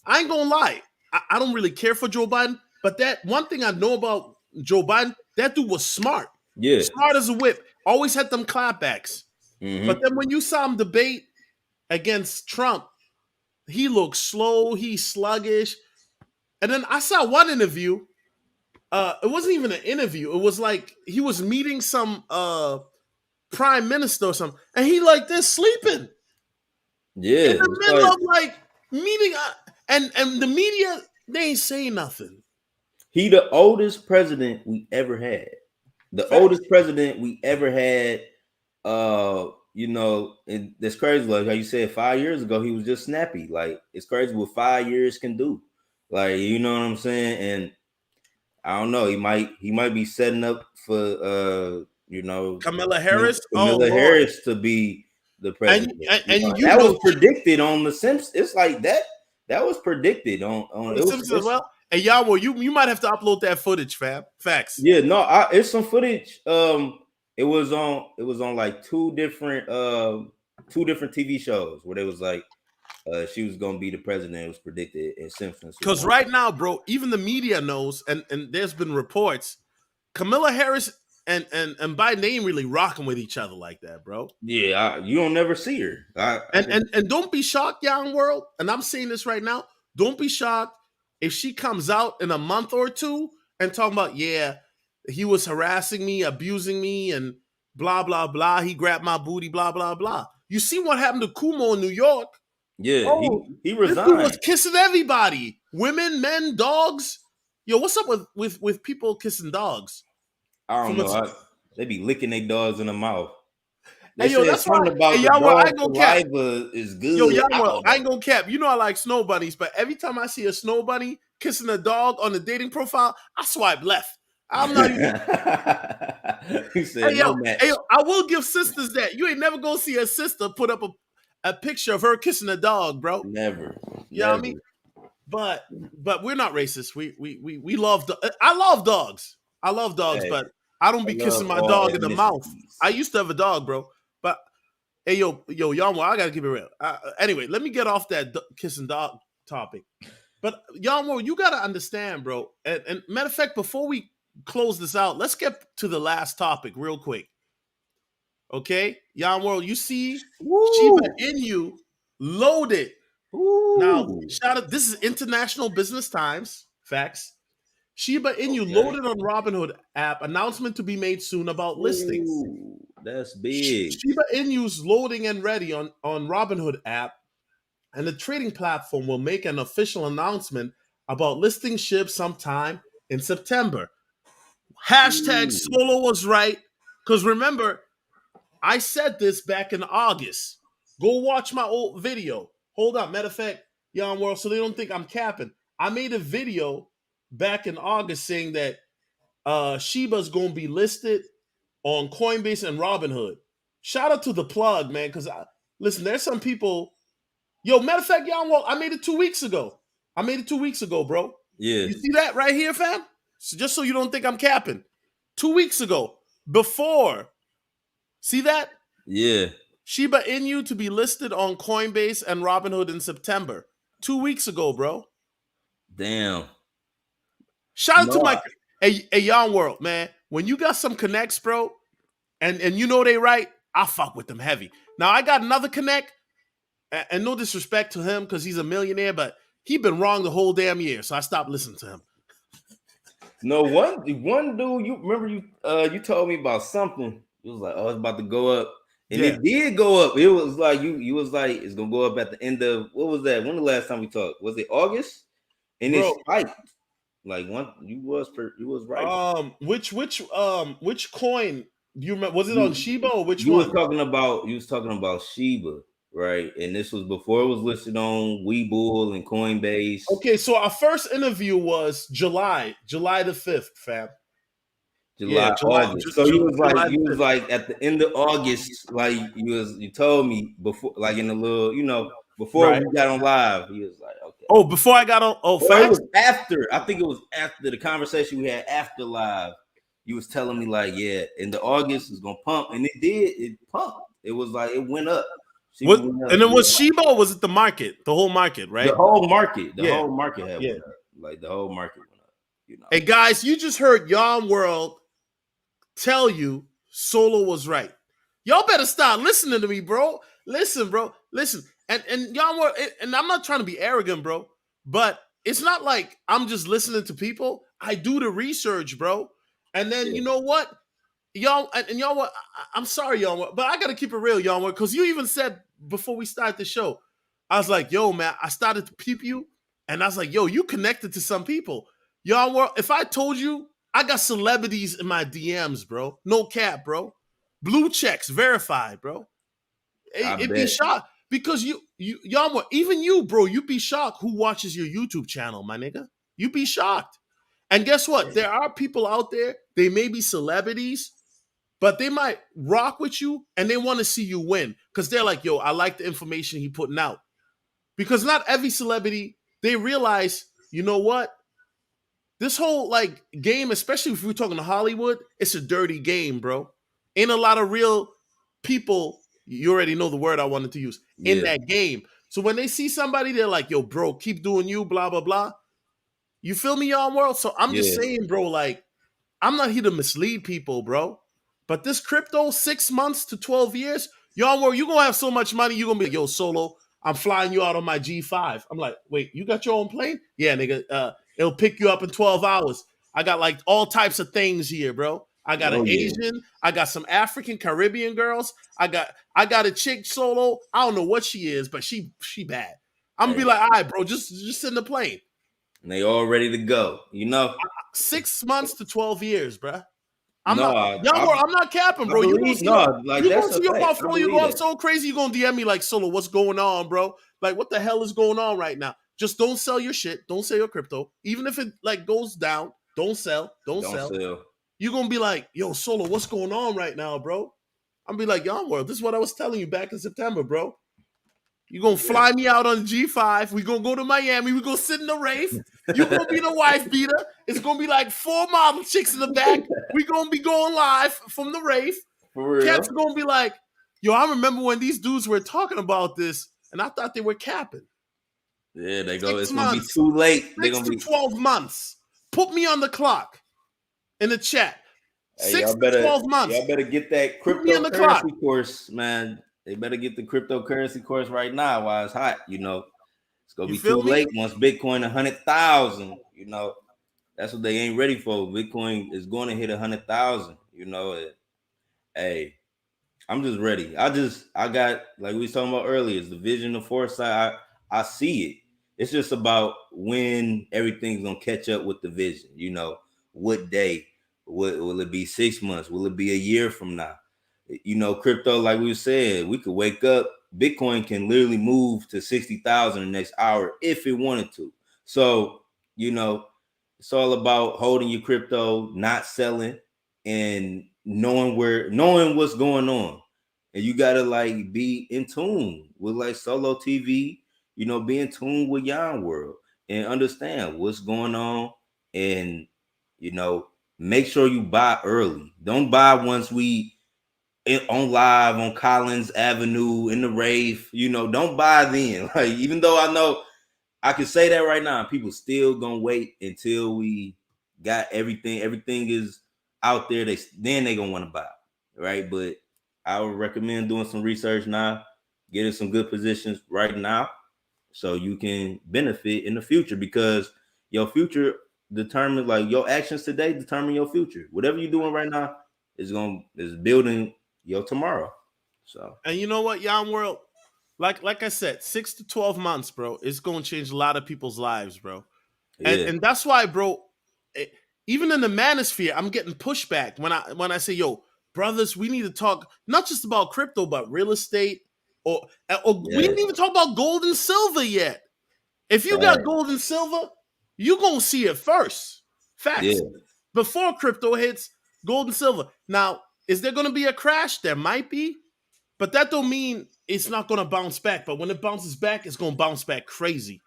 I ain't gonna lie, I don't really care for Joe Biden, but that one thing I know about Joe Biden, that dude was smart, yeah. smart as a whip, always had them clapbacks. But Mm-hmm. then when you saw him debate against Trump, he looked slow, he's sluggish. And then I saw one interview. It wasn't even an interview. It was like he was meeting some prime minister or something, and he like this sleeping in Yeah. the It's middle like of like meeting, and the media, they ain't saying nothing. he the oldest president we ever had. The Facts. oldest president we ever had. And that's crazy. Like how you said 5 years ago, he was just snappy. Like it's crazy what 5 years can do. Like you know what I'm saying? And I don't know. He might be setting up for Kamala Harris. Oh Camilla Lord, Harris to be the and president. and you That was know predicted on the Simpsons. It's like that. That was predicted on. The It was. Simpsons as It's well. And y'all, well, you might have to upload that footage, fam. Facts. Yeah, no, it's some footage. It was on like two different TV shows where they was like she was gonna be the president. It was predicted, and Simpsons was Because one. right now, bro, even the media knows, and there's been reports, Kamala Harris and Biden, they ain't really rocking with each other like that, bro. Yeah, you don't never see her. And don't be shocked, young world. And I'm saying this right now. Don't be shocked if she comes out in a month or two and talking about, yeah, he was harassing me, abusing me, and blah blah blah. He grabbed my booty, blah blah blah. You see what happened to Kumo in New York? Yeah, Oh, he this dude was resigned. kissing everybody, women, men, dogs. Yo, what's up with people kissing dogs? I don't From a, know. They be licking their dogs in the mouth. They hey yo, said that's why. something Hey about the y'all, I dog ain't gonna cap. saliva is Yo, good. I Yamwell, don't I ain't gonna cap. You know I like snow bunnies, but every time I see a snow bunny kissing a dog on the dating profile, I swipe left. I'm not even. know. He said no Hey yo, match. I will give sisters that. You ain't never gonna see a sister put up a picture of her kissing a dog, bro. Never, You know what I never. mean? But we're not racist. We love. I love dogs. I love dogs, Hey, but I don't I be love kissing my all dog in the mouth. I ethnicities. used to have a dog, bro. But hey, yo, Yamwell, I gotta keep it real. Anyway, let me get off that kissing dog topic. But Yamwell, you gotta understand, bro. And matter of fact, before we close this out, let's get to the last topic real quick. Okay, Yan World, you see Shiba Woo! Inu loaded. Now, Woo! shout out. This is International Business Times facts. Shiba Inu Okay. loaded on Robinhood app. Announcement to be made soon about listings. Ooh, that's big. Shiba Inu's loading and ready on Robinhood app, and the trading platform will make an official announcement about listing SHIB sometime in September. Hashtag Ooh. Solo was right. Because remember, I said this back in August. Go watch my old video. Hold up. Matter of fact, Yon World, so they don't think I'm capping. I made a video back in August saying that Shiba's going to be listed on Coinbase and Robinhood. Shout out to the plug, man, because listen, there's some people. Yo, matter of fact, Yon World, I made it 2 weeks ago. Bro. Yeah. You see that right here, fam? So just so you don't think I'm capping. 2 weeks ago, before. See that? Yeah. Shiba Inu to be listed on Coinbase and Robinhood in September. 2 weeks ago, bro. Damn. Shout out to No, my Yon World, man. When you got some connects, bro, and you know they right, I fuck with them heavy. Now I got another connect, and no disrespect to him because he's a millionaire, but he been wrong the whole damn year, so I stopped listening to him. No, one dude, you remember you told me about something. It was like, oh, it's about to go up. And Yeah. it did go up. It was like you was like, it's gonna go up at the end of what was that? When the last time we talked? Was it August? And Bro. it spiked. Like you was right. Which coin do you remember? Was it on Shiba or which you one? You was talking about Shiba, right? And this was before it was listed on Webull and Coinbase. Okay, so our first interview was July the 5th, fam. August. So you was like at the end of August, like you told me before, like in a little, before Right. we got on live, he was like, okay. Oh, before I got on, It was after. I think it was after the conversation we had after live. You was telling me like, yeah, in the August is gonna pump, and it did. It pumped. It was like it went up. And then was Shiba or was it the market? The whole market, right? The whole market. The Yeah. whole market had Yeah. went up. Like the whole market went up. Hey guys, you just heard Yon World tell you Solo was right. Y'all better start listening to me, bro. Listen, bro. Listen. And Yon World, and I'm not trying to be arrogant, bro, but it's not like I'm just listening to people. I do the research, bro. And then you know what? Y'all, and y'all, what? I'm sorry, y'all, but I gotta keep it real, y'all, because you even said before we start the show, I was like, yo, man, I started to peep you, and I was like, yo, you connected to some people. Y'all, if I told you, I got celebrities in my DMs, bro. No cap, bro. Blue checks, verified, bro. It'd be shocked because y'all, even you, bro, you'd be shocked who watches your YouTube channel, my nigga. You'd be shocked. And guess what? There are people out there, they may be celebrities, but they might rock with you and they want to see you win because they're like, yo, I like the information he putting out. Because not every celebrity, they realize, you know what? This whole like game, especially if we're talking to Hollywood, it's a dirty game, bro. Ain't a lot of real people, you already know the word I wanted to use, in that game. So when they see somebody, they're like, yo, bro, keep doing you, blah, blah, blah. You feel me, y'all, world? So I'm just saying, bro, like, I'm not here to mislead people, bro. But this crypto, 6 months to 12 years, y'all, world, you're going to have so much money, you're going to be like, yo, Solo, I'm flying you out on my G5. I'm like, wait, you got your own plane? Yeah, nigga, it'll pick you up in 12 hours. I got like all types of things here, bro. I got an Asian. I got some African, Caribbean girls. I got a chick, Solo. I don't know what she is, but she bad. I'm going to be like, all right, bro, just sit in the plane. And they all ready to go, 6 months to 12 years, bro. I'm no, not capping, bro. You gonna see your portfolio going so crazy, you're gonna DM me like, Solo, what's going on, bro? Like, what the hell is going on right now? Just don't sell your shit. Don't sell your crypto. Even if it like goes down, don't sell. Don't sell. You're gonna be like, yo, Solo, what's going on right now, bro? I'm be like, y'all, world, this is what I was telling you back in September, bro. You're going to fly me out on G5. We're going to go to Miami. We're going to sit in the Wraith. You're going to be the wife beater. It's going to be like 4 model chicks in the back. We're going to be going live from the Wraith. Cats are going to be like, yo, I remember when these dudes were talking about this, and I thought they were capping. Yeah, they go, it's going to be too late. They're going to be 12 months. Put me on the clock. in the chat. Hey, 6 to 12 months. y'all better get that Put me in the clock. cryptocurrency course, man. They better get the cryptocurrency course right now while it's hot. It's gonna You be too feel me? late once Bitcoin 100,000. That's what they ain't ready for. Bitcoin is going to hit 100,000. Hey, I'm just ready. I got, like we was talking about earlier, it's the vision, the foresight. I see it. It's just about when everything's gonna catch up with the vision. What day? What will it be? 6 months? Will it be a year from now? Crypto, like we said, we could wake up. Bitcoin can literally move to 60,000 in the next hour if it wanted to. So, it's all about holding your crypto, not selling, and knowing what's going on. And you gotta like be in tune with like Solo TV, be in tune with Yon World and understand what's going on, and make sure you buy early. Don't buy once we on live on Collins Avenue in the rave. Don't buy then. Like, even though I know I can say that right now, people still gonna wait until we got everything. Everything is out there. Then they gonna want to buy, right? But I would recommend doing some research now, getting some good positions right now, so you can benefit in the future, because your future determines, like, your actions today determine your future. Whatever you're doing right now is building your tomorrow. So, And you know what, Yon World? Like I said, 6 to 12 months, bro, it's gonna change a lot of people's lives, bro. And yeah, and that's why, bro, eh, even in the manosphere, I'm getting pushback when I say, yo, brothers, we need to talk not just about crypto, but real estate, or we yeah, didn't even talk about gold and silver yet. If you got fact, gold and silver, you gonna see it first. yeah, Facts. Before crypto hits, gold and silver. Now, is there gonna be a crash? There might be, but that don't mean it's not gonna bounce back. But when it bounces back, it's gonna bounce back crazy.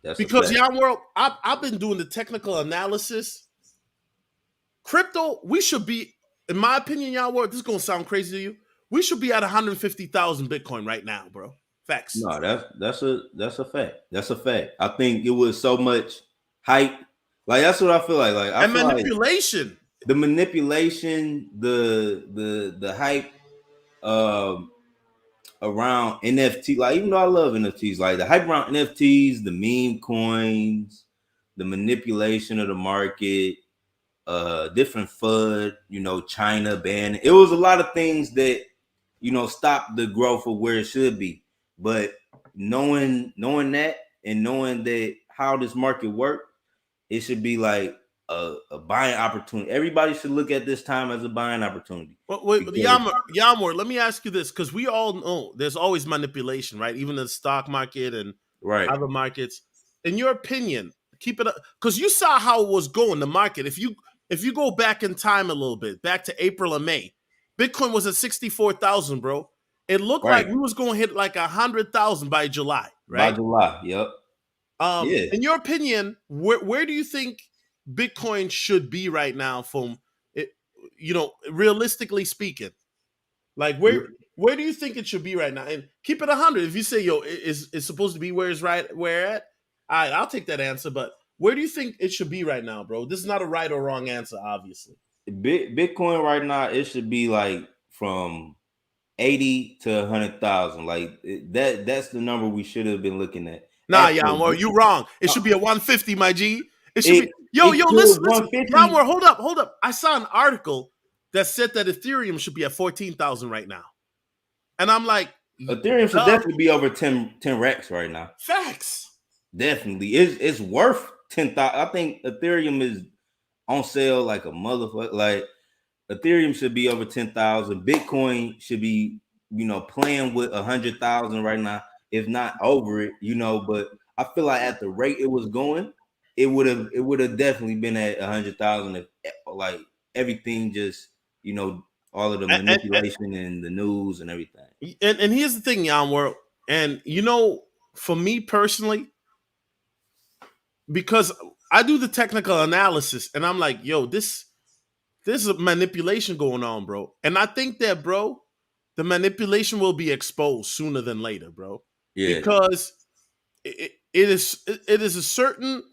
that's a Because fact. Yon World, I've been doing the technical analysis. Crypto, we should be, in my opinion, Yon World, this is gonna sound crazy to you. We should be at 150,000 Bitcoin right now, bro. Facts. No, that's a fact. That's a fact. I think it was so much hype. Like, that's what I feel like. Like, I And feel like manipulation. the manipulation, the hype um around NFT. Like, even though I love NFTs, like the hype around NFTs, the meme coins, the manipulation of the market, different FUD, China ban. It was a lot of things that stopped the growth of where it should be. But knowing that, and knowing that how this market works, it should be like a buying opportunity. Everybody should look at this time as a buying opportunity. Wait, Because Yamor, let me ask you this, because we all know there's always manipulation, right? Even in the stock market and right, other markets. In your opinion, keep it up, because you saw how it was going, the market. If you go back in time a little bit, back to April or May, Bitcoin was at 64,000, bro. It looked like right. we was going to hit like 100,000 by July, By right? July, yep, yeah. In your opinion, where do you think Bitcoin should be right now? From it, realistically speaking, like where do you think it should be right now? And keep it 100. If you say, yo, it's supposed to be where it's right where at, I'll take that answer. But where do you think it should be right now, bro? This is not a right or wrong answer, obviously. Bitcoin right now, it should be like from 80 to 100,000. Like, that's the number we should have been looking at. Nah, Yamor, you wrong. It should be a 150, my G. It should be. Yo, it listen, could listen. 150. Yamor, hold up. I saw an article that said that Ethereum should be at 14,000 right now, and I'm like, Ethereum should definitely be over 10 racks right now. facts. Definitely, it's worth 10,000. I think Ethereum is on sale like a motherfucker. Like, Ethereum should be over 10,000. Bitcoin should be, playing with 100,000 right now, if not over it. But I feel like at the rate it was going, it would have definitely been at 100,000 if, like, everything just, all of the manipulation and the news and everything. And here's the thing, Yamor, and for me personally, because I do the technical analysis, and I'm like, yo, this is a manipulation going on, bro. And I think that, bro, the manipulation will be exposed sooner than later, bro. Yeah, Because it is a certain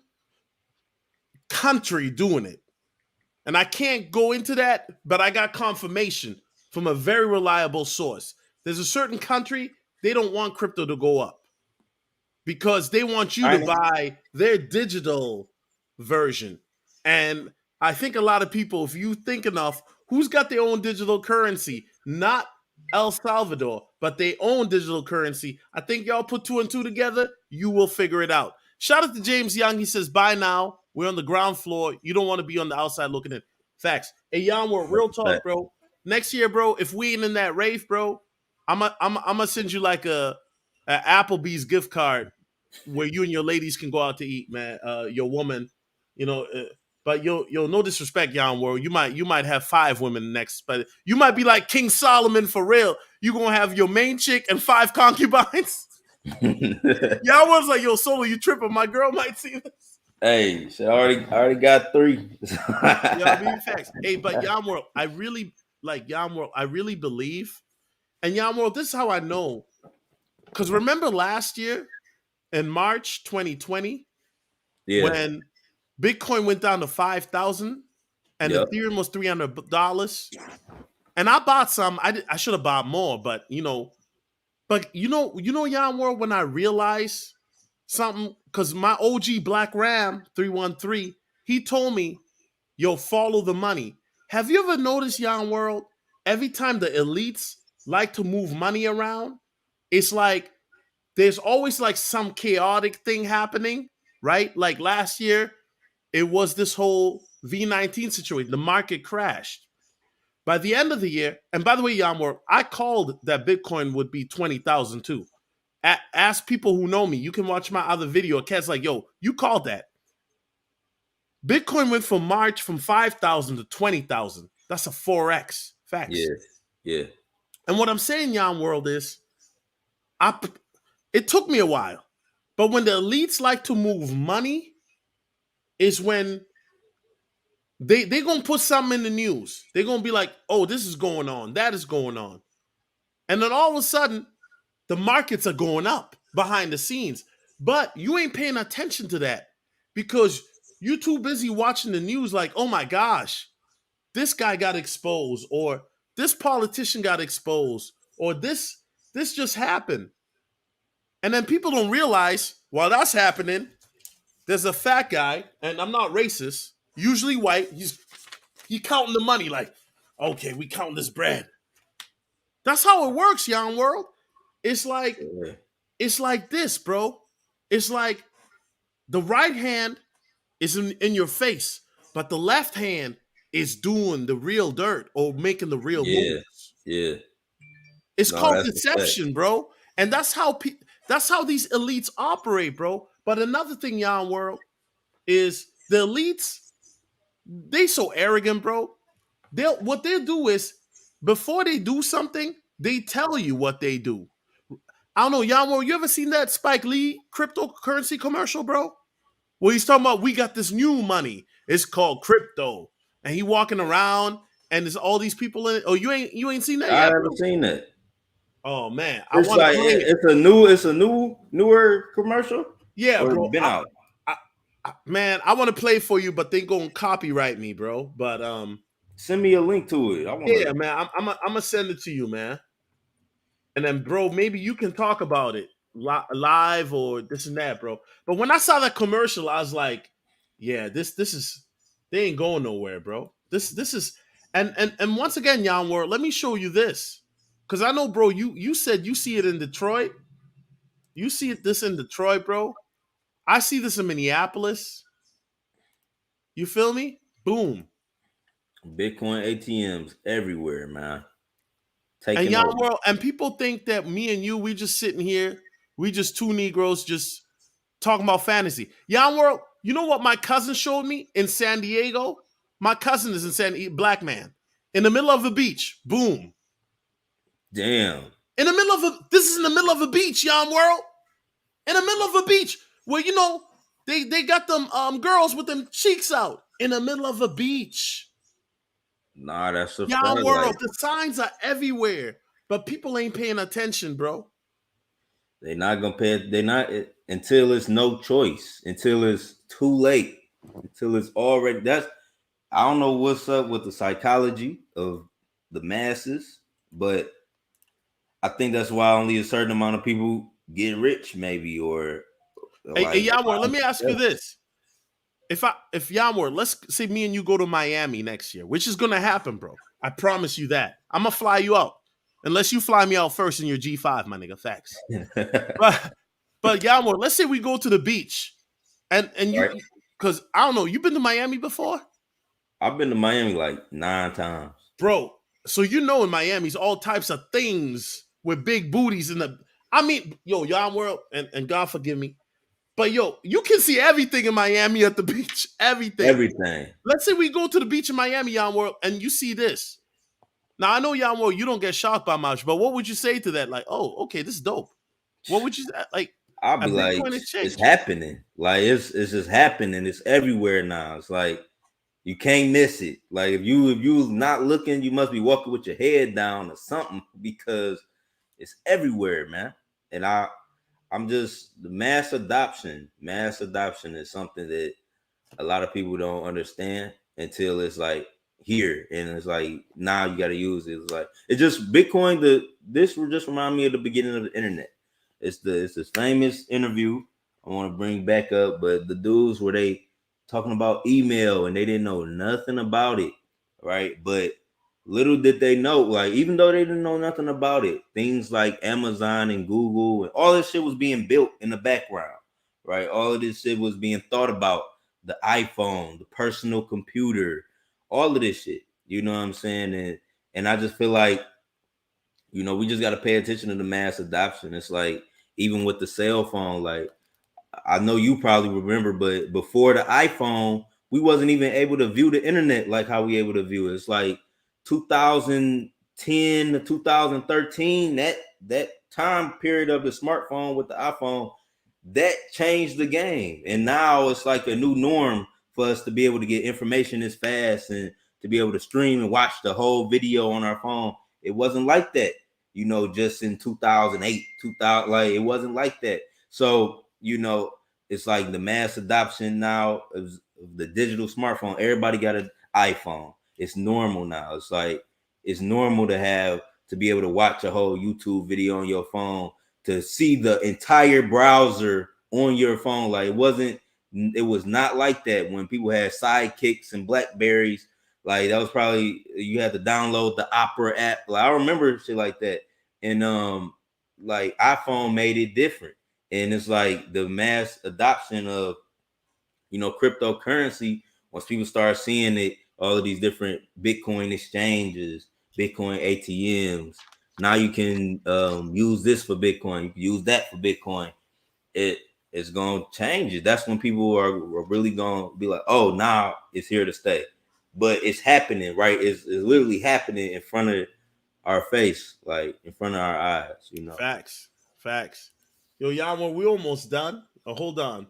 country doing it. and I can't go into that, but I got confirmation from a very reliable source. There's a certain country, they don't want crypto to go up because they want you to China? buy their digital version. And I think a lot of people, if you think enough, who's got their own digital currency? Not El Salvador, but they own digital currency. I think y'all put two and two together, you will figure it out. Shout out to James Young. He says, bye now. We're on the ground floor. You don't want to be on the outside looking in. Facts. Hey, Young, we're real talk, bro. Next year, bro, if we ain't in that rave, bro, I'm gonna send you like a Applebee's gift card where you and your ladies can go out to eat, man. Your woman, you know. But you'll no disrespect, Yon World. You might have 5 women next, but you might be like King Solomon for real. You gonna have your main chick and 5 concubines. Yon World's like, yo, Solo, you tripping? My girl might see this. Hey, she already got 3. Yeah, I mean facts. Hey, but Yon World, I really like Yon World. I really believe, and Yon World, this is how I know. Because remember last year in March 2020, Yeah. when Bitcoin went down to 5,000 and Yep. Ethereum was $300, and I bought some. I should have bought more, but you know, Yon World, when I realized something, because my OG Black Ram 313, he told me, "Yo, follow the money." Have you ever noticed, Yon World? Every time the elites like to move money around, it's like there's always like some chaotic thing happening, right? Like last year, it was this whole V19 situation. The market crashed. By the end of the year, and by the way, Yamor, I called that Bitcoin would be 20,000 too. Ask people who know me. You can watch my other video. Cat's like, yo, you called that. Bitcoin went from March from 5,000 to 20,000. That's a 4x. Facts. Yeah. Yeah. And what I'm saying, Yon World, is it took me a while. But when the elites like to move money, is when they gonna put something in the news. They're gonna be like, oh, this is going on, that is going on. And then all of a sudden, the markets are going up behind the scenes. But you ain't paying attention to that because you're too busy watching the news like, oh my gosh, this guy got exposed, or this politician got exposed, or this just happened. And then people don't realize while that's happening, there's a fat guy, and I'm not racist, usually white. He counting the money like, okay, we counting this bread. That's how it works, Yon World. It's like this, bro. It's like the right hand is in your face, but the left hand is doing the real dirt or making the real moves. Yeah. It's called deception, bro. And that's how these elites operate, bro. But another thing, Yon World, is the elites, they so arrogant, bro. What they'll do is before they do something, they tell you what they do. I don't know, Yon World, you ever seen that Spike Lee cryptocurrency commercial, bro? Where he's talking about we got this new money. It's called crypto. And he walking around and there's all these people in it. Oh, you ain't seen that yet? I haven't seen that. Oh man, It's like it's a newer commercial. Yeah, or bro. Been out. Man, I want to play for you, but they gonna copyright me, bro. But send me a link to it. Yeah, man. I'm gonna send it to you, man. And then, bro, maybe you can talk about it live or this and that, bro. But when I saw that commercial, I was like, yeah, this is they ain't going nowhere, bro. This is and once again, Yon World, let me show you this. Because I know, bro, you said you see it in Detroit. You see this in Detroit, bro. I see this in Minneapolis. You feel me? Boom. Bitcoin ATMs everywhere, man. And Yon World, and people think that me and you, we just sitting here, we just two Negroes just talking about fantasy. Yon World, you know what my cousin showed me in San Diego? My cousin is in San Diego, black man, in the middle of the beach. Boom. Damn. This is in the middle of a beach, Yon World. In the middle of a beach where, you know, they got them girls with them cheeks out in the middle of a beach. Nah, that's a Yon World. The signs are everywhere, but people ain't paying attention, bro. They're not gonna pay. They're not until it's no choice. Until it's too late. Until it's already. I don't know what's up with the psychology of the masses, but I think that's why only a certain amount of people get rich, maybe, or Hey, like. Yamor, let me ask you this: if Yamor, let's say me and you go to Miami next year, which is gonna happen, bro. I promise you that. I'm gonna fly you out, unless you fly me out first in your G5, my nigga. Facts. But Yamor, let's say we go to the beach, and Right. you, because I don't know, you been to Miami before, I've been to Miami like 9 times. bro? So you know in Miami's all types of things with big booties in the. I mean, yo, Yamor, and God forgive me, but yo, you can see everything in Miami at the beach. Everything. Everything. Let's say we go to the beach in Miami, Yon World, and you see this. Now I know Yon World, you don't get shocked by much, but what would you say to that? Like, oh, okay, this is dope. What would you like? I'll A be like, Bitcoin it's exchange? happening. Like it's just happening. It's everywhere now. It's like you can't miss it. Like if you not looking, you must be walking with your head down or something because it's everywhere, man. And I'm just the mass adoption. Mass adoption is something that a lot of people don't understand until it's like here, and it's like now you got to use it. It's like it's just Bitcoin. This will just remind me of the beginning of the internet. It's this famous interview I want to bring back up, but the dudes where they talking about email and they didn't know nothing about it, right? But little did they know, like even though they didn't know nothing about it, things like Amazon and Google and all this shit was being built in the background, right? All of this shit was being thought about, the iPhone, the personal computer, all of this shit. You know what I'm saying? And I just feel like, we just gotta pay attention to the mass adoption. It's like even with the cell phone, like I know you probably remember, but before the iPhone, we wasn't even able to view the internet like how we able to view it. It's like 2010 to 2013, that time period of the smartphone with the iPhone, that changed the game. And now it's like a new norm for us to be able to get information this fast and to be able to stream and watch the whole video on our phone. It wasn't like that, just in 2008, 2000, like it wasn't like that. So, it's like the mass adoption now of the digital smartphone. Everybody got an iPhone. It's normal now. It's like it's normal to be able to watch a whole YouTube video on your phone, to see the entire browser on your phone. Like it was not like that when people had sidekicks and Blackberries. Like that was probably you had to download the Opera app. Like I remember shit like that. And like iPhone made it different. And it's like the mass adoption of cryptocurrency. Once people start seeing it, all of these different Bitcoin exchanges, Bitcoin ATMs. Now you can use this for Bitcoin. You can use that for Bitcoin. It's gonna change it. That's when people are really gonna be like, oh, now it's here to stay. But it's happening, right? It's literally happening in front of our face, like in front of our eyes. Facts, facts. Yo, Yamor, we almost done. Hold on.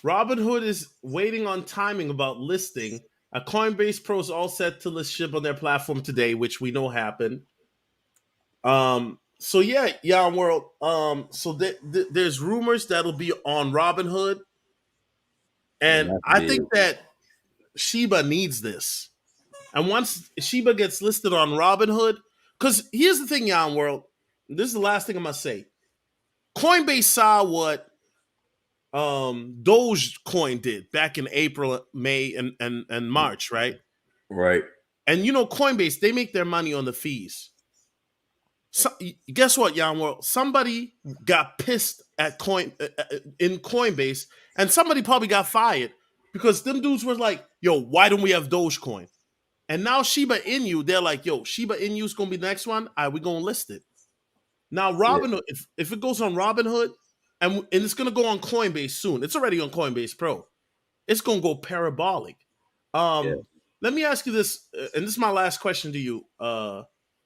Robinhood is waiting on timing about listing. A Coinbase Pro is all set to list SHIB on their platform today, which we know happened. So yeah, Yon World. So there's rumors that'll be on Robinhood, And and that's I big. think that Shiba needs this. And once Shiba gets listed on Robinhood, because here's the thing, Yon World. This is the last thing I'm gonna say. Coinbase saw what Dogecoin did back in April, May, and March, right? Right. And Coinbase, they make their money on the fees. So, guess what, Yamworld? Somebody got pissed at in Coinbase, and somebody probably got fired because them dudes were like, "Yo, why don't we have Dogecoin?" And now Shiba Inu, they're like, "Yo, Shiba Inu is gonna be the next one. All right, we gonna list it." Now, Yeah. Robinhood, if it goes on Robinhood, and it's gonna go on Coinbase soon, it's already on Coinbase Pro. It's gonna go parabolic. Yeah. Let me ask you this, and this is my last question to you,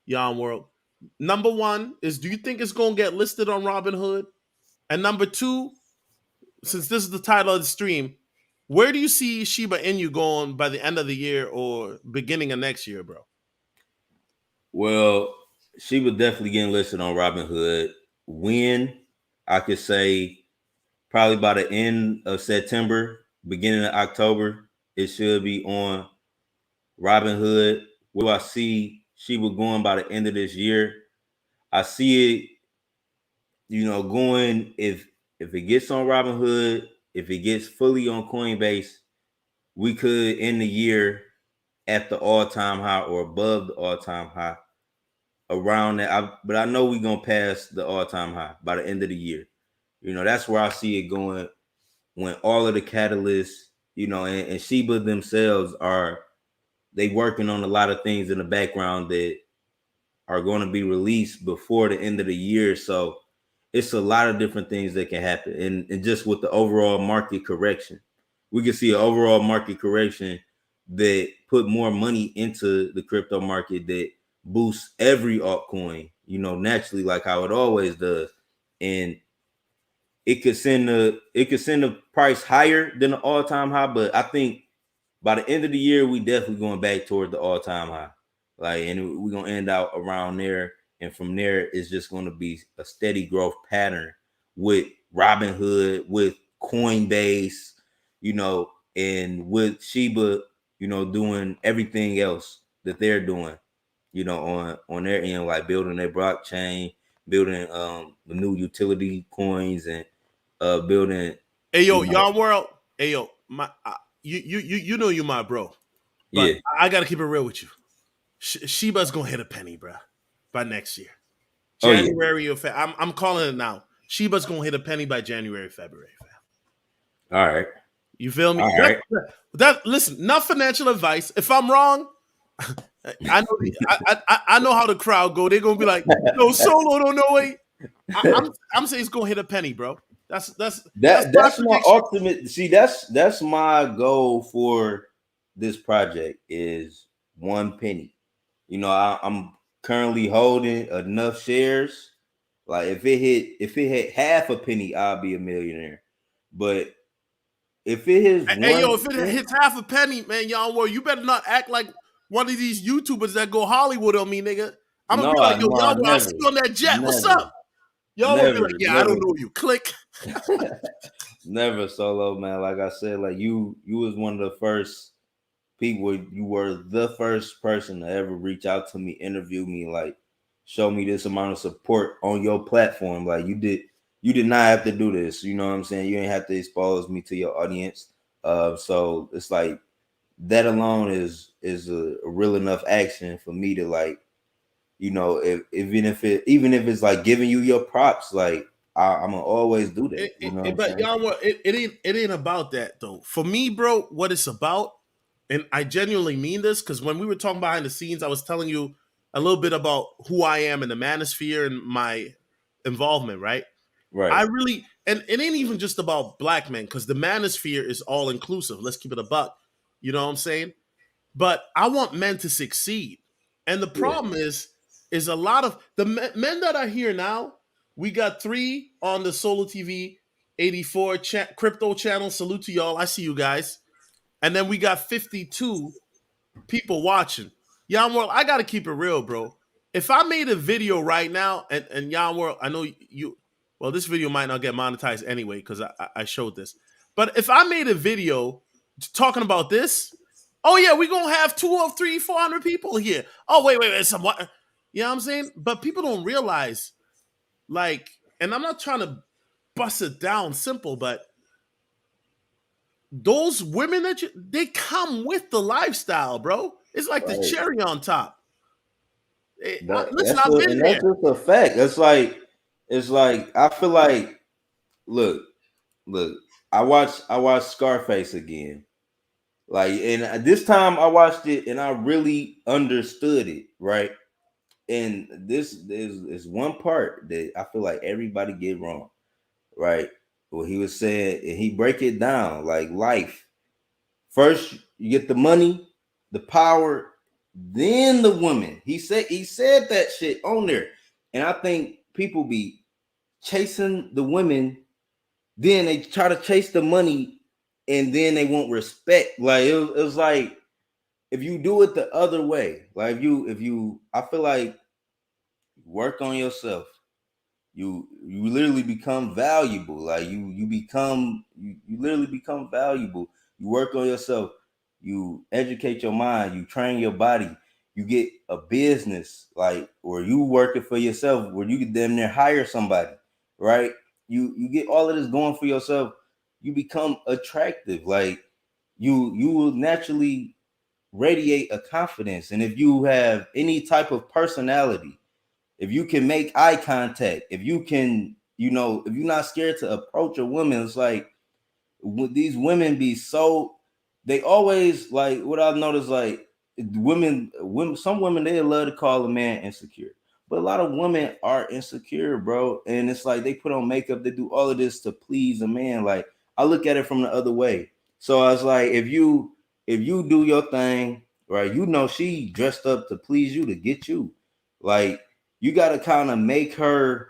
Yon World. Number one is, do you think it's gonna get listed on Robinhood? And number two, since this is the title of the stream, where do you see Shiba Inu going by the end of the year or beginning of next year, bro? Well, she was definitely getting listed on Robinhood. When I could say probably by the end of September, beginning of October, it should be on Robinhood. Where do I see Shiba going by the end of this year? I see it, going if it gets on Robinhood, if it gets fully on Coinbase, we could end the year at the all-time high or above the all-time high around that. But I know we're gonna pass the all-time high by the end of the year. That's where I see it going when all of the catalysts, and Shiba themselves they working on a lot of things in the background that are going to be released before the end of the year. So it's a lot of different things that can happen. And just with the overall market correction, we can see an overall market correction that put more money into the crypto market that boosts every altcoin, naturally, like how it always does. And it could send the price higher than the all-time high, but I think by the end of the year, we definitely going back toward the all-time high. And we're gonna end out around there. And from there, it's just gonna be a steady growth pattern with Robinhood, with Coinbase, and with Shiba, doing everything else that they're doing, on their end, like building their blockchain, building the new utility coins, and building, Hey you yo, know, y'all world. Hey yo, you know you my bro, but yeah. I gotta keep it real with you. Sheba's gonna hit a penny, bro, by next year, Oh yeah. January or February. I'm calling it now. Sheba's gonna hit a penny by January, February. Fam. All right. You feel me? All right. Listen, not financial advice. If I'm wrong, I know I know how the crowd go. They're gonna be like, "No, Solo don't know way." I'm saying it's gonna hit a penny, bro. That's my That's my prediction. ultimate. See, that's my goal for this project is 1 penny. I'm currently holding enough shares. Like if it hit half a penny, I'll be a millionaire. But if it hits Hey yo, one if it penny, hits half a penny, man, y'all worry. You better not act like one of these YouTubers that go Hollywood on me, nigga. I'm gonna be like, yo, no, y'all, I'll see never, you on that jet. What's never, up? Y'all will be never, like, yeah, I never. don't know you. Click. Never, Solo, man. Like I said, like you was one of the first people. You were the first person to ever reach out to me, interview me, like show me this amount of support on your platform. Like you did not have to do this. You know what I'm saying? You ain't have to expose me to your audience. So it's like that alone is a real enough action for me to, like, even if it's like giving you your props, like I'm gonna always do that. You know what I'm But saying? y'all, it ain't about that though. For me, bro, what it's about, and I genuinely mean this, because when we were talking behind the scenes, I was telling you a little bit about who I am in the manosphere and my involvement, right? Right. I really, and it ain't even just about black men, because the manosphere is all inclusive. Let's keep it a buck. You know what I'm saying? But I want men to succeed. And the Yeah. problem is a lot of the men that are here now. We got 3 on the Solo TV 84 crypto channel. Salute to y'all. I see you guys. And then we got 52 people watching. Young World, I gotta keep it real, bro. If I made a video right now, and Young World, I know you. Well, this video might not get monetized anyway because I showed this. But if I made a video talking about this, oh yeah, we gonna have 2 or 3, 400 people here. Oh wait, some what? You know what I'm saying? But people don't realize, like, and I'm not trying to bust it down simple, but those women they come with the lifestyle, bro. It's like the Right. cherry on top. That Listen, that's I've a, been and there. that's just a fact. It's like I feel like, look, look. I watched Scarface again. Like, and this time I watched it and I really understood it, right? And this is one part that I feel like everybody get wrong, right? What he was saying, and he break it down like life. First, you get the money, the power, then the woman. He said that shit on there, and I think people be chasing the women, then they try to chase the money, and then they want respect. Like it was like if you do it the other way, like if you, I feel like work on yourself. You literally become valuable. Like you literally become valuable. You work on yourself. you educate your mind, you train your body, you get a business like, or you working for yourself where you can damn near hire somebody, right? You get all of this going for yourself, you become attractive. Like you will naturally radiate a confidence. And if you have any type of personality, if you can make eye contact, if you can, if you're not scared to approach a woman, it's like these women be so, they always like, what I've noticed, like women, some women, they love to call a man insecure, but a lot of women are insecure, bro. And it's like they put on makeup, they do all of this to please a man. Like I look at it from the other way. So I was like, if you do your thing, right, she dressed up to please you, to get you. Like you got to kind of make her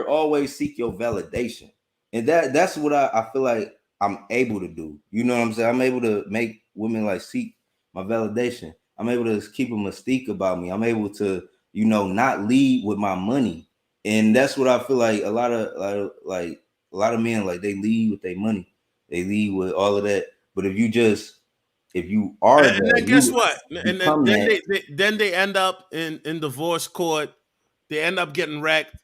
always seek your validation. And that's what I feel like I'm able to do. You know what I'm saying? I'm able to make women like seek my validation. I'm able to keep a mystique about me. I'm able to, not lead with my money. And that's what I feel like a lot of men, like they lead with their money. They lead with all of that. But if you are And that, then guess you what? And then become that. they end up in divorce court. They end up getting wrecked,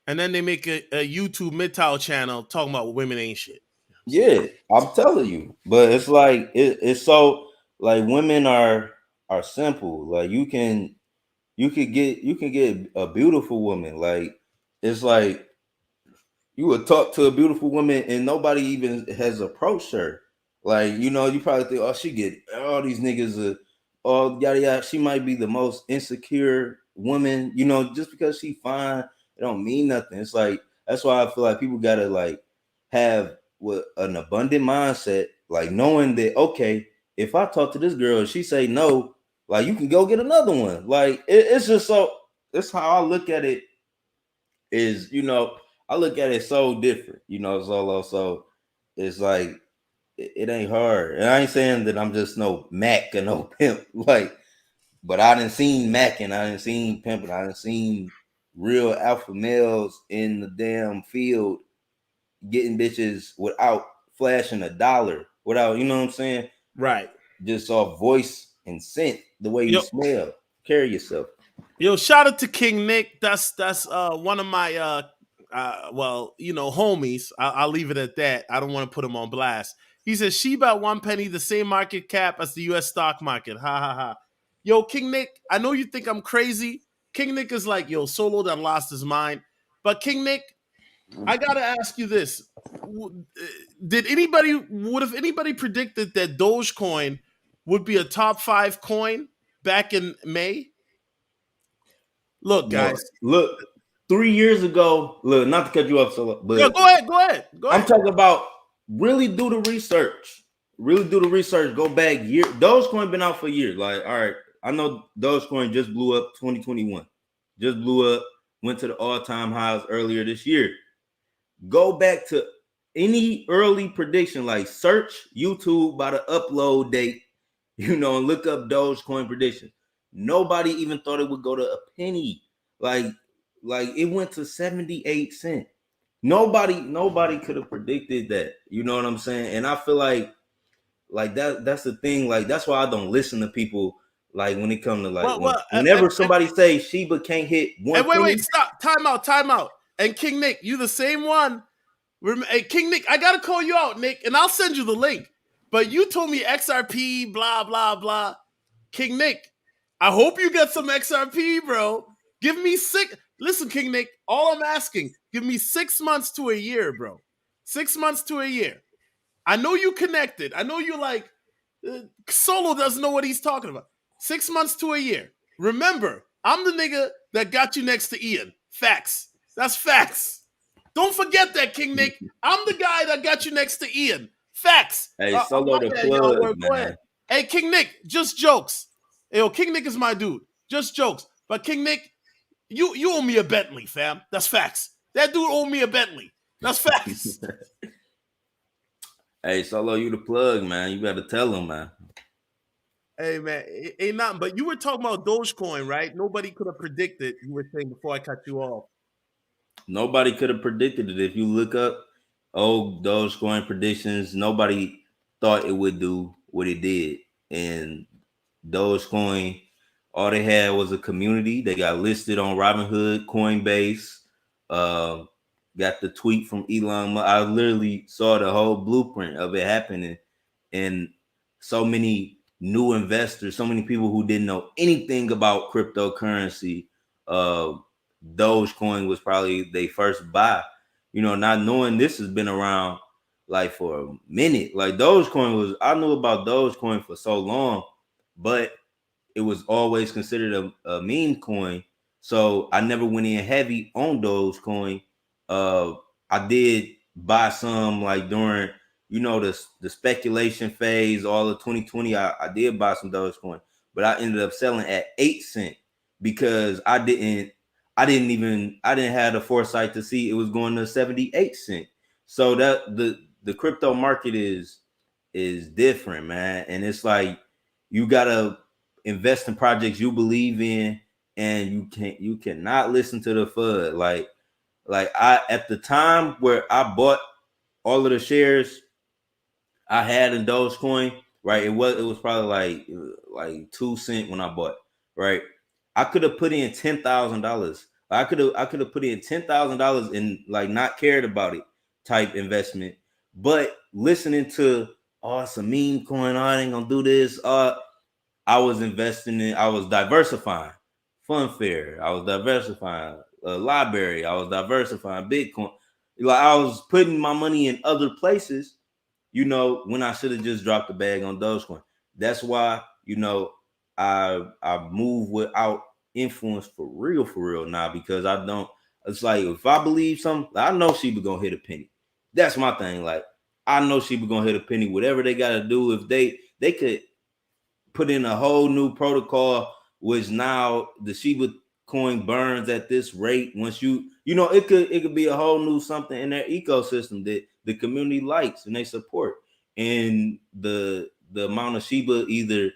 and then they make a YouTube MGTOW channel talking about women ain't shit. Yeah, I'm telling you. But it's like it's so like women are simple. Like you can get a beautiful woman. Like it's like you would talk to a beautiful woman and nobody even has approached her. Like, you probably think, oh, she get all these niggas oh yada yada. She might be the most insecure woman, just because she fine, it don't mean nothing. It's like that's why I feel like people gotta like have what an abundant mindset, like knowing that okay, if I talk to this girl and she say no, like you can go get another one. Like it's just so that's how I look at it is, I look at it so different, Solo. So it's like it ain't hard. And I ain't saying that I'm just no Mac or no pimp, like, but I done seen Mac and I done seen pimping, I done seen real alpha males in the damn field getting bitches without flashing a dollar, without, you know what I'm saying? Right. Just off voice and scent, the way you Yo, smell, carry yourself. yo, shout out to King Nick. That's one of my homies. I'll leave it at that. I don't want to put him on blast. He says Shiba at 1 penny, the same market cap as the US stock market. Ha ha ha. Yo, King Nick, I know you think I'm crazy. King Nick is like, yo, Solo that lost his mind. But King Nick, I gotta ask you this: would have anybody predicted that Dogecoin would be a top 5 coin back in May? Look, No, guys. look, 3 years ago, look, not to cut you off, so Yo, but go I'm ahead. talking about really do the research. Really do the research. Go back year. Dogecoin been out for years. Like, all right, I know Dogecoin just blew up 2021. Just blew up, went to the all-time highs earlier this year. Go back to any early prediction, like search YouTube by the upload date, and look up Dogecoin predictions. Nobody even thought it would go to a penny. Like it went to 78 cents. Nobody could have predicted that. You know what I'm saying? And I feel like that's the thing. Like that's why I don't listen to people. Like when it comes to like whenever somebody say Shiba can't hit one And wait, penny. stop, time out. And King Nick, you the same one. Hey, King Nick, I gotta call you out, Nick, and I'll send you the link. But you told me XRP, blah blah blah. King Nick, I hope you get some XRP, bro. Give me six. Listen, King Nick, all I'm asking, give me 6 months to a year, bro. 6 months to a year. I know you connected. I know you like Solo doesn't know what he's talking about. 6 months to a year. Remember, I'm the nigga that got you next to Ian. Facts. That's facts. Don't forget that, King Nick. I'm the guy that got you next to Ian. Facts. Hey, Solo My the bad, y'all. plug, Go ahead. man. Hey, King Nick, just jokes. Yo, King Nick is my dude. Just jokes. But King Nick, you owe me a Bentley, fam. That's facts. That dude owe me a Bentley. That's facts. Hey, Solo, you the plug, man. You better tell him, man. Hey man, ain't nothing. But you were talking about Dogecoin, right? Nobody could have predicted. You were saying before I cut you off. Nobody could have predicted it. If you look up old Dogecoin predictions. Nobody thought it would do what it did, and Dogecoin, all they had was a community. They got listed on Robinhood, Coinbase. Uh, got the tweet from Elon Musk. I literally saw the whole blueprint of it happening, and so many new investors, so many people who didn't know anything about cryptocurrency. Uh, Dogecoin was probably their first buy. Not knowing this has been around like for a minute. Like Dogecoin was, I knew about Dogecoin for so long, but it was always considered a meme coin. So I never went in heavy on Dogecoin. I did buy some like during the speculation phase, all of 2020. I did buy some Dogecoin, but I ended up selling at 8 cents because I didn't have the foresight to see it was going to 78 cents. So that the crypto market is different, man, and it's like you gotta invest in projects you believe in, and you cannot listen to the FUD. Like I at the time where I bought all of the shares I had in Dogecoin, right? It was probably like 2 cents when I bought, right? I could have put in $10,000. I could have put in $10,000 and like not cared about it type investment, but listening to it's a meme coin, I ain't gonna do this. I was investing in, I was diversifying Funfair, I was diversifying Library, I was diversifying Bitcoin. Like I was putting my money in other places, when I should have just dropped the bag on Dogecoin. That's why, I move without influence for real now, because I don't. It's like if I believe something, I know Shiba gonna hit a penny. That's my thing. Like I know Shiba gonna hit a penny. Whatever they gotta do, if they could put in a whole new protocol, which now the Shiba coin burns at this rate. Once it could be a whole new something in their ecosystem that the community likes and they support, and the amount of Shiba either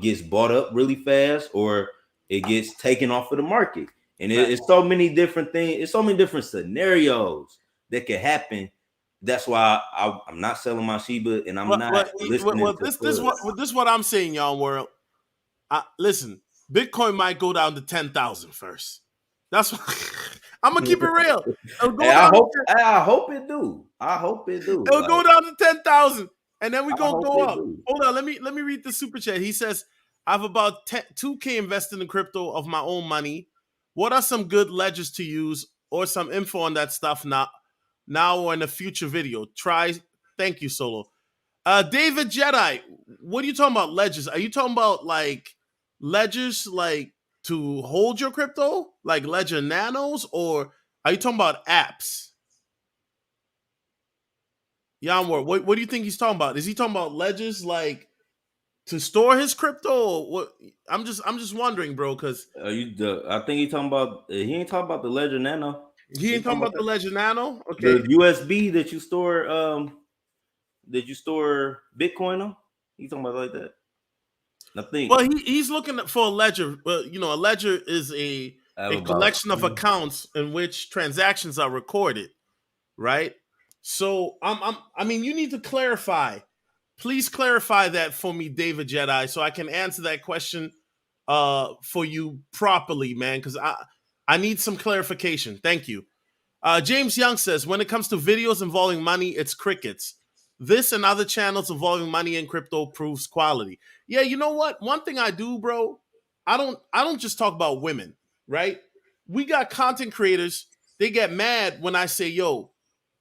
gets bought up really fast or it gets taken off of the market. And it's so many different things. It's so many different scenarios that can happen. That's why I'm not selling my Shiba, and I'm not listening to This what I'm saying, y'all. World, listen, Bitcoin might go down to 10,000 first. That's what I'm gonna keep it real. It'll go Hey, I down. hope it do. I hope it do. It'll go down to 10,000, and then we I gonna hope go it up. do. Hold on, let me read the super chat. He says, "I have about 2K invested in crypto of my own money. What are some good ledgers to use, or some info on that stuff now or in a future video? Try. Thank you, Solo. David Jedi, what are you talking about? Ledgers? Are you talking about like ledgers like to hold your crypto, like Ledger Nanos, or are you talking about apps?" Yanwar, what do you think he's talking about? Is he talking about ledgers like to store his crypto? Or what? I'm just wondering, bro, because I think he ain't talking about the Ledger Nano. he He ain't talking talking about about the Ledger Nano. the Okay. USB that you store Bitcoin on. He talking about like that. I think Well, he's looking for a ledger. Well, a ledger is I have a about collection of accounts in which transactions are recorded, right? So I mean, you need to clarify. Please clarify that for me, David Jedi, so I can answer that question for you properly, man, because I need some clarification. Thank you. James Young says, when it comes to videos involving money, it's crickets. This and other channels involving money and crypto proves quality. Yeah, you know what? One thing I do, bro, I don't just talk about women, right? We got content creators, they get mad when I say, yo,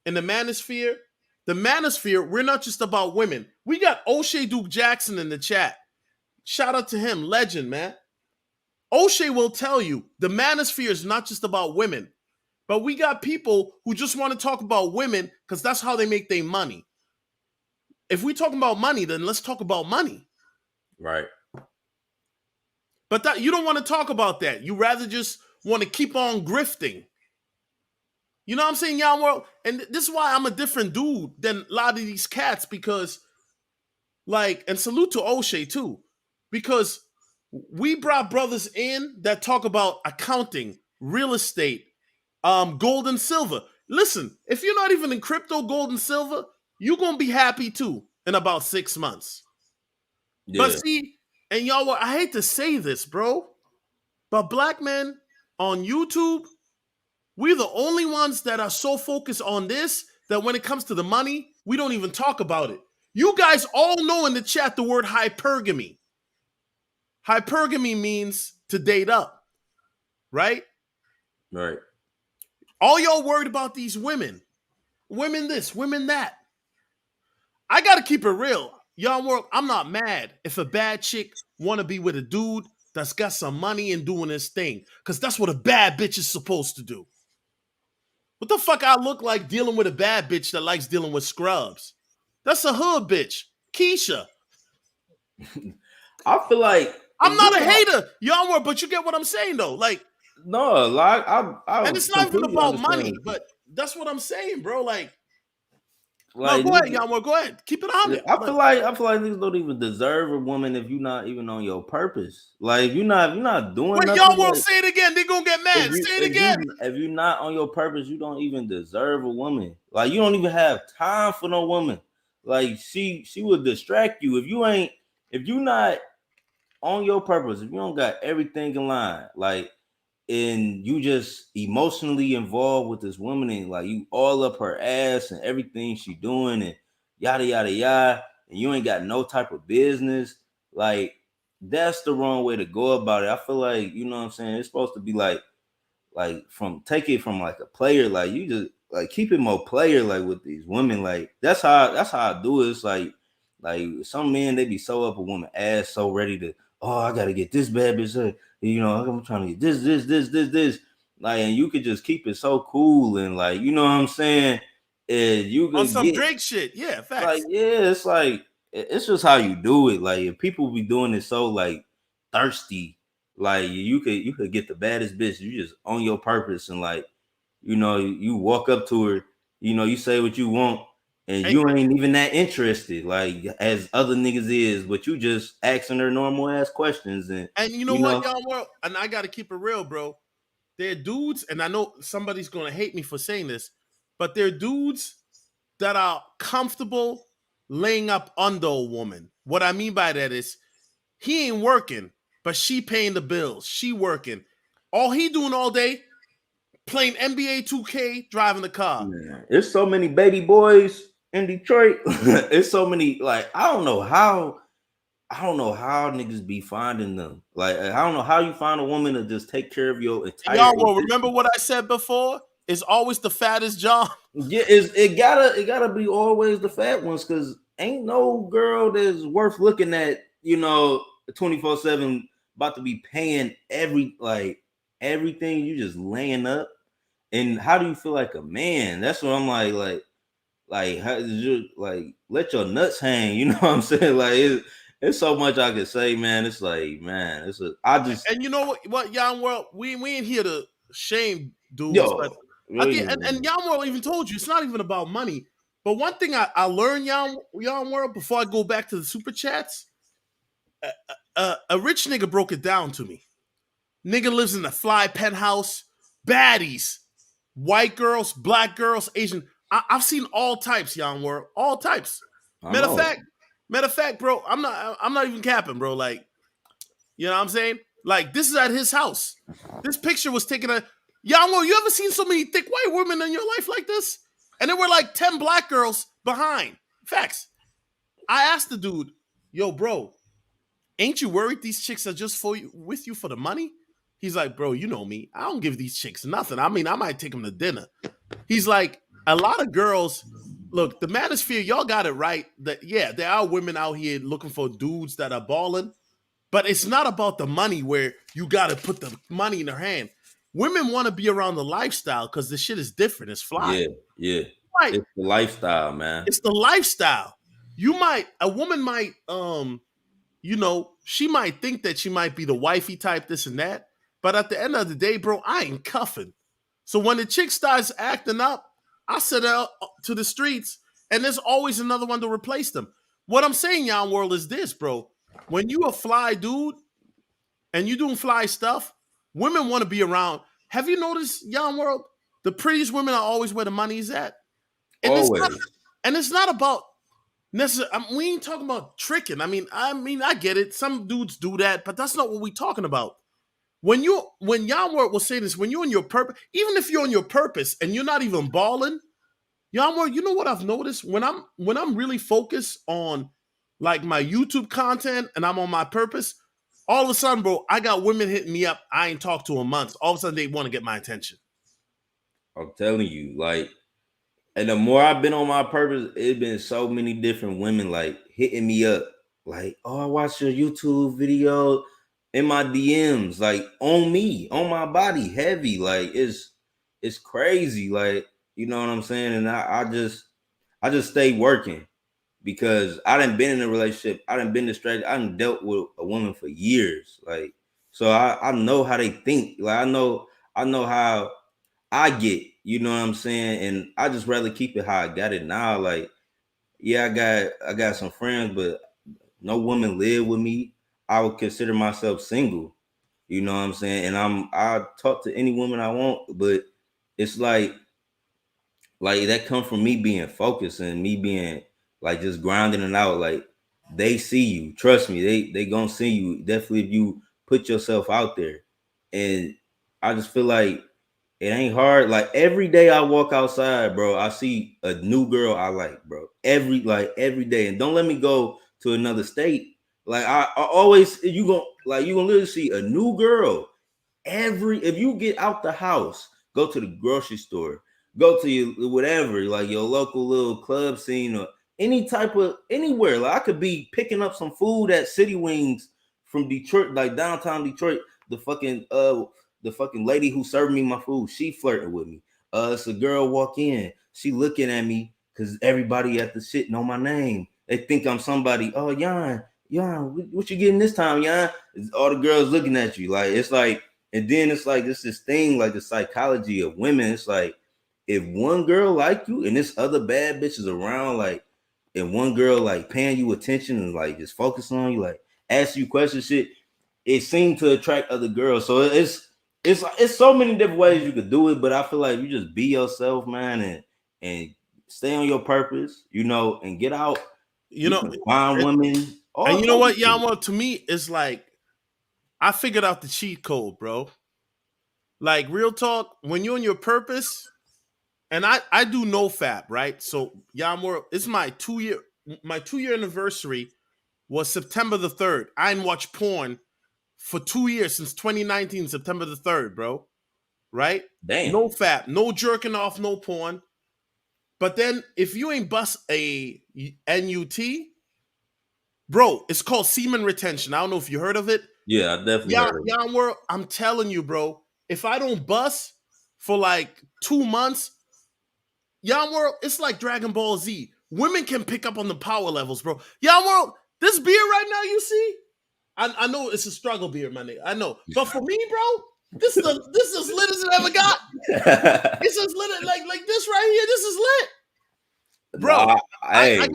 in the manosphere, we're not just about women. We got O'Shea Duke Jackson in the chat. Shout out to him, legend, man. O'Shea will tell you the manosphere is not just about women. But we got people who just want to talk about women because that's how they make their money. If we talking about money, then let's talk about money. right. But that you don't want to talk about that. You rather just want to keep on grifting. You know what I'm saying, y'all? World? And this is why I'm a different dude than a lot of these cats because, and salute to O'Shea too, because we brought brothers in that talk about accounting, real estate, gold and silver. Listen, if you're not even in crypto, gold, and silver, you're gonna be happy too in about 6 months. But Yeah, see, and y'all, I hate to say this, bro, but black men on YouTube, we're the only ones that are so focused on this that when it comes to the money, we don't even talk about it. You guys all know in the chat the word hypergamy. Hypergamy means to date up, right? right. All y'all worried about these women. Women this, women that. I gotta keep it real. Y'all world, I'm not mad if a bad chick wanna be with a dude that's got some money and doing his thing. Cause that's what a bad bitch is supposed to do. What the fuck I look like dealing with a bad bitch that likes dealing with scrubs? That's a hood bitch. Keisha. I feel like I'm if you not a not hater, y'all world, but you get what I'm saying though. Like, no, like and I it's not even completely about understand money, what you but that's what I'm saying, bro. Like, no, like go ahead, nigga. y'all world, go ahead. Keep it on Yeah, it. I feel like niggas don't even deserve a woman if you're not even on your purpose. Like you're not doing Wait, nothing. y'all world, Like say it again. They're gonna get mad. Say it again. if you're not on your purpose, you don't even deserve a woman. Like you don't even have time for no woman. Like she will distract you if you not on your purpose. If you don't got everything in line, like and you just emotionally involved with this woman and like you all up her ass and everything she doing and yada yada yada, and you ain't got no type of business, like that's the wrong way to go about it. I feel like, you know what I'm saying, it's supposed to be like from take it from like a player, like you just like keep it more player like with these women. Like that's how I do it. It's like some men they be so up a woman ass, so ready to, oh, I gotta get this bad bitch, you know, I'm trying to get this. Like, and you could just keep it so cool and like, you know what I'm saying? And you On could some get Drake shit. Yeah, like, facts. yeah, it's like it's just how you do it. Like if people be doing it so like thirsty, like you could get the baddest bitch. You just on your purpose and like, you know, you walk up to her, you know, you say what you want, and And, you ain't even that interested, like as other niggas is, but you just asking her normal ass questions and and you know you what, know, y'all world? And I gotta keep it real, bro. They're dudes, and I know somebody's gonna hate me for saying this, but they're dudes that are comfortable laying up under a woman. What I mean by that is he ain't working, but she paying the bills. She working. All he doing all day, playing NBA 2K, driving the car. man, there's so many baby boys in Detroit. It's so many, like I don't know how niggas be finding them. Like I don't know how you find a woman to just take care of your And entire y'all will remember existence. what I said before? It's always the fattest John. Yeah, it gotta be always the fat ones because ain't no girl that's worth looking at, you know, 24/7 about to be paying everything you just laying up. And how do you feel like a man? That's what I'm like how did you like let your nuts hang, you know what I'm saying? Like it's so much I could say, man. It's like, man, it's a I just And you know what, young world, we ain't here to shame dudes, but yo, again, really, and young world even told you it's not even about money. But one thing I learned, young world, before I go back to the super chats, a rich nigga broke it down to me. Nigga lives in a fly penthouse, baddies, white girls, black girls, Asian. I've seen all types, young world, all types. I Matter of know. fact, bro, I'm not even capping, bro. Like, you know what I'm saying? Like, this is at his house. This picture was taken at Yamo. You ever seen so many thick white women in your life like this? And there were like 10 black girls behind. Facts. I asked the dude, yo, bro, ain't you worried these chicks are just for you with you for the money? He's like, bro, you know me. I don't give these chicks nothing. I mean, I might take them to dinner. He's like, a lot of girls, look, the manosphere, y'all got it right. That yeah, there are women out here looking for dudes that are balling. But it's not about the money where you got to put the money in their hand. Women want to be around the lifestyle because the shit is different. It's fly. Yeah, yeah. Right. It's the lifestyle, man. It's the lifestyle. A woman might, she might think that she might be the wifey type, this and that. But at the end of the day, bro, I ain't cuffing. So when the chick starts acting up, I set her out to the streets, and there's always another one to replace them. What I'm saying, y'all world, is this, bro. When you a fly dude, and you doing fly stuff, women want to be around. Have you noticed, young world? the prettiest women are always where the money's at. And Always. it's not about necessarily. We ain't talking about tricking. I get it. Some dudes do that, but that's not what we're talking about. When Yamwork will say this, when you're on your purpose, even if you're on your purpose and you're not even balling, Yamwork, you know what I've noticed? When I'm really focused on like my YouTube content and I'm on my purpose, all of a sudden, bro, I got women hitting me up. I ain't talked to in months. All of a sudden, they want to get my attention. I'm telling you, like, and the more I've been on my purpose, it's been so many different women like hitting me up, like, oh, I watched your YouTube video in my DMs, like on me, on my body, heavy. Like it's crazy. Like, you know what I'm saying? And I just stay working because I done been in a relationship, I done been distracted, I done dealt with a woman for years. Like, so I know how they think. Like I know how I get, you know what I'm saying? And I just rather keep it how I got it now. Like, yeah, I got some friends, but no woman live with me. I would consider myself single. You know what I'm saying? And I talk to any woman I want, but it's like that come from me being focused and me being like just grinding it out. Like they see you, trust me, they gonna see you. Definitely if you put yourself out there. And I just feel like it ain't hard. Like every day I walk outside, bro, I see a new girl I like, bro. Every day. And don't let me go to another state. Like I always you gonna literally see a new girl if you get out the house, go to the grocery store, go to your whatever, like your local little club scene or any type of anywhere. Like I could be picking up some food at City Wings from Detroit, like downtown Detroit. The fucking lady who served me my food, she flirting with me. It's a girl walk in, she looking at me because everybody at the shit know my name. They think I'm somebody. Oh, Jan, what you getting this time, Jan? All the girls looking at you, like it's like. And then it's like this thing, like the psychology of women. It's like if one girl like you and there's other bad bitches around, like, and one girl like paying you attention and like just focusing on you, like ask you questions, shit, it seemed to attract other girls. So it's so many different ways you could do it, but I feel like you just be yourself, man, and stay on your purpose, and get out. You You know, can find women, and all you know types what, of shit. Yamwork, to me, it's like I figured out the cheat code, bro. Like real talk, when you're on your purpose, and I do no fap, right? So Yamwork, it's my 2-year anniversary was September the 3rd. I ain't watched porn for 2 years since 2019, September the 3rd, bro. Right? Damn. No fap, no jerking off, no porn. But then if you ain't bust a NUT, bro, it's called semen retention. I don't know if you heard of it. Yeah, I definitely Yeah, heard of it. yeah, world. I'm telling you, bro. If I don't bust for like 2 months, yeah, world, it's like Dragon Ball Z. Women can pick up on the power levels, bro. Yeah, world, this beer right now, you see? I know it's a struggle beer, my nigga. I know. But for me, bro, this is as lit as it ever got. It's as lit like this right here. This is lit. Bro, Nah, I, hey,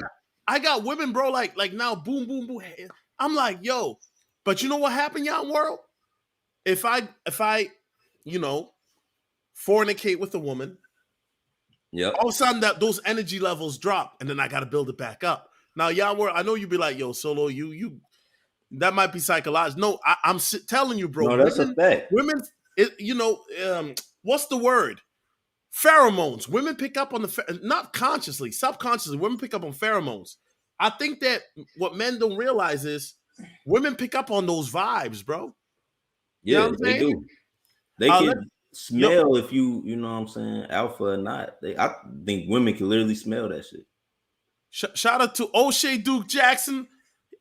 I I got women, bro, like now, boom, boom, boom. I'm like, yo, but you know what happened, y'all world? If I, you know, fornicate with a woman, yep. all of a sudden those energy levels drop, and then I got to build it back up. Now, y'all world, I know you'd be like, yo, Solo, you that might be psychological. No, I'm telling you, bro. No, that's a fact. Women, what's the word? Pheromones. Women pick up on not consciously, subconsciously. Women pick up on pheromones. I think that what men don't realize is women pick up on those vibes, bro. You know Yeah, what I'm they saying? do. They Let, can yo, smell if you know what I'm saying, alpha or not. I think women can literally smell that shit. shout out to O'Shea Duke Jackson.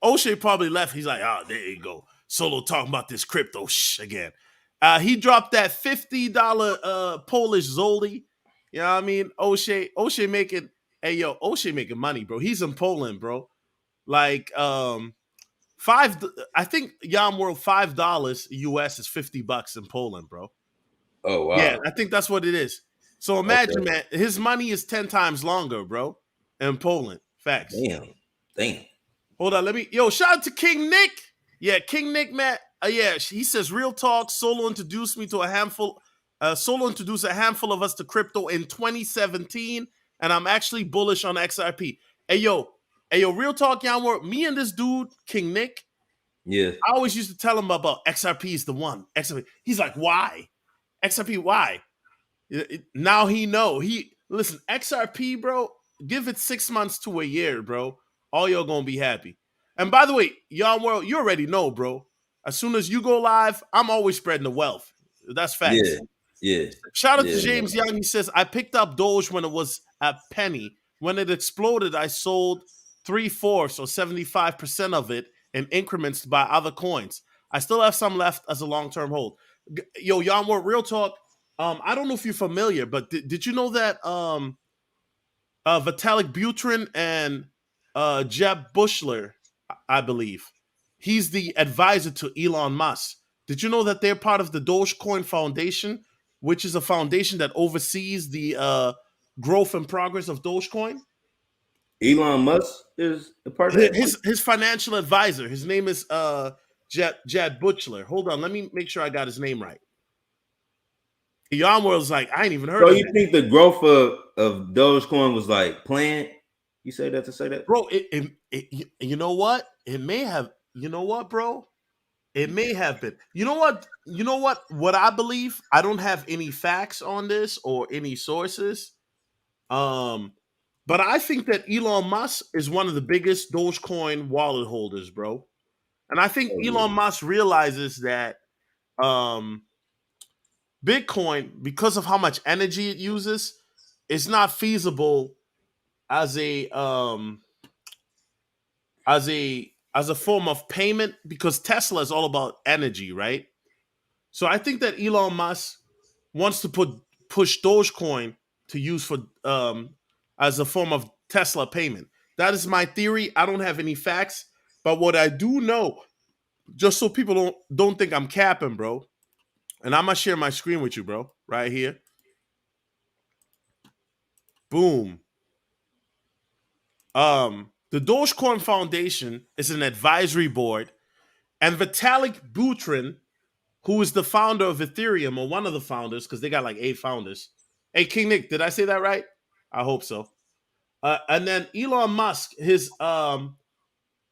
O'Shea probably left. He's like, oh, there you go. Solo talking about this crypto again. He dropped that $50 Polish Zoli. You know what I mean? O'Shea making, hey yo, O'Shea making money, bro. He's in Poland, bro. Like I think Yam World $5 US is $50 in Poland, bro. Oh Yeah, wow. I think that's what it is. So imagine, Okay. man, his money is 10 times longer, bro, in Poland. Facts. Damn. Damn. Hold on, shout out to King Nick. Yeah, King Nick, man. Yeah, he says real talk. Solo introduced me to a handful. Solo introduced a handful of us to crypto in 2017, and I'm actually bullish on XRP. Hey yo, real talk, y'all. Me and this dude, King Nick, Yeah. I always used to tell him about XRP is the one. XRP. He's like, why? XRP, why? Now he know. He listen, XRP, bro. Give it 6 months to a year, bro. All y'all gonna be happy. And by the way, y'all world, you already know, bro. As soon as you go live, I'm always spreading the wealth. That's facts. Yeah. Yeah. Shout out to Yeah. James Young. He says, I picked up Doge when it was a penny. When it exploded, I sold 3/4 or 75% of it in increments to buy other coins. I still have some left as a long-term hold. Yo, y'all more real talk. I don't know if you're familiar, but did you know that Vitalik Buterin and Jeb Bushler, I believe, he's the advisor to Elon Musk. Did you know that they're part of the Dogecoin Foundation, which is a foundation that oversees the growth and progress of Dogecoin? Elon Musk is a part of that. His financial advisor. His name is Jeb Bushler. Hold on, let me make sure I got his name right. Yon was like, I ain't even heard So of you it. think the growth of Dogecoin was like planned? You say that to say that? Bro, you know what? It may have, you know what, bro? It may have been. You know what? You know what? What I believe, I don't have any facts on this or any sources. Um, but I think that Elon Musk is one of the biggest Dogecoin wallet holders, bro. And I think Oh, Elon yeah. Musk realizes that um Bitcoin, because of how much energy it uses, it's not feasible as a form of payment because Tesla is all about energy, right? So I think that Elon Musk wants to push Dogecoin to use for as a form of Tesla payment. That is my theory. I don't have any facts, but what I do know, just so people don't think I'm capping, bro. And I'm gonna share my screen with you, bro, right here. Boom. The Dogecoin Foundation is an advisory board, and Vitalik Buterin, who is the founder of Ethereum, or one of the founders, because they got like 8 founders. Hey, King Nick, did I say that right? I hope so. And then Elon Musk, his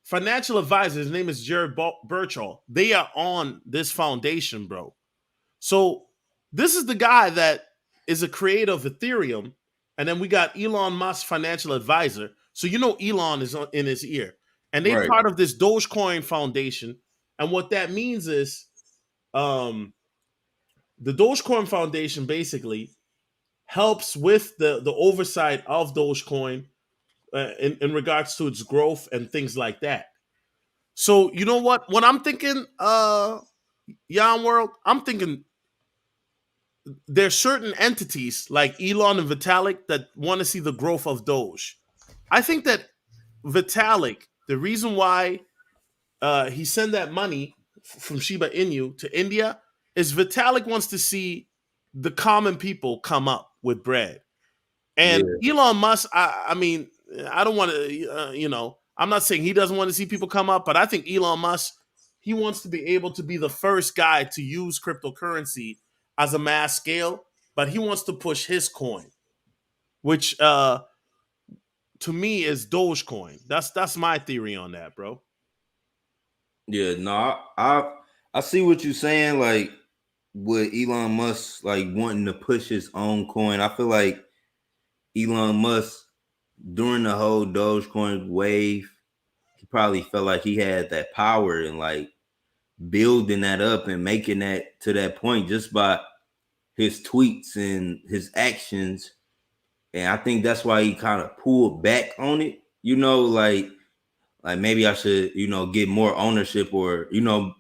financial advisor, his name is Jared Birchall. They are on this foundation, bro. So this is the guy that is a creator of Ethereum, and then we got Elon Musk, financial advisor. So you know Elon is in his ear, and they Right. part of this Dogecoin Foundation. And what that means is, um, the Dogecoin Foundation basically helps with the oversight of Dogecoin in regards to its growth and things like that. So you know what? When I'm thinking, Yan World, I'm thinking there's certain entities like Elon and Vitalik that want to see the growth of Doge. I think that Vitalik, the reason why he sent that money from Shiba Inu to India is Vitalik wants to see the common people come up with bread. Yeah. And Elon Musk, I mean, I don't want to, I'm not saying he doesn't want to see people come up, but I think Elon Musk, he wants to be able to be the first guy to use cryptocurrency as a mass scale, but he wants to push his coin, which to me is Dogecoin. That's my theory on that, bro. Yeah. No, I see what you're saying. Like with Elon Musk, like wanting to push his own coin. I feel like Elon Musk during the whole Dogecoin wave, he probably felt like he had that power and like building that up and making that to that point just by his tweets and his actions. And I think that's why he kind of pulled back on it. Like maybe I should, get more ownership or,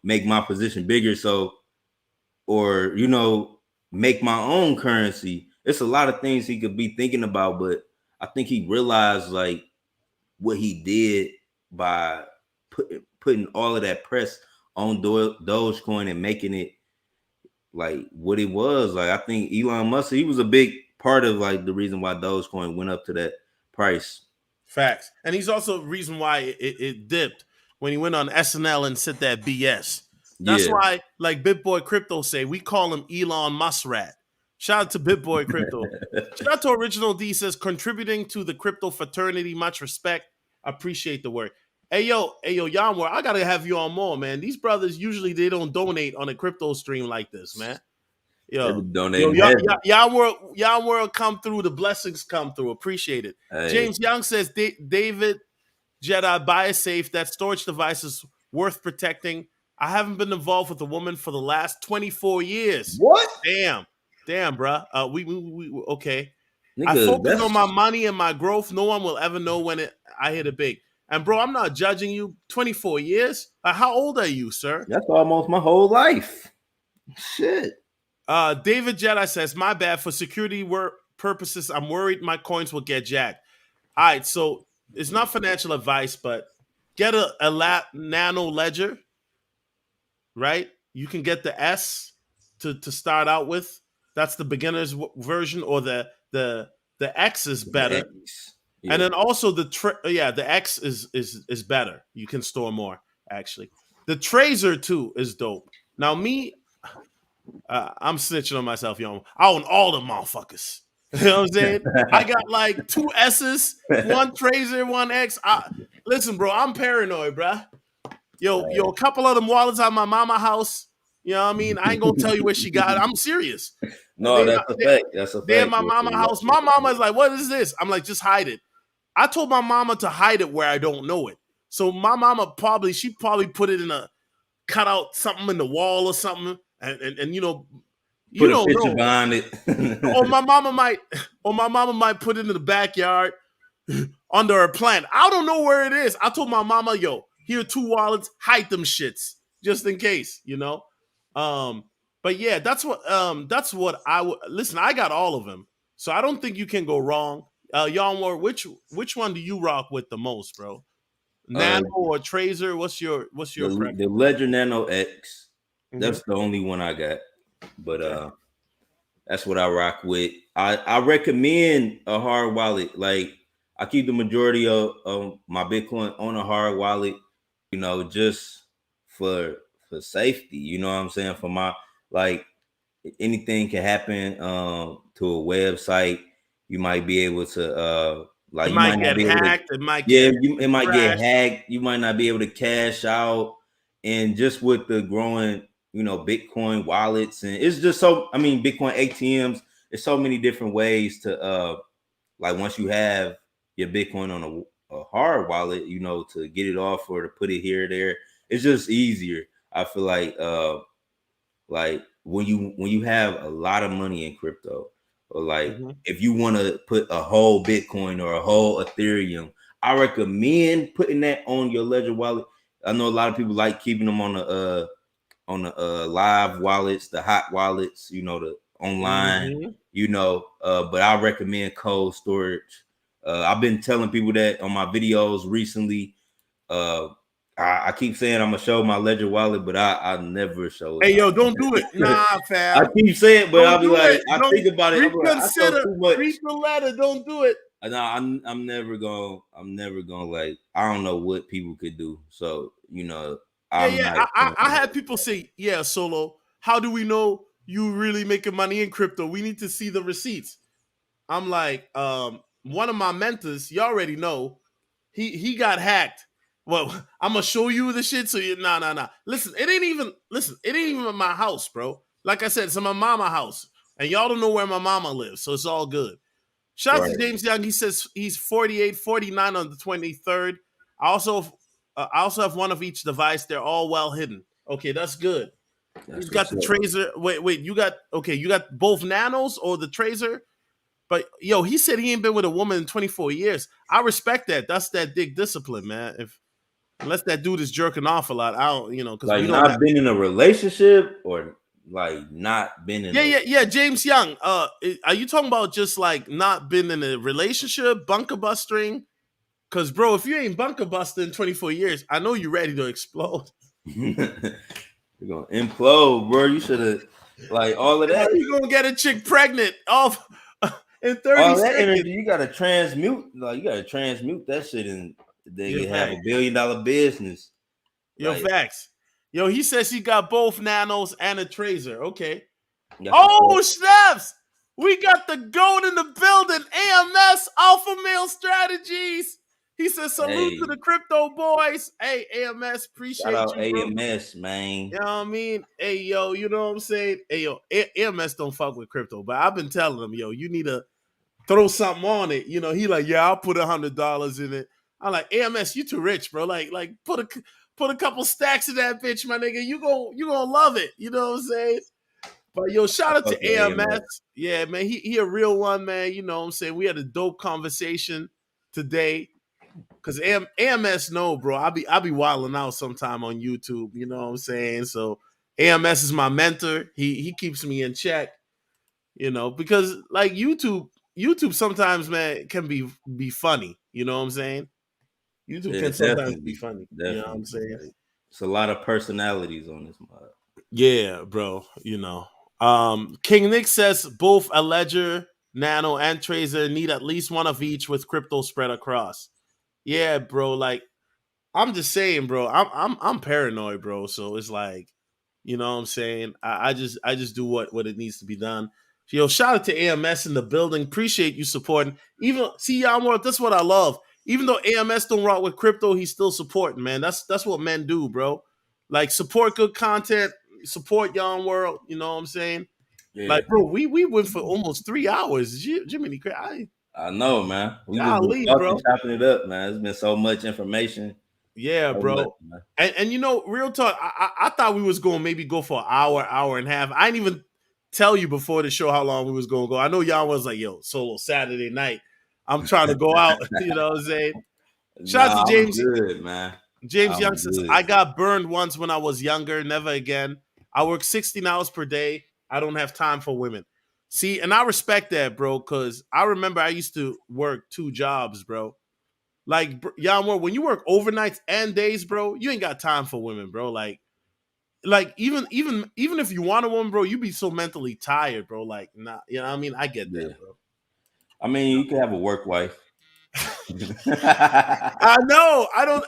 make my position bigger. So, or, make my own currency. It's a lot of things he could be thinking about, but I think he realized like what he did by putting all of that press on Dogecoin and making it like what it was. Like I think Elon Musk, he was a big part of like the reason why Dogecoin went up to that price. Facts. And he's also the reason why it dipped when he went on SNL and said that BS. That's Yeah, why, like BitBoy Crypto say, we call him Elon Muskrat. Shout out to BitBoy Crypto. Shout out to Original D says contributing to the crypto fraternity. Much respect. Appreciate the work. Hey yo, Yanwar, I gotta have you on more, man. These brothers usually they don't donate on a crypto stream like this, man. They be Yo, donating heavy. Yanwar come through. The blessings come through. Appreciate it. Hey. James Young says David Jedi, buy a safe. That storage device is worth protecting. I haven't been involved with a woman for the last 24 years. What? Damn, bruh. We okay. I Nigga, focus on my money and my growth. No one will ever know when I hit it big. And bro, I'm not judging you. 24 years. How old are you, sir? That's almost my whole life. Shit. David Jedi says, my bad. For security purposes, I'm worried my coins will get jacked. All right, so it's not financial advice, but get a nano ledger, right? You can get the S to start out with. That's the beginner's version, or the X is better. Yeah. And then also the X is better. You can store more, actually. The Tracer too is dope. Now me, I'm snitching on myself, yo. I own all the motherfuckers. You know what I'm saying? I got like 2 S's, 1 Tracer, 1 X. Listen, bro, I'm paranoid, bro. Yo, a couple of them wallets at my mama house. You know what I mean? I ain't gonna tell you where she got it. I'm serious. No, that's a fact. That's a fact. They're at my mama house. My mama is like, what is this? I'm like, just hide it. I told my mama to hide it where I don't know it. So my mama probably put it in a cut out something in the wall or something, and you know, put a picture behind it. or my mama might put it in the backyard under her plant. I don't know where it is. I told my mama, yo, here are 2 wallets, hide them shits just in case, you know. But yeah, that's what I would listen. I got all of them, so I don't think you can go wrong. Yanwar, which one do you rock with the most, bro? Nano or Tracer? What's your preference? The Ledger Nano X. That's the only one I got, but that's what I rock with. I recommend a hard wallet. Like I keep the majority of my Bitcoin on a hard wallet, you know, just for safety. You know what I'm saying? For my like anything can happen to a website. You might be able to like it might get hacked. It might get hacked. You might not be able to cash out. And just with the growing, you know, Bitcoin wallets, and it's just Bitcoin ATMs. There's so many different ways to like once you have your Bitcoin on a hard wallet, you know, to get it off or to put it here or there. It's just easier. I feel like when you have a lot of money in crypto, or like if you want to put a whole Bitcoin or a whole Ethereum, I recommend putting that on your Ledger wallet. I know a lot of people like keeping them on the live wallets, the hot wallets, you know, the online, you know, but I recommend cold storage. I've been telling people that on my videos recently. I keep saying I'm gonna show my Ledger wallet, but I never show it. Hey, yo, don't do it. Nah, fam. I keep saying, but I'll be like, I think about it. Reconsider. Read the letter. Don't do it. No, I'm never gonna like. I don't know what people could do. So you know, I had people say, yeah, Solo. How do we know you really making money in crypto? We need to see the receipts. I'm like, one of my mentors, you already know, he got hacked. Well, I'm gonna show you the shit. So you nah. Listen, it ain't even my house, bro. Like I said, it's my mama house, and y'all don't know where my mama lives, so it's all good. Shout out to James Young. He says he's 48, 49 on the 23rd. I also have one of each device. They're all well hidden. Okay, that's good. He's got the Tracer. Wait, you got both Nanos or the Tracer? But yo, he said he ain't been with a woman in 24 years. I respect that. That's that dick discipline, man. Unless that dude is jerking off a lot, I don't, you know, because like not been in a relationship or like not been in. Yeah. James Young, are you talking about just like not been in a relationship, bunker busting? Because bro, if you ain't bunker busting in 24 years, I know you're ready to explode. You're gonna implode, bro. You should have like all of that. You're gonna get a chick pregnant off in 30 all that seconds. Energy, you gotta transmute. Like you gotta transmute that shit and then you have $1 billion business. Yo, like, facts. Yo, he says he got both Nanos and a Tracer. Okay. Oh, snaps! We got the GOAT in the building. AMS Alpha Male Strategies. He says salute Hey, to the crypto boys. Hey, AMS, shout appreciate out you, bro. AMS, man. You know what I mean? Hey, yo, you know what I'm saying? Hey, yo, AMS don't fuck with crypto, but I've been telling him, yo, you need to throw something on it. You know, he like, yeah, I'll put $100 in it. I'm like, AMS, you too rich, bro. Like put a couple stacks in that bitch, my nigga. You gonna love it. You know what I'm saying? But yo, I shout out fuck to with AMS. AMS. Yeah, man, he a real one, man. You know what I'm saying? We had a dope conversation today. Cause AMS know, bro. I be wilding out sometime on YouTube. You know what I'm saying? So AMS is my mentor. He keeps me in check. You know, because like YouTube sometimes, man, can be funny. You know what I'm saying? YouTube Yeah, can sometimes be definitely, funny. You know what I'm definitely. saying? Like, it's a lot of personalities on this mod. Yeah, bro. You know. King Nick says both a ledger, nano, and tracer need at least one of each with crypto spread across. Yeah, bro. Like I'm just saying, bro. I'm paranoid, bro. So it's like, you know what I'm saying? I just do what it needs to be done. Yo, shout out to AMS in the building. Appreciate you supporting. Even see y'all more. That's what I love. Even though AMS don't rock with crypto, he's still supporting, man. That's what men do, bro. Like support good content, support Young World. You know what I'm saying? Yeah, Like, bro, we went for almost 3 hours. Jiminy, I know, man. We just been golly, talking, bro. chopping it up, man. There's been so much information, Yeah, so much, bro. man. And you know, real talk, I thought we was going to maybe go for an hour, hour and a half. I didn't even tell you before the show how long we was going to go. I know y'all was like, yo, solo Saturday night. I'm trying to go out. You know what I'm saying? Shout out to Nah, I'm good, man. James Young I'm says, good. I got burned once when I was younger, never again. I work 16 hours per day. I don't have time for women. See, and I respect that, bro, because I remember I used to work 2 jobs, bro. Like, Yammer, when you work overnights and days, bro, you ain't got time for women, bro. Like even if you want a woman, bro, you be so mentally tired, bro. Like, nah, you know what I mean? I get Yeah. that, bro. I mean, you can have a work wife. I know. I don't.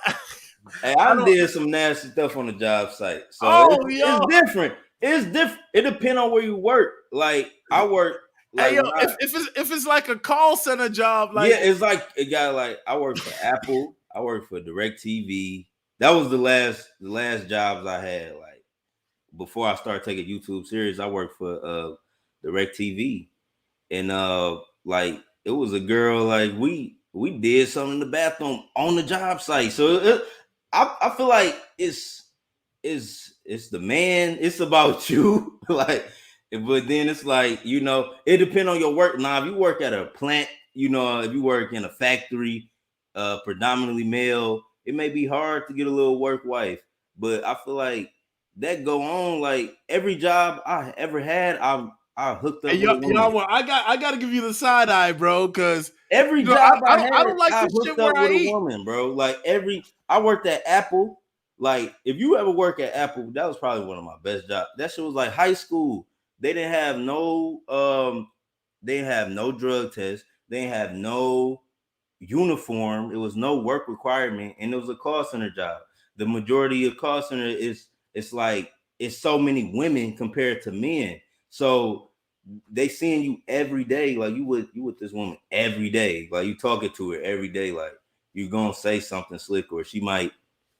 Hey, I I don't. did some nasty stuff on the job site, so Oh, it's yo. different. It's different. It depends on where you work. Like I work, Hey, like yo. when I If it's like a call center job, yeah, like, it's like it got like I work for Apple, I work for DirecTV. That was the last jobs I had. Like before I started taking YouTube serious, I worked for DirecTV, and like it was a girl like we did something in the bathroom on the job site. So I feel like it's the man, it's about you. Like, but then it's like, it depends on your work. Now, if you work at a plant, if you work in a factory, predominantly male, it may be hard to get a little work wife. But I feel like that go on like every job I ever had, I hooked hey, up with a y'all, woman. well, I gotta give you the side eye, bro, because Every you know I, job I I don't I had, don't like I this shit hooked where up I with a eat. woman, bro. Like I worked at Apple. Like if you ever work at Apple, that was probably one of my best jobs. That shit was like high school. They didn't have no drug test. They didn't have no uniform. It was no work requirement, and it was a call center job. The majority of call center it's like it's so many women compared to men. So they seeing you every day, like you with this woman every day, like you talking to her every day, like you're gonna say something slick, or she might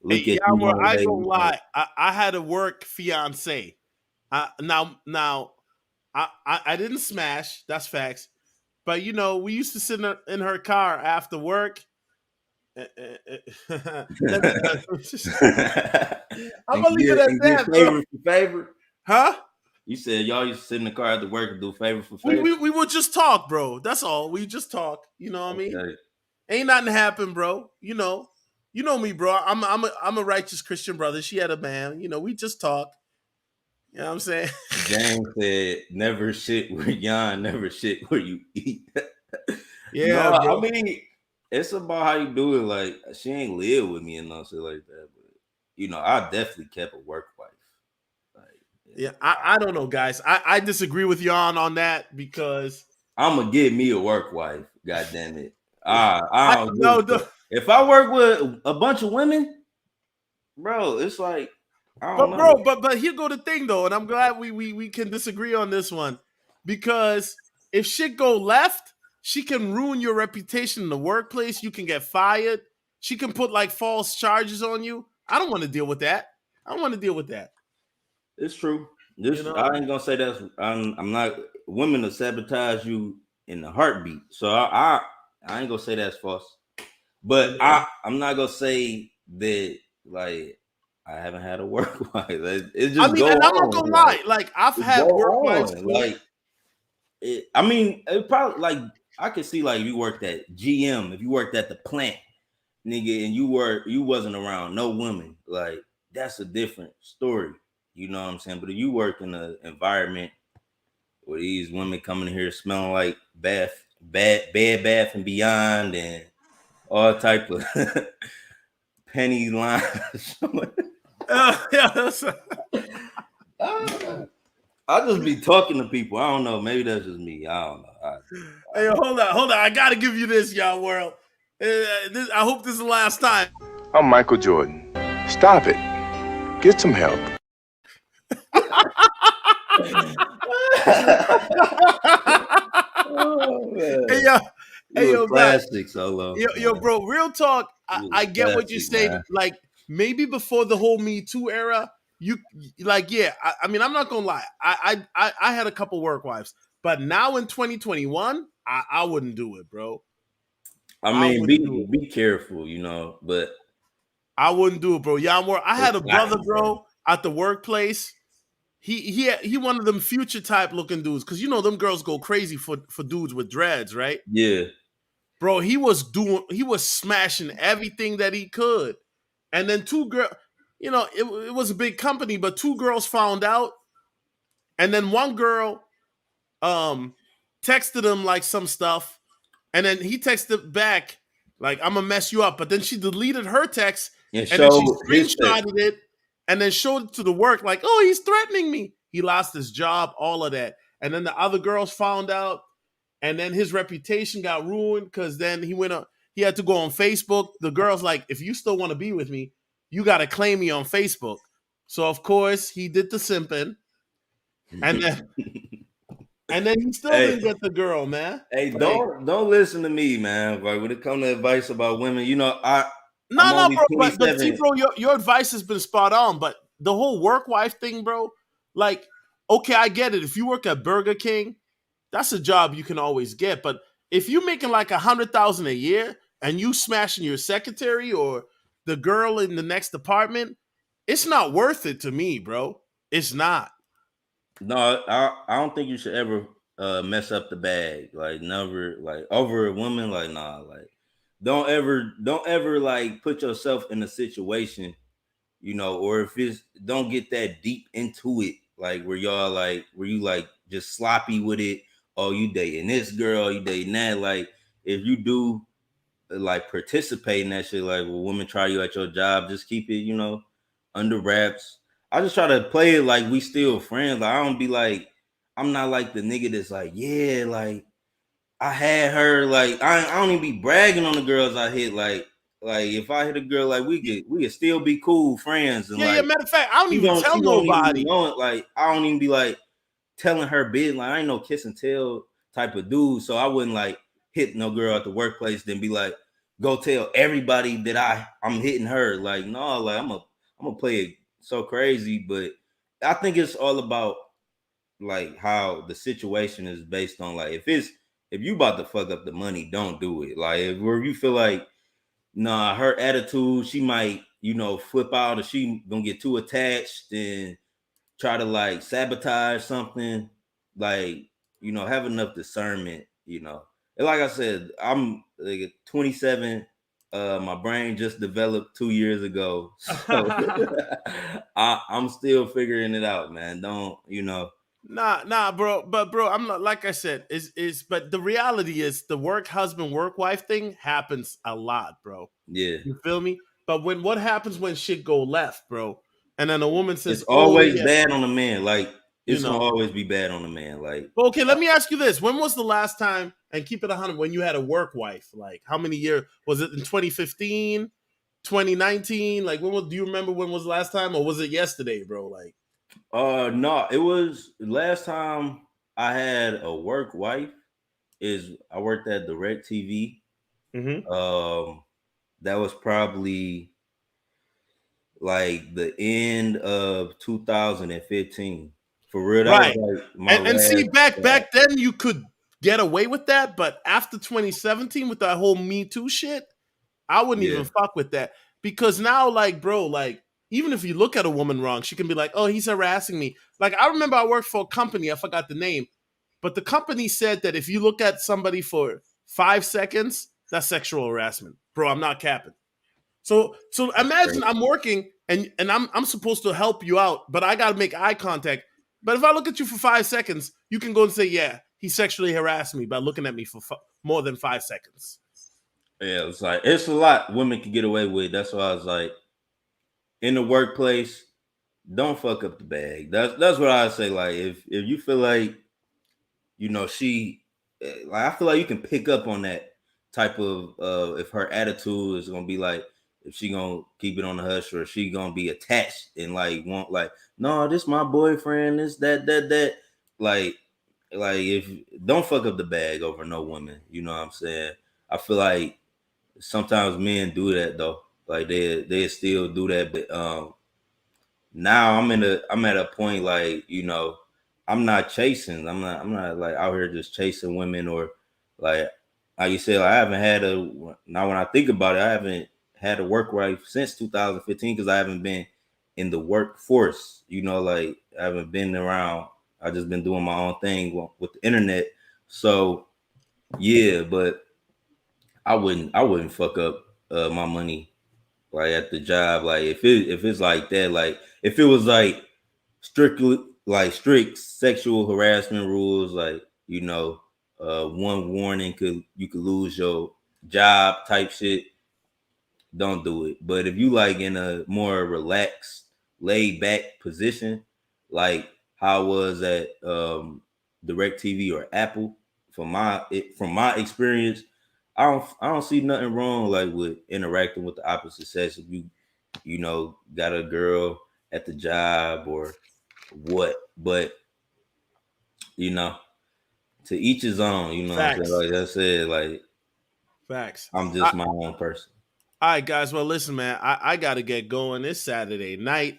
look Hey, at you Yammer, one I way. ain't gonna lie. I had a work fiance. Now I didn't smash. That's facts. But you know, we used to sit in her car after work. Let me. I'm and gonna leave it get at and get that, bro. favor for favor. Huh? You said y'all used to sit in the car after work and do favor for We, favor. we we would just talk, bro. That's all. We just talk. You know what I mean? Okay. Ain't nothing happen, bro. You know me, bro. I'm a righteous Christian brother. She had a man. You know, we just talk. You know what I'm saying? James said, "Never shit where Yon, never shit where you eat." No, Yeah, I bro. mean it's about how you do it. Like she ain't live with me and no shit like that, but I definitely kept a work wife. Like, Yeah, I don't know, guys. I disagree with you on that because I'm gonna get me a work wife. God damn it! I I don't give no, a fuck. If I work with a bunch of women, bro, it's like I don't but know. bro, but here go the thing though, and I'm glad we can disagree on this one because if shit go left, she can ruin your reputation in the workplace. You can get fired. She can put like false charges on you. I don't want to deal with that. I don't want to deal with that. It's true. You This know. I ain't gonna say that's. I'm not. Women will sabotage you in a heartbeat. So I ain't gonna say that's false. But Yeah. I'm not gonna say that like I haven't had a work wife. It I just mean, go and I'm not on. gonna Like lie. Like I've it go had work wives on. too. Like I mean, it probably like I could see like if you worked at GM, if you worked at the plant, nigga, and you wasn't around no women, like that's a different story. You know what I'm saying? But if you work in an environment where these women coming here smelling like bed bath and beyond and all type of penny lines. Yeah, that's I'll just be talking to people. I don't know. Maybe that's just me. I don't know. Hey, hold on. I gotta give you this, y'all world. I hope this is the last time. I'm Michael Jordan. Stop it. Get some help. Oh, man. Hey, yo, You a hey, man. classic, Solo. Yo, bro. Real talk. You I a get what you're classic, saying. man. Like maybe before the whole Me Too era, you like, yeah. I mean, I'm not gonna lie. I had a couple work wives, but now in 2021, I wouldn't do it, bro. I I mean, wouldn't do it. be careful, but I wouldn't do it, bro. Yeah, I had it's a brother, cocky, bro. bro, at the workplace. He one of them future type looking dudes, because you know them girls go crazy for dudes with dreads, right? Yeah. Bro, he was smashing everything that he could. And then two girls, it was a big company, but two girls found out. And then one girl texted him like some stuff. And then he texted back, like, I'm gonna mess you up. But then she deleted her text And and then she show his text. screenshotted it and then showed it to the work, like, oh, he's threatening me. He lost his job, all of that. And then the other girls found out, and then his reputation got ruined because then he had to go on Facebook. The girl's like, if you still want to be with me, you got to claim me on Facebook. So of course he did the simping, and then he still Hey, didn't get the girl, man. hey, Like, don't listen to me, man. Like when it comes to advice about women, I'm no, only bro. But see, 27. bro, your advice has been spot on. But the whole work wife thing, bro. Like, okay, I get it. If you work at Burger King, that's a job you can always get. But if you're making like 100,000 a year and you smashing your secretary or the girl in the next apartment, it's not worth it to me, bro. It's not. No, I don't think you should ever mess up the bag. Like never like over a woman, like nah, like don't ever like put yourself in a situation, or if it's don't get that deep into it, like where you like just sloppy with it. Oh, you dating this girl, you dating that. Like if you do like participate in that shit, like when women try you at your job, just keep it, under wraps. I just try to play it like we still friends. Like I don't be like, I'm not like the nigga that's like, yeah, like I had her. Like I don't even be bragging on the girls I hit. Like if I hit a girl, like we could still be cool friends, and Yeah. like Matter of fact, I don't even tell she don't even be nobody. knowing. Like I don't even be like telling her business. Like I ain't no kiss and tell type of dude, so I wouldn't like hit no girl at the workplace, then be like, go tell everybody that I'm hitting her. Like no, like I'm gonna play it so crazy, but I think it's all about like how the situation is based on like if you about to fuck up the money, don't do it. Like if where you feel like nah, her attitude, she might, flip out or she gonna get too attached and try to like sabotage something, like, have enough discernment. And like I said, I'm like 27. My brain just developed 2 years ago. So I'm still figuring it out, man. Don't. Nah, bro. But bro, I'm not, like I said, but the reality is the work husband, work wife thing happens a lot, bro. Yeah. You feel me? But what happens when shit go left, bro? And then a woman It's says, "Oh always yeah," bad on the man. Like you it's gonna know. always be bad on the man. Like Well, okay, let me ask you this: when was the last time? And keep it 100. When you had a work wife, like how many years was it? In 2015, 2019? Like do you remember when was the last time, or was it yesterday, bro? Like, no, it was last time I had a work wife. is I worked at Direct TV. Mm-hmm. That was probably like the end of 2015. For real, that was Right. like my And see, last job. back then you could get away with that, but after 2017 with that whole Me Too shit, I wouldn't Yeah, even fuck with that. Because now, like, bro, like, even if you look at a woman wrong, she can be like, oh, he's harassing me. Like, I remember I worked for a company, I forgot the name, but the company said that if you look at somebody for 5 seconds, that's sexual harassment. Bro, I'm not capping. So that's imagine crazy. I'm working and I'm supposed to help you out, but I gotta make eye contact. But if I look at you for 5 seconds, you can go and say, yeah, he sexually harassed me by looking at me for more than 5 seconds. Yeah, it's like it's a lot women can get away with. That's why I was like, in the workplace, don't fuck up the bag. That's what I say. Like, if you feel like she like I feel like you can pick up on that type of if her attitude is gonna be like if she gonna keep it on the hush or she gonna be attached and like want like no, this my boyfriend, this that like if don't fuck up the bag over no woman. You know what I'm saying? I feel like sometimes men do that though. Like they still do that, but now I'm at a point like I'm not chasing. I'm not like out here just chasing women or like you said. Like, I haven't had a now when I think about it, I haven't had a work wife since 2015 because I haven't been in the workforce. Like I haven't been around. I just been doing my own thing with the internet. So yeah, but I wouldn't fuck up my money like at the job. Like if it's like that, like if it was like strictly like strict sexual harassment rules, like one warning you could lose your job type shit, don't do it. But if you like in a more relaxed, laid back position, like how I was at Direct TV or Apple, from my experience, I don't see nothing wrong like with interacting with the opposite sex. If you got a girl at the job or what, but you know, to each his own, you know what I'm saying? Facts. Like I said, like Facts. I'm just my own person. All right, guys. Well, listen, man, I got to get going. It's Saturday night.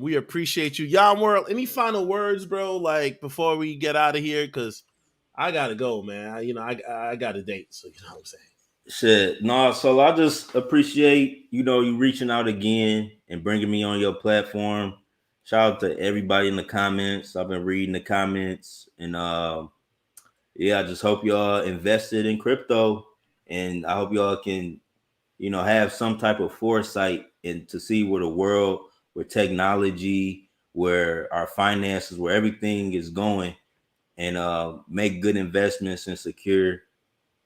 We appreciate you, Yam World. Any final words, bro? Like before we get out of here, because I gotta go, man. I got a date, so you know what I'm saying. Shit, no. So I just appreciate you reaching out again and bringing me on your platform. Shout out to everybody in the comments. I've been reading the comments, and yeah, I just hope y'all invested in crypto, and I hope y'all can have some type of foresight and to see where the world, where technology, where our finances, where everything is going, and make good investments and secure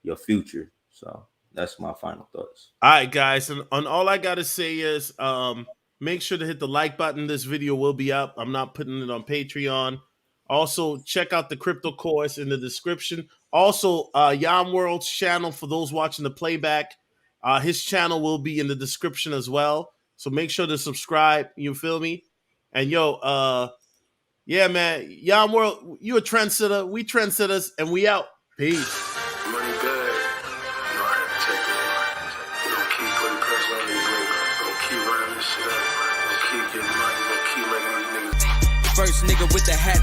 your future. So that's my final thoughts. All right, guys, and all I gotta say is, make sure to hit the like button. This video will be up. I'm not putting it on Patreon. Also, check out the crypto course in the description. Also, Yam World's channel for those watching the playback. His channel will be in the description as well. So make sure to subscribe. You feel me? And yeah, man, Yam World, you a trendsetter. We trendsetters, and we out. Peace. Money bad. You know how to take it. You don't keep putting pressure on these niggas. Don't keep running this shit up. Don't keep getting money. Don't keep making these niggas. First nigga with the hat